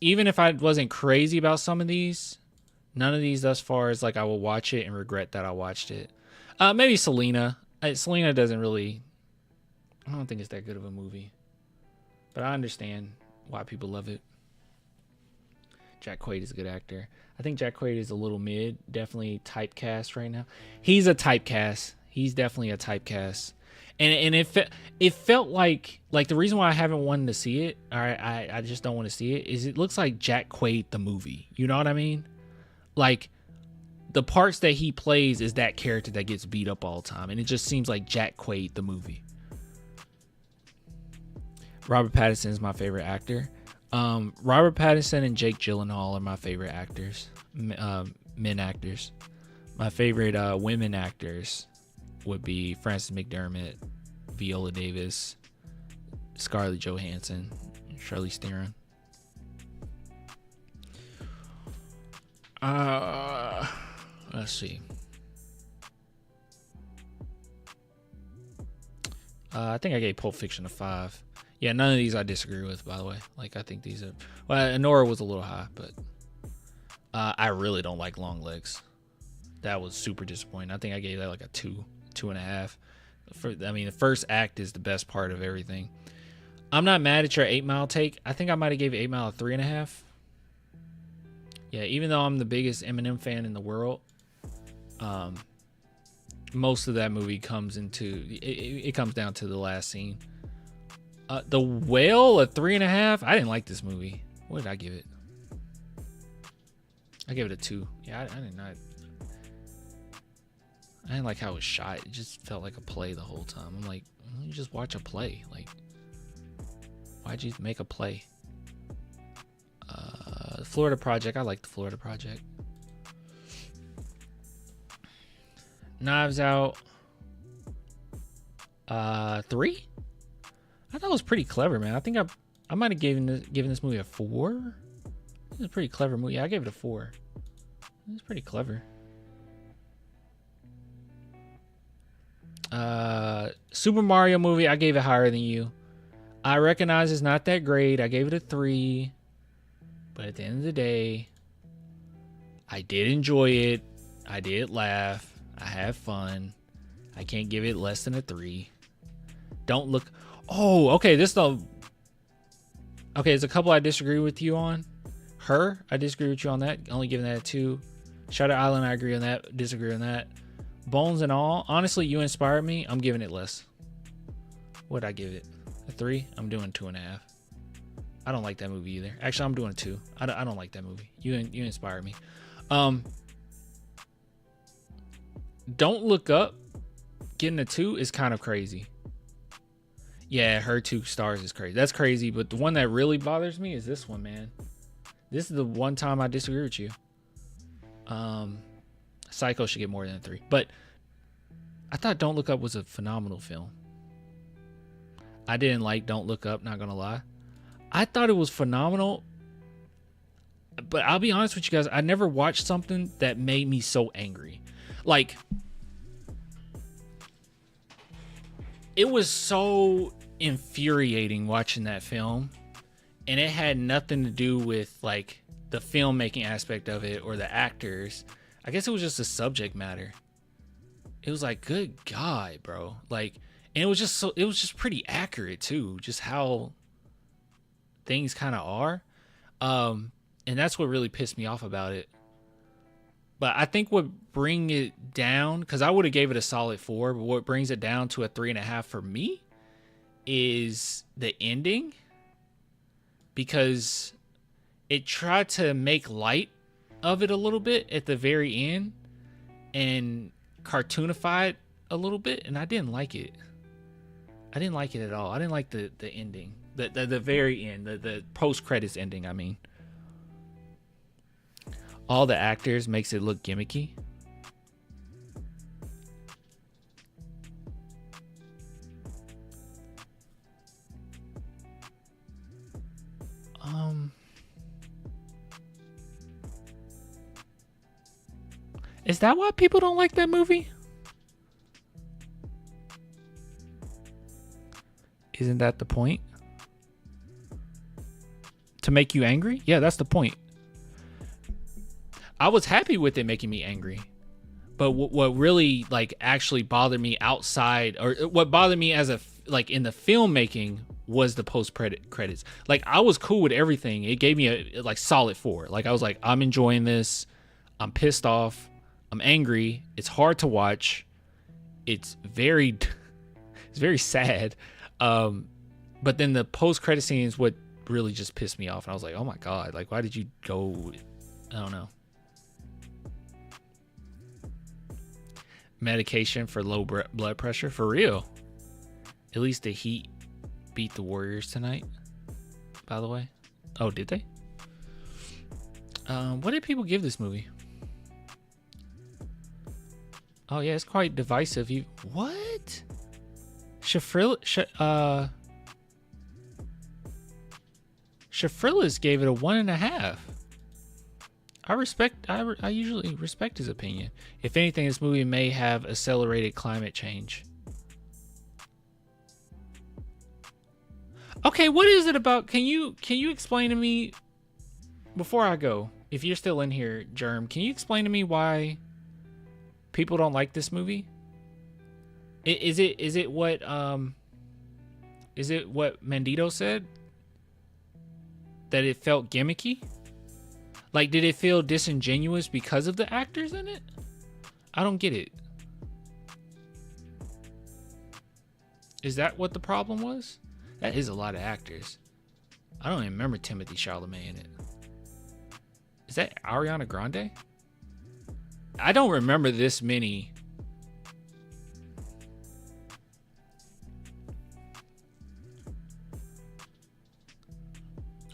if I wasn't crazy about some of these, none of these thus far is like I will watch it and regret that I watched it. Maybe Selena. Selena doesn't really... I don't think it's that good of a movie. But I understand why people love it. Jack Quaid is a good actor. I think Jack Quaid is a little mid. Definitely typecast right now. He's a typecast. He's definitely a typecast. And it felt like the reason why I haven't wanted to see it, or I just don't want to see it, is it looks like Jack Quaid the movie. You know what I mean? Like, the parts that he plays is that character that gets beat up all the time. And it just seems like Jack Quaid the movie. Robert Pattinson is my favorite actor. Robert Pattinson and Jake Gyllenhaal are my favorite actors, men actors. My favorite women actors would be Frances McDermott, Viola Davis, Scarlett Johansson, and Charlize Theron. Let's see. I think I gave Pulp Fiction a 5. Yeah, none of these I disagree with, by the way. Like, I think these are... Well, Anora was a little high, but... I really don't like Long Legs. That was super disappointing. I think I gave that like a 2.5. The first act is the best part of everything. I'm not mad at your 8 Mile take. I think I might have gave 8 Mile a 3.5. Yeah, even though I'm the biggest Eminem fan in the world, most of that movie comes into... It comes down to the last scene. The Whale, a 3.5. I didn't like this movie. What did I give it? I gave it a 2. Yeah, I didn't like how it was shot. It just felt like a play the whole time. I'm like, why don't you just watch a play? Like, why'd you make a play? Florida Project. I like the Florida Project. Knives Out. 3. I thought it was pretty clever, man. I think I might have given this movie a 4. It's a pretty clever movie. Yeah, I gave it a 4. It's pretty clever. Super Mario movie, I gave it higher than you. I recognize it's not that great. I gave it a 3. But at the end of the day, I did enjoy it. I did laugh. I had fun. I can't give it less than a 3. Don't look... Oh, okay. There's a couple I disagree with you on. Her, I disagree with you on that. Only giving that a 2. Shutter Island, I agree on that. Disagree on that. Bones and All. Honestly, you inspired me. I'm giving it less. What'd I give it? A 3? I'm doing 2.5. I don't like that movie either. Actually, I'm doing a 2. I don't like that movie. You inspired me. Don't Look Up. Getting a 2 is kind of crazy. Yeah, her 2 stars is crazy. That's crazy, but the one that really bothers me is this one, man. This is the one time I disagree with you. Psycho should get more than a 3. But I thought Don't Look Up was a phenomenal film. I didn't like Don't Look Up, not gonna lie. I thought it was phenomenal. But I'll be honest with you guys, I never watched something that made me so angry. Like, it was so infuriating watching that film, and it had nothing to do with like the filmmaking aspect of it or the actors. I guess it was just the subject matter. It was like, good God, bro. Like, and it was just pretty accurate too, just how things kind of are. And that's what really pissed me off about it. But I think what bring it down, because I would have gave it a solid 4, but what brings it down to a 3.5 for me is the ending, because it tried to make light of it a little bit at the very end and cartoonify it a little bit, and I didn't like it. I didn't like it at all. I didn't like the ending, the very end, the post credits ending. I mean, all the actors makes it look gimmicky. Is that why people don't like that movie? Isn't that the point? To make you angry? Yeah, that's the point. I was happy with it making me angry. But what really like actually bothered me outside, or what bothered me as a like in the filmmaking, was the post credits. Like, I was cool with everything. It gave me a like solid 4. Like, I was like, I'm enjoying this. I'm pissed off. I'm angry. It's hard to watch. It's very sad. But then the post credit scene is what really just pissed me off. And I was like, oh my God, like, why did you go? I don't know. Medication for low blood pressure, for real. At least the Heat beat the Warriors tonight, by the way. Oh, did they? What did people give this movie? Oh yeah, it's quite divisive. What? Shafrillas gave it a 1.5. I usually respect his opinion. If anything, this movie may have accelerated climate change. Okay, what is it about? Can you explain to me before I go? If you're still in here, Germ, can you explain to me why people don't like this movie? Is it what Mandito said? That it felt gimmicky? Like, did it feel disingenuous because of the actors in it? I don't get it. Is that what the problem was? That is a lot of actors. I don't even remember Timothée Chalamet in it. Is that Ariana Grande? I don't remember this many.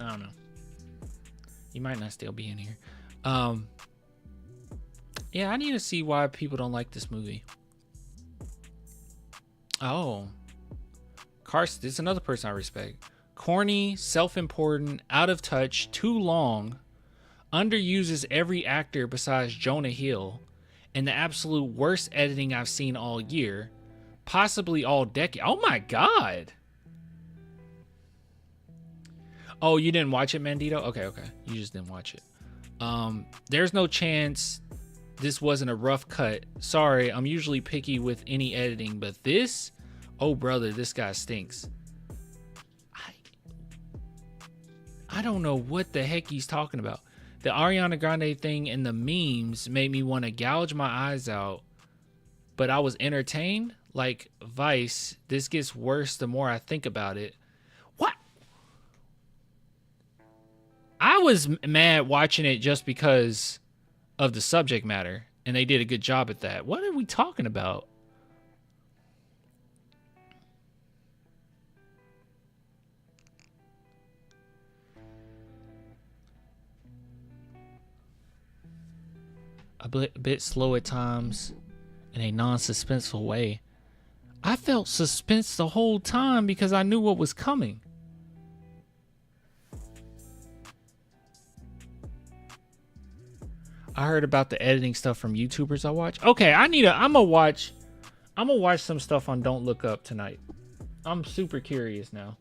I don't know. You might not still be in here. Yeah, I need to see why people don't like this movie. Oh. Carson, this is another person I respect. Corny, self-important, out of touch, too long, underuses every actor besides Jonah Hill, and the absolute worst editing I've seen all year, possibly all decade. Oh my God. Oh, you didn't watch it, Mandito? Okay. You just didn't watch it. There's no chance this wasn't a rough cut. Sorry, I'm usually picky with any editing, but this, oh brother, this guy stinks. I don't know what the heck he's talking about. The Ariana Grande thing and the memes made me want to gouge my eyes out, but I was entertained. Like Vice, this gets worse the more I think about it. What? I was mad watching it just because of the subject matter, and they did a good job at that. What are we talking about? A bit slow at times in a non-suspenseful way. I felt suspense the whole time because I knew what was coming. I heard about the editing stuff from YouTubers I watch. Okay, I'm gonna watch some stuff on Don't Look Up tonight. I'm super curious now.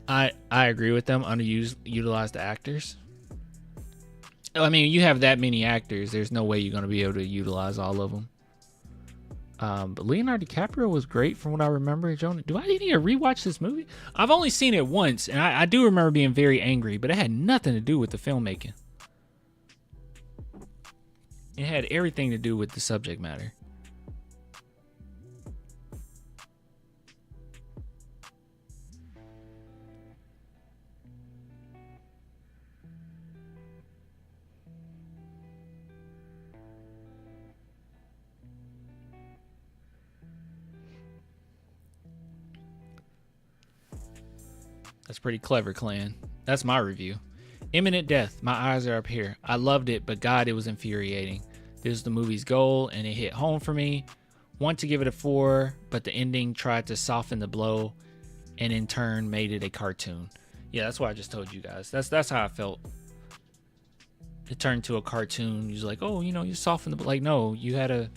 I agree with them. Underutilized actors. I mean, you have that many actors. There's no way you're going to be able to utilize all of them. But Leonardo DiCaprio was great from what I remember. Do I need to rewatch this movie? I've only seen it once, and I do remember being very angry, but it had nothing to do with the filmmaking. It had everything to do with the subject matter. That's pretty clever, Clan. That's my review. Imminent Death. My eyes are up here. I loved it, but God, it was infuriating. This was the movie's goal, and it hit home for me. Want to give it a 4, but the ending tried to soften the blow, and in turn made it a cartoon. Yeah, that's what I just told you guys. That's how I felt. It turned to a cartoon. You're like, oh, you softened the... Like, no, you had a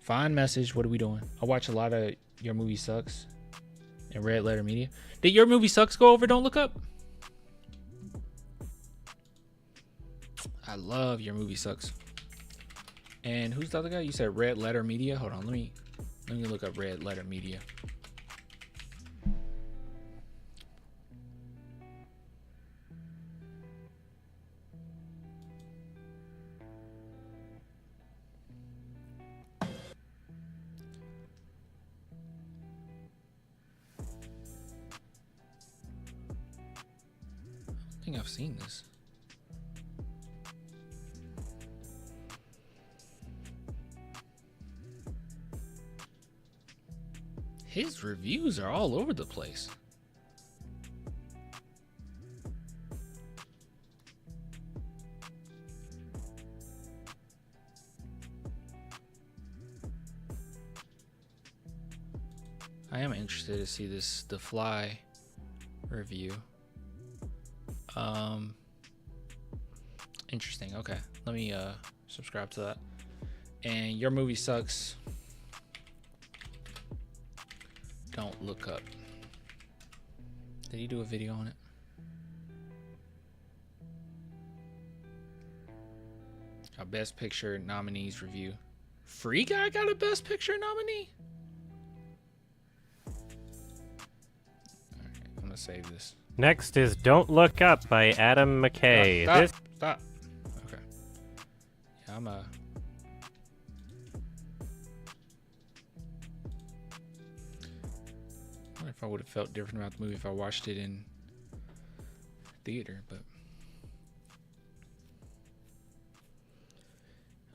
fine message. What are we doing? I watch a lot of Your Movie Sucks and Red Letter Media. Did Your Movie Sucks go over Don't Look Up? I love Your Movie Sucks. And who's the other guy? You said Red Letter Media? Hold on, let me look up Red Letter Media. I think I've seen this. His reviews are all over the place. I am interested to see The Fly review. Interesting. Okay, let me subscribe to that. And Your Movie Sucks. Don't Look Up. Did he do a video on it? A Best Picture nominees review. Free Guy got a Best Picture nominee? Alright, I'm gonna save this. Next is Don't Look Up by Adam McKay. Stop. Okay. Yeah, I'm a... I wonder if I would have felt different about the movie if I watched it in theater, but...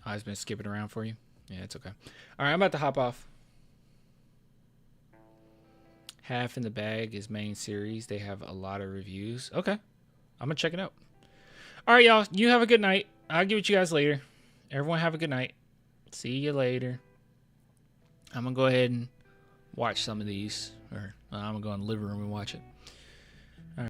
I've been skipping around for you. Yeah, it's okay. Alright, I'm about to hop off. Half in the Bag is main series. They have a lot of reviews. Okay. I'm going to check it out. All right, y'all. You have a good night. I'll get with you guys later. Everyone have a good night. See you later. I'm going to go ahead and watch some of these. Or I'm going to go in the living room and watch it.